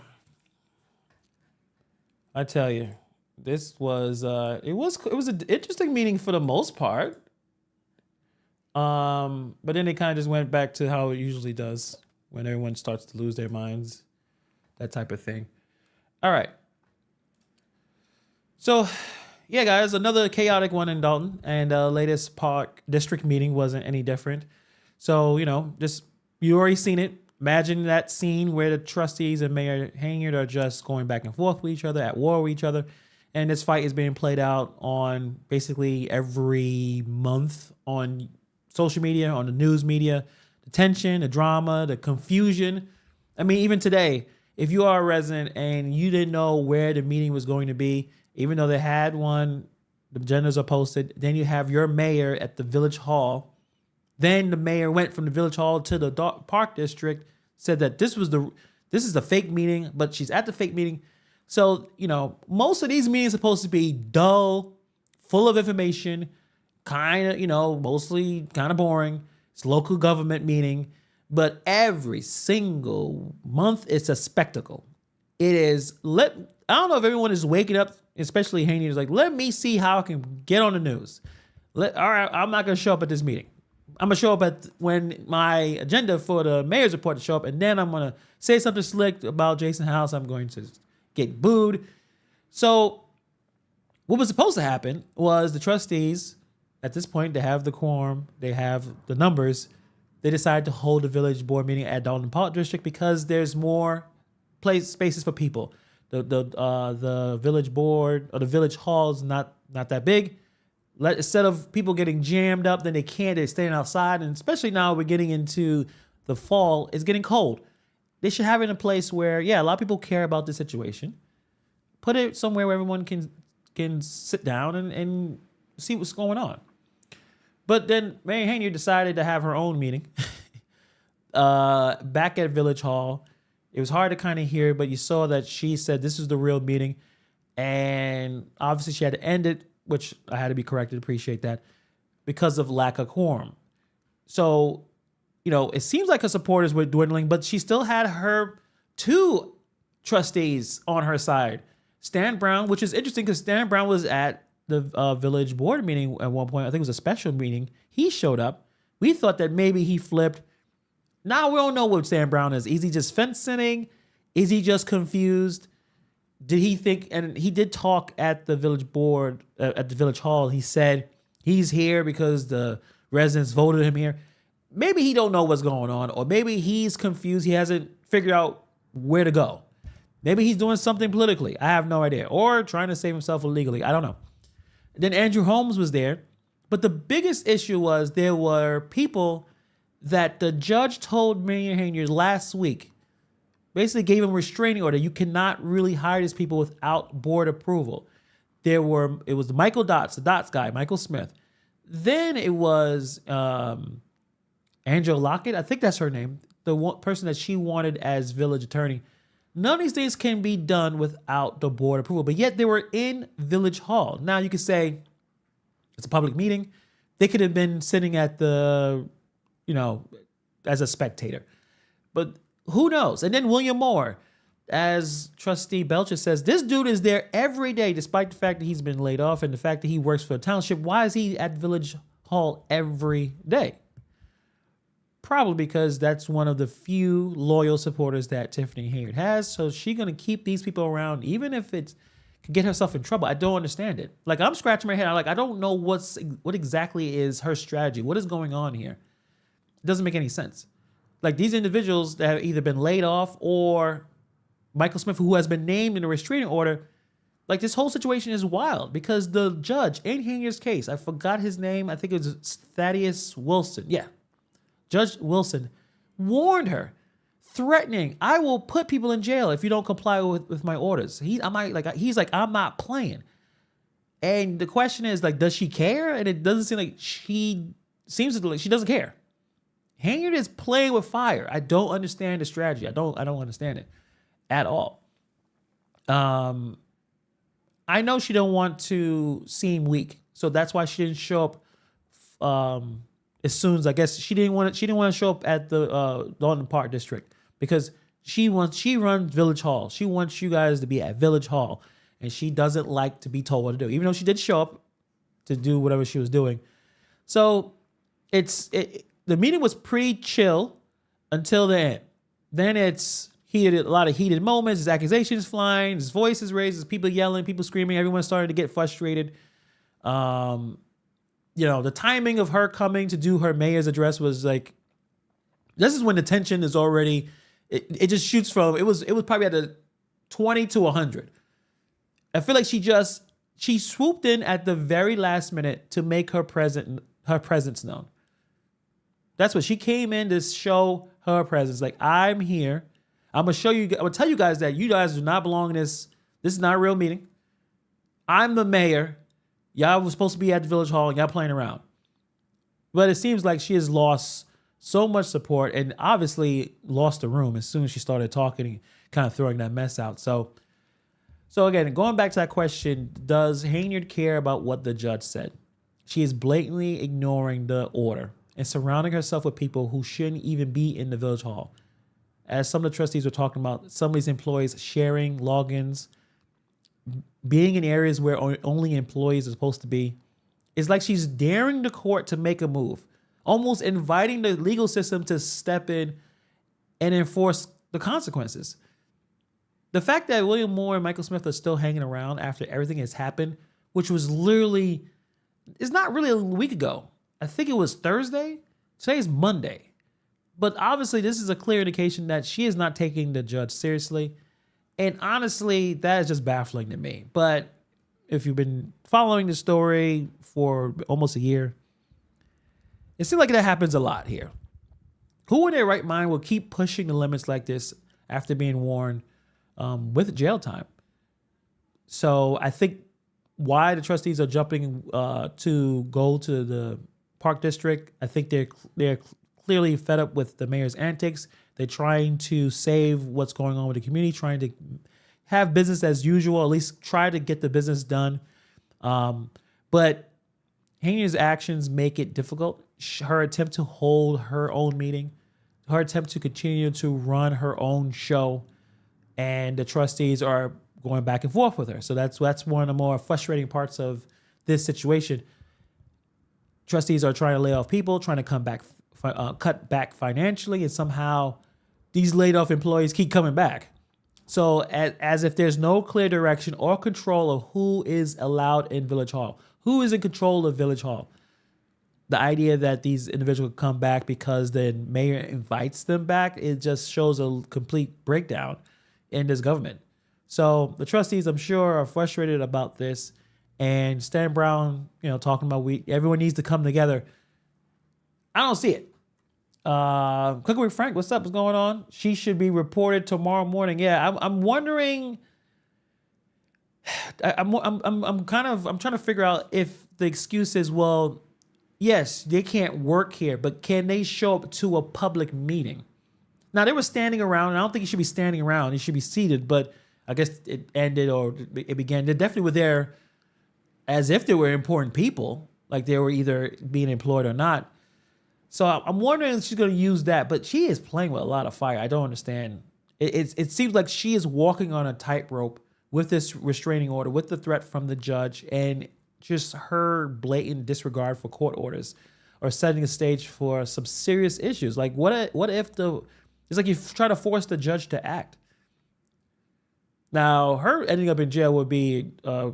I tell you, this was it was an interesting meeting for the most part. But then it kind of just went back to how it usually does when everyone starts to lose their minds, that type of thing. All right. So, yeah, guys, another chaotic one in Dolton, and latest park district meeting wasn't any different. So, just you already seen it. Imagine that scene where the trustees and Mayor Hangard are just going back and forth with each other, at war with each other, and this fight is being played out on basically every month on social media, on the news media, the tension, the drama, the confusion. I mean, even today, if you are a resident and you didn't know where the meeting was going to be, even though they had one, the agendas are posted, then you have your mayor at the village hall. Then the mayor went from the village hall to the park district, said that this is the fake meeting, but she's at the fake meeting. So, most of these meetings are supposed to be dull, full of information, kind of, mostly kind of boring. It's local government meeting, but every single month it's a spectacle. It is, I don't know if everyone is waking up, especially Haney is like, let me see how I can get on the news. All right, I'm not going to show up at this meeting. I'm going to show up when my agenda for the mayor's report to show up, and then I'm going to say something slick about Jason House. I'm going to get booed. So what was supposed to happen was the trustees, at this point, they have the quorum, they have the numbers. They decided to hold a village board meeting at Dolton Park District because there's more spaces for people. The village board or the village hall is not that big. Instead of people getting jammed up, then they're staying outside. And especially now we're getting into the fall, it's getting cold. They should have it in a place where, a lot of people care about the situation. Put it somewhere where everyone can sit down and see what's going on. But then Mary Haney decided to have her own meeting back at Village Hall. It was hard to kind of hear, but you saw that she said this is the real meeting. And obviously she had to end it, which I had to be corrected, appreciate that, because of lack of quorum. So, it seems like her supporters were dwindling, but she still had her 2 trustees on her side. Stan Brown, which is interesting because Stan Brown was at the village board meeting at one point. I think it was a special meeting. He showed up. We thought that maybe he flipped. Now we don't know what Stan Brown is. Is he just fence sitting? Is he just confused? Did he think, and he did talk at the village board, at the village hall. He said he's here because the residents voted him here. Maybe he don't know what's going on, or maybe he's confused. He hasn't figured out where to go. Maybe he's doing something politically. I have no idea. Or trying to save himself illegally. I don't know. Then Andrew Holmes was there. But the biggest issue was there were people that the judge told Mayor Haynier last week, basically gave him a restraining order. You cannot really hire these people without board approval. It was Michael Dotz, the Dotz guy, Michael Smith. Then it was Angela Lockett, I think that's her name, the one person that she wanted as village attorney. None of these things can be done without the board approval, but yet they were in Village Hall. Now you could say it's a public meeting. They could have been sitting at the, as a spectator, but who knows? And then William Moore, as Trustee Belcher says, this dude is there every day, despite the fact that he's been laid off and the fact that he works for a township. Why is he at Village Hall every day? Probably because that's one of the few loyal supporters that Tiffany Hayard has. So she's going to keep these people around, even if it can get herself in trouble. I don't understand it. Like, I'm scratching my head. I don't know what exactly is her strategy. What is going on here? It doesn't make any sense. Like, these individuals that have either been laid off or Michael Smith, who has been named in a restraining order, like, this whole situation is wild because the judge in Haynier's case, I forgot his name. I think it was Thaddeus Wilson. Yeah. Judge Wilson warned her, threatening, I will put people in jail if you don't comply with my orders. He's like, I'm not playing. And the question is, like, does she care? And it doesn't seem like she doesn't care. Haynier is playing with fire. I don't understand the strategy. I don't understand it at all. I know she don't want to seem weak, so that's why she didn't show up as soon as, I guess she didn't want to show up at the Dolton Park District because she runs Village Hall. She wants you guys to be at Village Hall, and she doesn't like to be told what to do, even though she did show up to do whatever she was doing. So the meeting was pretty chill until the end. Then it's a lot of heated moments. His accusations flying, his voice is raised, his people yelling, people screaming. Everyone started to get frustrated. The timing of her coming to do her mayor's address was like, this is when the tension is already, it just shoots from, it was probably at a 20 to 100. I feel like she swooped in at the very last minute to make her presence known. That's what she came in to show her presence. Like, I'm here. I'm gonna show you. I'm gonna tell you guys that you guys do not belong in this. This is not a real meeting. I'm the mayor. Y'all was supposed to be at the village hall and y'all playing around. But it seems like she has lost so much support and obviously lost the room as soon as she started talking and kind of throwing that mess out. So again, going back to that question, does Hainiard care about what the judge said? She is blatantly ignoring the order and surrounding herself with people who shouldn't even be in the village hall. As some of the trustees were talking about, some of these employees sharing logins, being in areas where only employees are supposed to be. It's like she's daring the court to make a move, almost inviting the legal system to step in and enforce the consequences. The fact that William Moore and Michael Smith are still hanging around after everything has happened, which was literally, it's not really a week ago. I think it was Thursday. Today's Monday. But obviously, this is a clear indication that she is not taking the judge seriously. And honestly, that is just baffling to me. But if you've been following the story for almost a year, it seems like that happens a lot here. Who in their right mind will keep pushing the limits like this after being warned with jail time? So I think why the trustees are jumping to go to the Park District, I think they're clearly fed up with the mayor's antics. They're trying to save what's going on with the community, trying to have business as usual, at least try to get the business done. But Hainiard's actions make it difficult. Her attempt to hold her own meeting, her attempt to continue to run her own show, and the trustees are going back and forth with her. So that's one of the more frustrating parts of this situation. Trustees are trying to lay off people, trying to cut back financially, and somehow these laid off employees keep coming back. So as if there's no clear direction or control of who is allowed in Village Hall, who is in control of Village Hall. The idea that these individuals come back because the mayor invites them back, it just shows a complete breakdown in this government. So the trustees, I'm sure, are frustrated about this. And Stan Brown, talking about everyone needs to come together. I don't see it. Cooking with Frank, what's up? What's going on? She should be reported tomorrow morning. Yeah, I'm wondering. I'm trying to figure out if the excuse is, well, yes, they can't work here, but can they show up to a public meeting? Now, they were standing around, and I don't think you should be standing around. You should be seated, but I guess it ended or it began. They definitely were there as if they were important people, like they were either being employed or not. So I'm wondering if she's going to use that, but she is playing with a lot of fire. I don't understand. It seems like she is walking on a tightrope with this restraining order, with the threat from the judge, and just her blatant disregard for court orders are setting the stage for some serious issues. Like, what if it's like you try to force the judge to act. Now, her ending up in jail would be a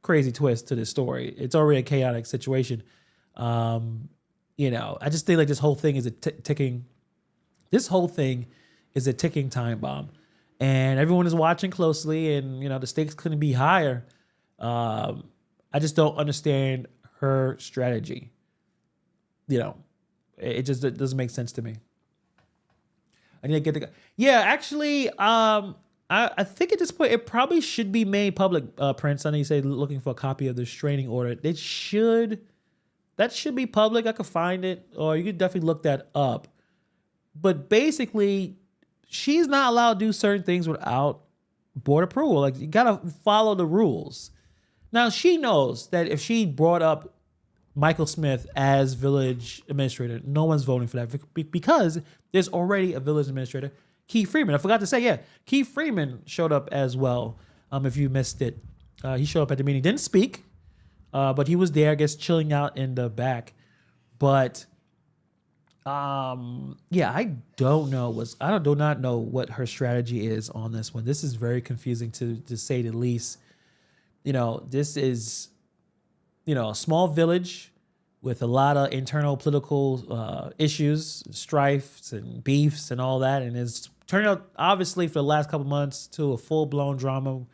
crazy twist to this story. It's already a chaotic situation. I just think like this whole thing is a ticking time bomb, and everyone is watching closely, and the stakes couldn't be higher. I just don't understand her strategy. It doesn't make sense to me. I need to get the. Yeah, actually, I think at this point it probably should be made public. Prince, I know you say looking for a copy of the restraining order. That should be public. I could find it, or you could definitely look that up. But basically, she's not allowed to do certain things without board approval. Like, you gotta follow the rules. Now, she knows that if she brought up Michael Smith as village administrator, no one's voting for that because there's already a village administrator, Keith Freeman. I forgot to say, Keith Freeman showed up as well. If you missed it, he showed up at the meeting, didn't speak, but he was there, I guess, chilling out in the back. But I do not know what her strategy is on this one. This is very confusing to say the least. This is, a small village with a lot of internal political issues, strifes and beefs and all that. And it's turned out, obviously, for the last couple months to a full-blown drama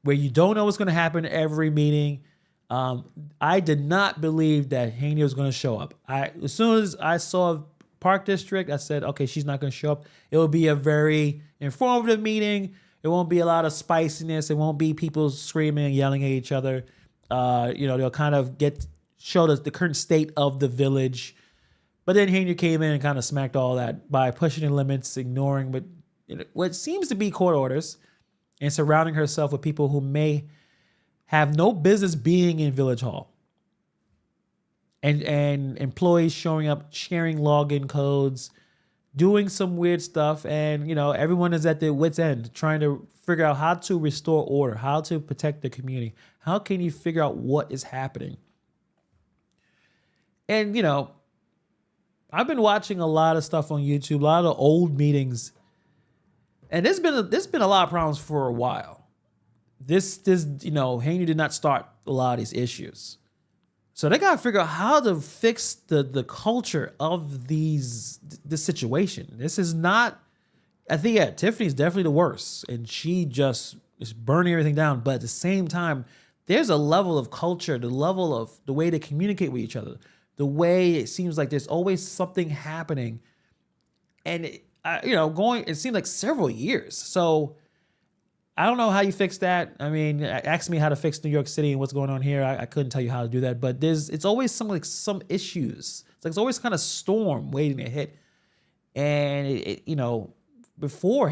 where you don't know what's going to happen every meeting. I did not believe that Haney was going to show up. As soon as I saw Park District, I said, okay, she's not going to show up. It will be a very informative meeting. It won't be a lot of spiciness. It won't be people screaming and yelling at each other. They'll kind of show us the current state of the village. But then Henry came in and kind of smacked all that by pushing the limits, ignoring what seems to be court orders, and surrounding herself with people who may have no business being in Village Hall. And employees showing up, sharing login codes, doing some weird stuff. And, everyone is at their wit's end trying to figure out how to restore order, how to protect the community. How can you figure out what is happening? And, I've been watching a lot of stuff on YouTube, a lot of old meetings. And there's been a lot of problems for a while. Haney did not start a lot of these issues. So they got to figure out how to fix the culture of this situation. This is not, I think, Tiffany's definitely the worst. And she just is burning everything down. But at the same time, there's a level of culture, the level of the way they communicate with each other, the way it seems like there's always something happening. And, it seemed like several years. So I don't know how you fix that. I mean, ask me how to fix New York City and what's going on here. I couldn't tell you how to do that, but it's always some issues. It's always kind of storm waiting to hit. And before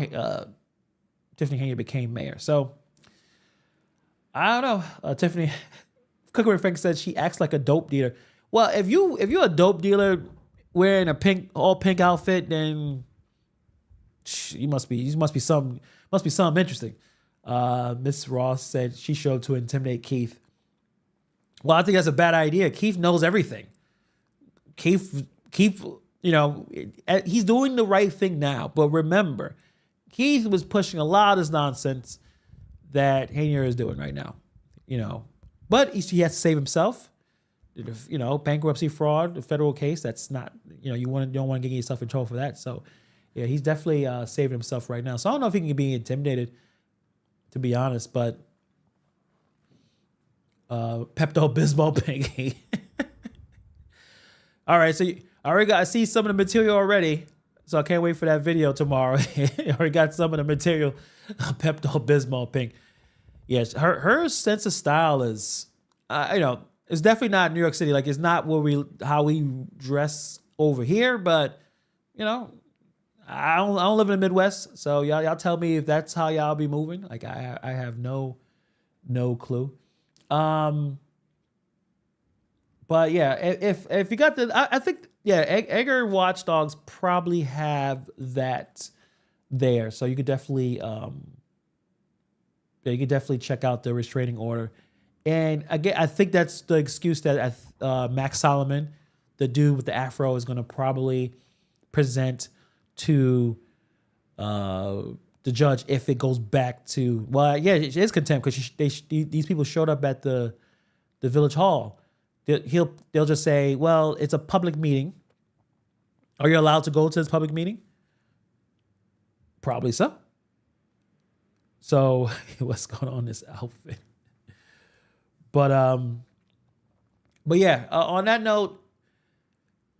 Tiffany Haynes became mayor. So I don't know. Tiffany Cooker Frank said she acts like a dope dealer. Well, if you're a dope dealer wearing a all pink outfit, then you must be something interesting. Miss Ross said she showed to intimidate Keith. Well, I think that's a bad idea. Keith knows everything. Keith, he's doing the right thing now. But remember, Keith was pushing a lot of this nonsense that Haynier is doing right now. But he has to save himself. Bankruptcy fraud, a federal case. That's not, you don't want to get yourself in trouble for that. So, yeah, he's definitely saving himself right now. So I don't know if he can be intimidated, to be honest, but Pepto-Bismol pinky. All right, so I see some of the material already, so I can't wait for that video tomorrow. I already got some of the material, Pepto-Bismol pink. Yes, her sense of style is, it's definitely not New York City. Like, it's not how we dress over here, but, I don't live in the Midwest, so y'all tell me if that's how y'all be moving. Like, I have no clue. But yeah, if you got I think Edgar Watchdogs probably have that there, so you could definitely check out the restraining order. And again, I think that's the excuse that Max Solomon, the dude with the afro, is going to probably present to the judge if it goes back to, it is contempt because these people showed up at the Village Hall. They'll just say, well, it's a public meeting. Are you allowed to go to this public meeting? Probably so. So what's going on in this outfit? But yeah, on that note,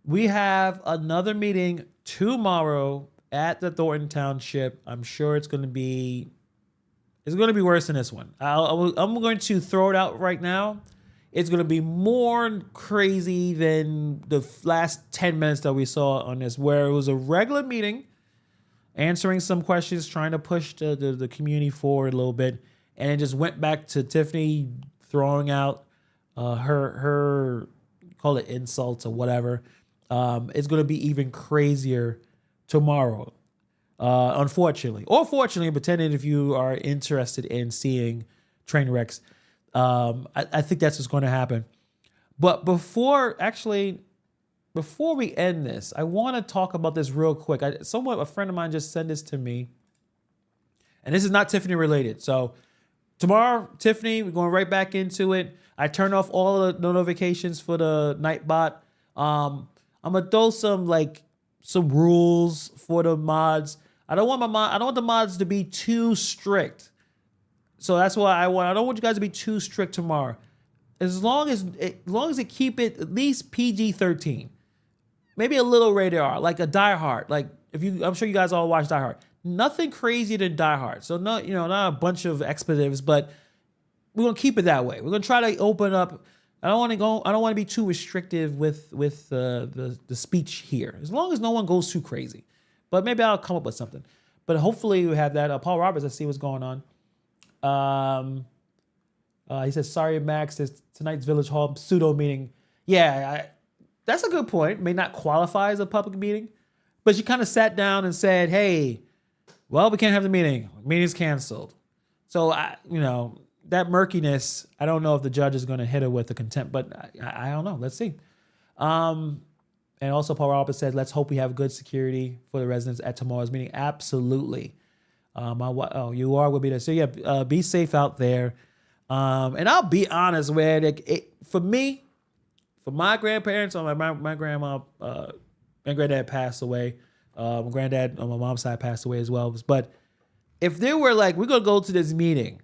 we have another meeting tomorrow at the Dolton Township. I'm sure it's going to be worse than this one. I'm going to throw it out right now. It's going to be more crazy than the last 10 minutes that we saw on this, where it was a regular meeting, answering some questions, trying to push the community forward a little bit, and it just went back to Tiffany throwing out her call it insults or whatever. It's going to be even crazier tomorrow, unfortunately. Or fortunately, pretending if you are interested in seeing train wrecks. I think that's what's going to happen. But before we end this, I want to talk about this real quick. A friend of mine just sent this to me. And this is not Tiffany related. So tomorrow, Tiffany, we're going right back into it. I turned off all the notifications for the Nightbot. I'm gonna throw some rules for the mods. I don't want the mods to be too strict. So that's why I don't want you guys to be too strict tomorrow. As long as it keep it at least PG-13. maybe a little rated R, like a Die Hard. Like I'm sure you guys all watch Die Hard. Nothing crazier than Die Hard. So not a bunch of expletives, but we're gonna keep it that way. We're gonna try to open up. I don't want to be too restrictive with the speech here, as long as no one goes too crazy. But maybe I'll come up with something. But hopefully we have that. Paul Roberts, let's see what's going on. He says, sorry, Max, tonight's Village Hall pseudo meeting. Yeah, that's a good point. May not qualify as a public meeting, but she kind of sat down and said, hey, well, we can't have the meeting. Meeting's canceled. So, that murkiness, I don't know if the judge is going to hit her with the contempt, but I don't know. Let's see. And also, Paul Roberts said, let's hope we have good security for the residents at tomorrow's meeting. Absolutely. You are will be there. So, yeah, be safe out there. And I'll be honest, man, for me, for my grandparents, my grandma and granddad passed away. My granddad on my mom's side passed away as well. But if they were like, we're going to go to this meeting,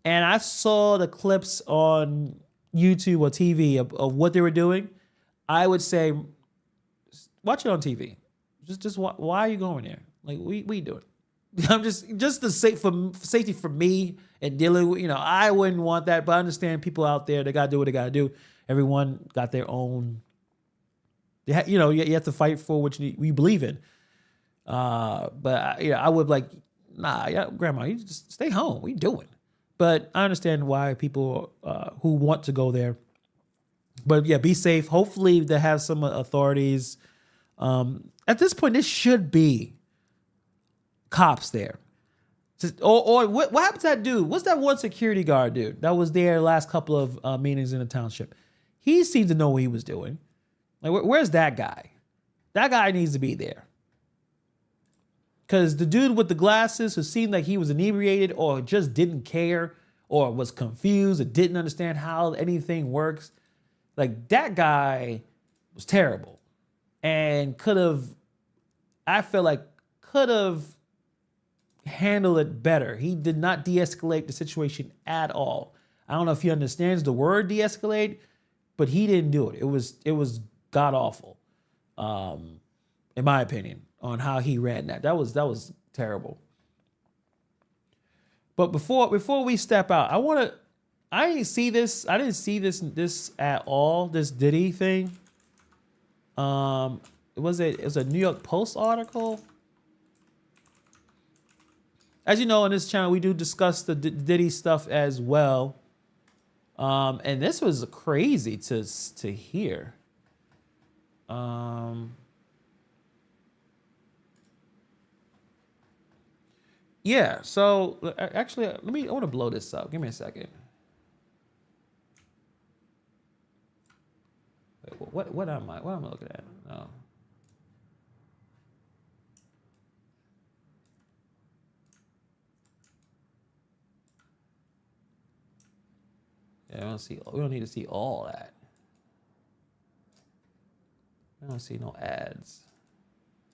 and I saw the clips on YouTube or TV of what they were doing, I would say, watch it on TV. Just why are you going there? Like, we do it. I'm just the safety for me and dealing with, I wouldn't want that, but I understand people out there, they got to do what they got to do. Everyone got their own, you have to fight for what we believe in. But I would like, grandma, you just stay home. What are you doing? But I understand why people who want to go there. But yeah, be safe. Hopefully they have some authorities. At this point, there should be cops there. Or what happened to that dude? What's that one security guard dude that was there last couple of meetings in the township? He seemed to know what he was doing. Like, where's that guy? That guy needs to be there. Because the dude with the glasses who seemed like he was inebriated or just didn't care or was confused or didn't understand how anything works, like that guy was terrible and could have handled it better. He did not de-escalate the situation at all. I don't know if he understands the word de-escalate, but he didn't do it. It was god awful, in my opinion, on how he ran that. That was terrible. But before we step out, I didn't see this at all, this Diddy thing. It was a New York Post article. As you know, on this channel, we do discuss the Diddy stuff as well. And this was crazy to hear. Yeah, so actually, I want to blow this up. Give me a second. Wait, what am I looking at? No. Yeah, we don't need to see all that. I don't see no ads.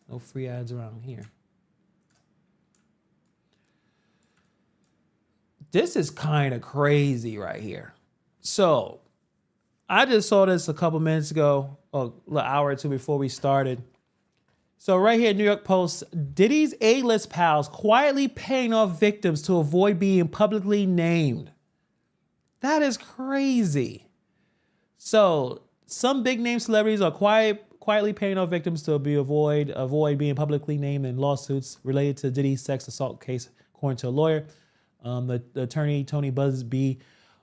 No free ads around here. This is kind of crazy right here. So I just saw this a couple minutes ago, or an hour or two before we started. So right here, New York Post, Diddy's A-list pals quietly paying off victims to avoid being publicly named. That is crazy. So some big name celebrities are quietly paying off victims to avoid being publicly named in lawsuits related to Diddy's sex assault case, according to a lawyer. The attorney, Tony Busby,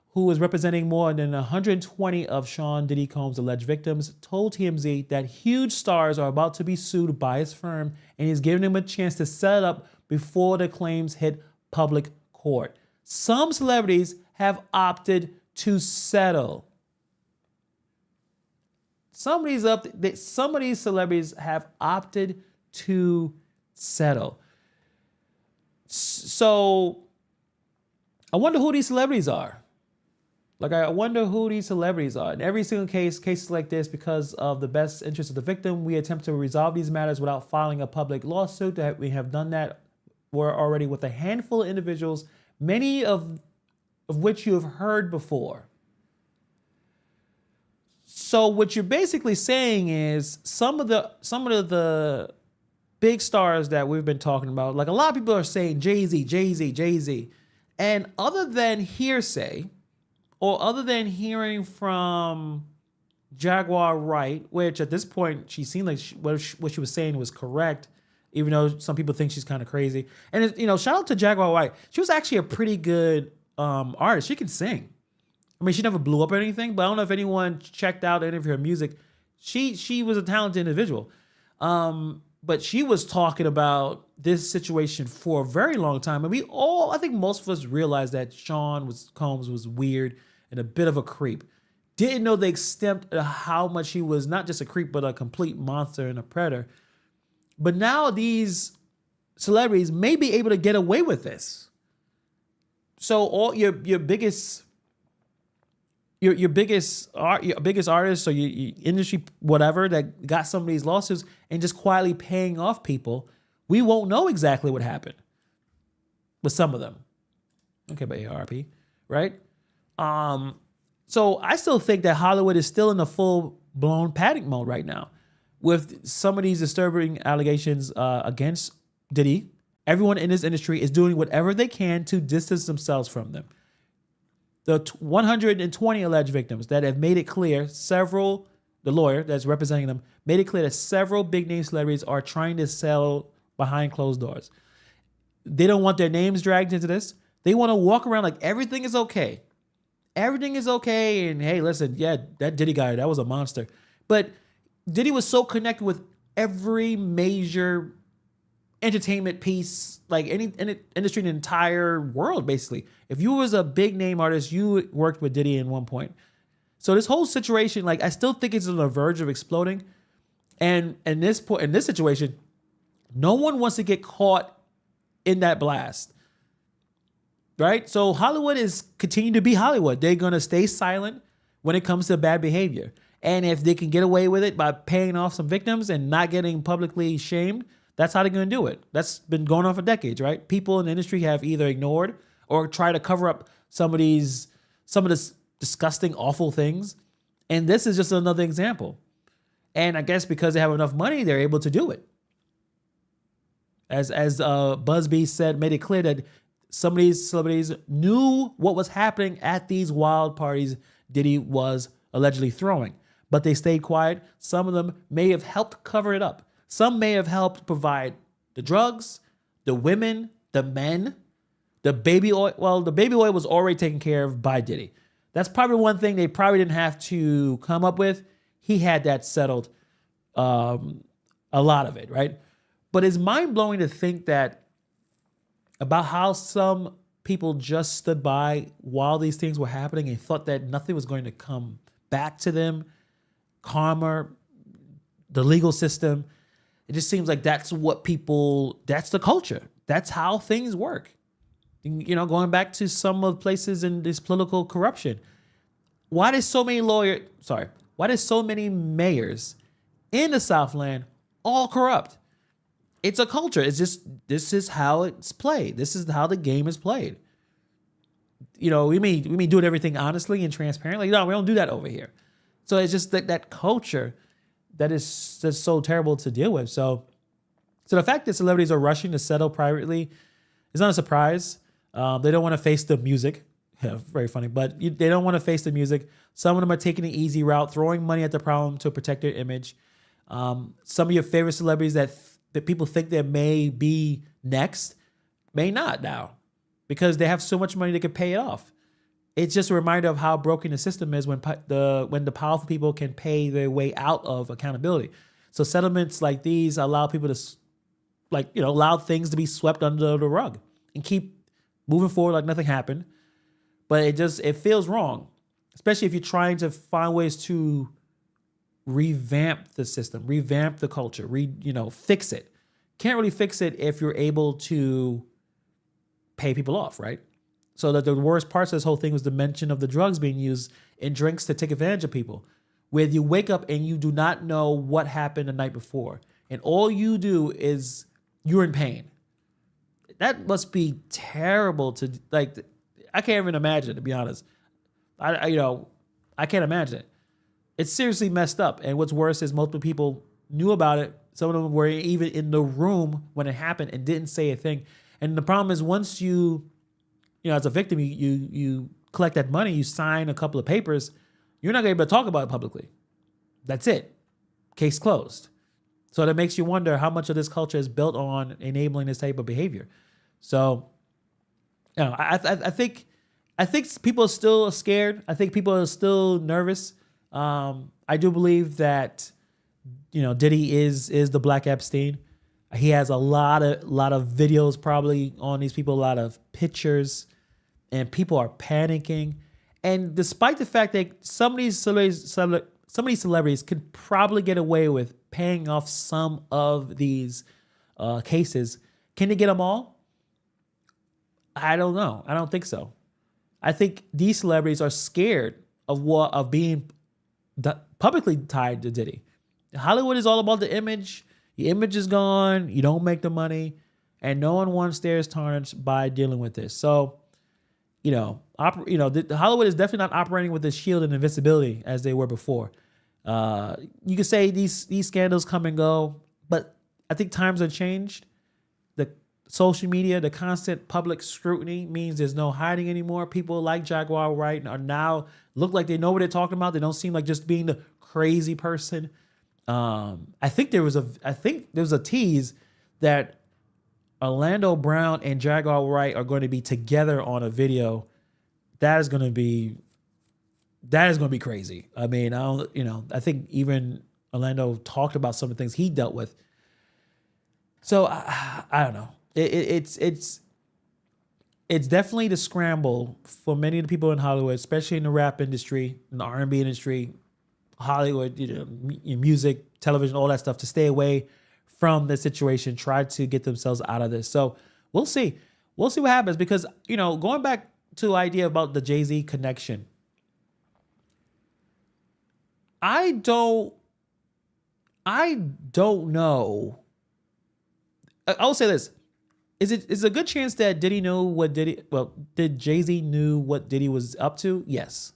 who was representing more than 120 of Sean Diddy Combs' alleged victims, told TMZ that huge stars are about to be sued by his firm, and he's giving them a chance to set it up before the claims hit public court. Some celebrities have opted to settle. Some of these celebrities have opted to settle. So I wonder who these celebrities are. I wonder who these celebrities are. In every single cases like this, because of the best interest of the victim, we attempt to resolve these matters without filing a public lawsuit. That we have done that already with a handful of individuals, many of which you have heard before. So what you're basically saying is some of the big stars that we've been talking about, like a lot of people are saying Jay-Z, Jay-Z, Jay-Z. And other than hearsay, or other than hearing from Jaguar Wright, which at this point she seemed like what she was saying was correct, even though some people think she's kind of crazy. And shout out to Jaguar Wright. She was actually a pretty good artist. She can sing. I mean, she never blew up or anything, but I don't know if anyone checked out any of her music. She was a talented individual. But she was talking about this situation for a very long time. And I think most of us realized that Sean Combs was weird and a bit of a creep. Didn't know the extent of how much he was not just a creep, but a complete monster and a predator. But now these celebrities may be able to get away with this. So all your biggest artists or your industry, whatever, that got some of these lawsuits and just quietly paying off people, we won't know exactly what happened with some of them. Okay, but AARP, right? So I still think that Hollywood is still in a full-blown panic mode right now with some of these disturbing allegations against Diddy. Everyone in this industry is doing whatever they can to distance themselves from them. The 120 alleged victims that have made it clear, the lawyer that's representing them, made it clear that several big-name celebrities are trying to sell behind closed doors. They don't want their names dragged into this. They want to walk around like everything is okay. Everything is okay, and hey, listen, yeah, that Diddy guy, that was a monster. But Diddy was so connected with every major entertainment piece, like any industry in the entire world, basically. If you was a big name artist, you worked with Diddy at one point. So this whole situation, like, I still think it's on the verge of exploding. And in this situation, no one wants to get caught in that blast. Right? So Hollywood is continuing to be Hollywood. They're going to stay silent when it comes to bad behavior. And if they can get away with it by paying off some victims and not getting publicly shamed, that's how they're going to do it. That's been going on for decades, right? People in the industry have either ignored or tried to cover up some of this disgusting, awful things. And this is just another example. And I guess because they have enough money, they're able to do it. As Busby said, made it clear that some of these celebrities knew what was happening at these wild parties Diddy was allegedly throwing, but they stayed quiet. Some of them may have helped cover it up. Some may have helped provide the drugs, the women, the men, the baby oil. Well, the baby oil was already taken care of by Diddy. That's probably one thing they probably didn't have to come up with. He had that settled, a lot of it, right? But it's mind-blowing to think that about how some people just stood by while these things were happening and thought that nothing was going to come back to them. Karma, the legal system. It just seems like that's the culture. That's how things work. You know, going back to some of the places in this political corruption. Why did so many mayors in the Southland all corrupt? It's a culture. It's just, this is how it's played. This is how the game is played. You know, we mean doing everything honestly and transparently. No, we don't do that over here. So it's just that culture that is just so terrible to deal with. So the fact that celebrities are rushing to settle privately is not a surprise. They don't want to face the music. Yeah, very funny, but they don't want to face the music. Some of them are taking an easy route, throwing money at the problem to protect their image. Some of your favorite celebrities that people think that may be next may not now because they have so much money they could pay it off. It's just a reminder of how broken the system is when the powerful people can pay their way out of accountability. So settlements like these allow people to, allow things to be swept under the rug and keep moving forward like nothing happened. But it feels wrong, especially if you're trying to find ways to revamp the system, revamp the culture, fix it. Can't really fix it if you're able to pay people off, right? So that the worst parts of this whole thing was the mention of the drugs being used in drinks to take advantage of people, where you wake up and you do not know what happened the night before. And all you do is you're in pain. That must be terrible to, I can't even imagine, to be honest. I can't imagine it. It's seriously messed up. And what's worse is multiple people knew about it. Some of them were even in the room when it happened and didn't say a thing. And the problem is once you as a victim, you collect that money, you sign a couple of papers, you're not going to be able to talk about it publicly. That's it. Case closed. So that makes you wonder how much of this culture is built on enabling this type of behavior. So, I think people are still scared. I think people are still nervous. I do believe that, Diddy is the Black Epstein. He has a lot of videos probably on these people, a lot of pictures, and people are panicking. And despite the fact that some of these celebrities could probably get away with paying off some of these cases, can they get them all? I don't know. I don't think so. I think these celebrities are scared of being publicly tied to Diddy. Hollywood is all about the image. The image is gone. You don't make the money, and no one wants theirs tarnished by dealing with this. So, Hollywood is definitely not operating with the shield and invincibility as they were before. You could say these scandals come and go, but I think times have changed. The social media, the constant public scrutiny means there's no hiding anymore. People like Jaguar Wright are now look like they know what they're talking about. They don't seem like just being the crazy person. I think there was a tease that Orlando Brown and Jaguar Wright are going to be together on a video. That is going to be crazy. I mean, I think even Orlando talked about some of the things he dealt with. So I don't know. It's definitely the scramble for many of the people in Hollywood, especially in the rap industry, in the R&B industry, Hollywood, music, television, all that stuff, to stay away from the situation, try to get themselves out of this. So we'll see. We'll see what happens because, going back to the idea about the Jay-Z connection, I don't know. I'll say this. Is it a good chance that did Jay-Z knew what Diddy was up to? Yes.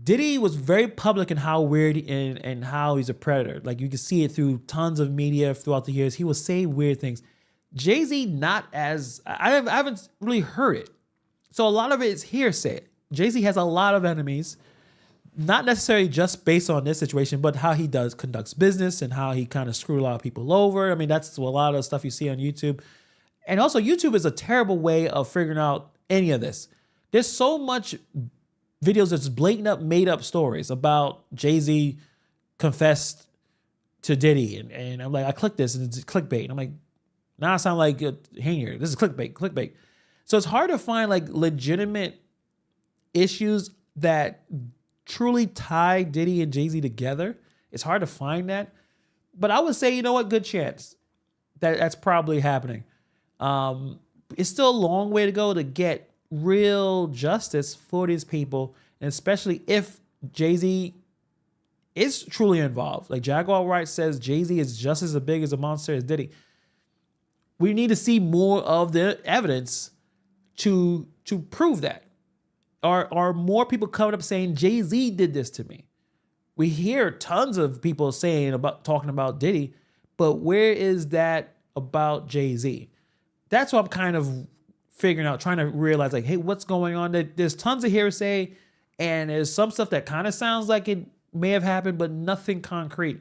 Diddy was very public in how weird and how he's a predator. Like you can see it through tons of media throughout the years. He will say weird things. Jay-Z not as, I haven't really heard it. So a lot of it is hearsay. Jay-Z has a lot of enemies, not necessarily just based on this situation, but how he conducts business and how he kind of screwed a lot of people over. I mean, that's a lot of the stuff you see on YouTube. And also YouTube is a terrible way of figuring out any of this. There's so much videos that's blatant up, made up stories about Jay-Z confessed to Diddy. And I'm like, I clicked this and it's clickbait. And I'm like, now I sound like, hey here, this is clickbait. So it's hard to find like legitimate issues that truly tie Diddy and Jay-Z together. It's hard to find that. But I would say, good chance that that's probably happening. It's still a long way to go to get real justice for these people, and especially if Jay-Z is truly involved. Like Jaguar Wright says, Jay-Z is just as big as a monster as Diddy. We need to see more of the evidence to prove that. Are more people coming up saying Jay-Z did this to me? We hear tons of people talking about Diddy, but where is that about Jay-Z? That's what I'm kind of figuring out, trying to realize, like, hey, what's going on? There's tons of hearsay, and there's some stuff that kind of sounds like it may have happened, but nothing concrete.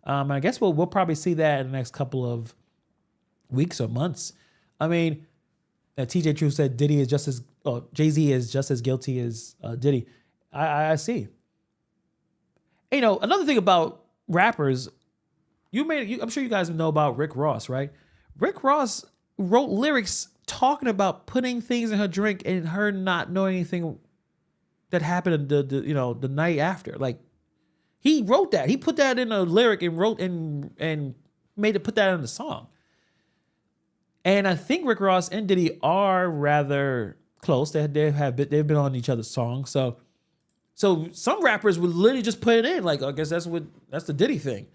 I guess we'll probably see that in the next couple of weeks or months. I mean, TJ True said Jay-Z is just as guilty as Diddy. I see. Another thing about rappers, I'm sure you guys know about Rick Ross, right? Rick Ross wrote lyrics talking about putting things in her drink and her not knowing anything that happened the night after. Like, he wrote that. He put that in a lyric and wrote and made it put that in the song. And I think Rick Ross and Diddy are rather close. They've been on each other's songs. So some rappers would literally just put it in. Like, I guess that's the Diddy thing.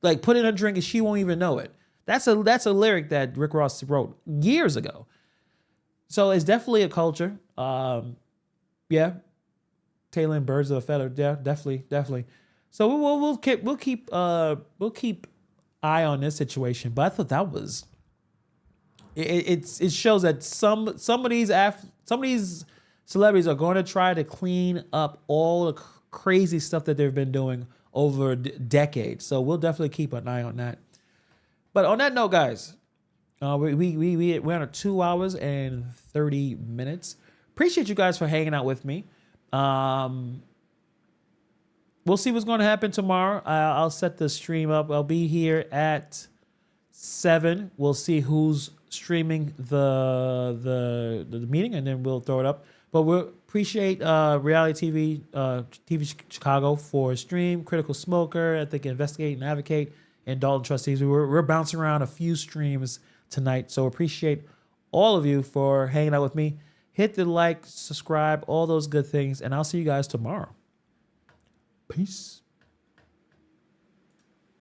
Like, put it in a drink and she won't even know it. That's a lyric that Rick Ross wrote years ago. So it's definitely a culture. Yeah. tailing birds of a feather. Yeah, definitely. So we'll keep eye on this situation. But I thought that was it shows that some of these celebrities are going to try to clean up all the crazy stuff that they've been doing over decades. So we'll definitely keep an eye on that. But on that note, guys, we're on 2 hours and 30 minutes. Appreciate you guys for hanging out with me. We'll see what's going to happen tomorrow. I'll set the stream up. I'll be here at 7. We'll see who's streaming the meeting, and then we'll throw it up. But we appreciate Reality TV Chicago for stream, Critical Smoker, I think Investigate and Advocate, and Dolton Trustees. We're bouncing around a few streams tonight, so appreciate all of you for hanging out with me. Hit the like, subscribe, all those good things, and I'll see you guys tomorrow. Peace.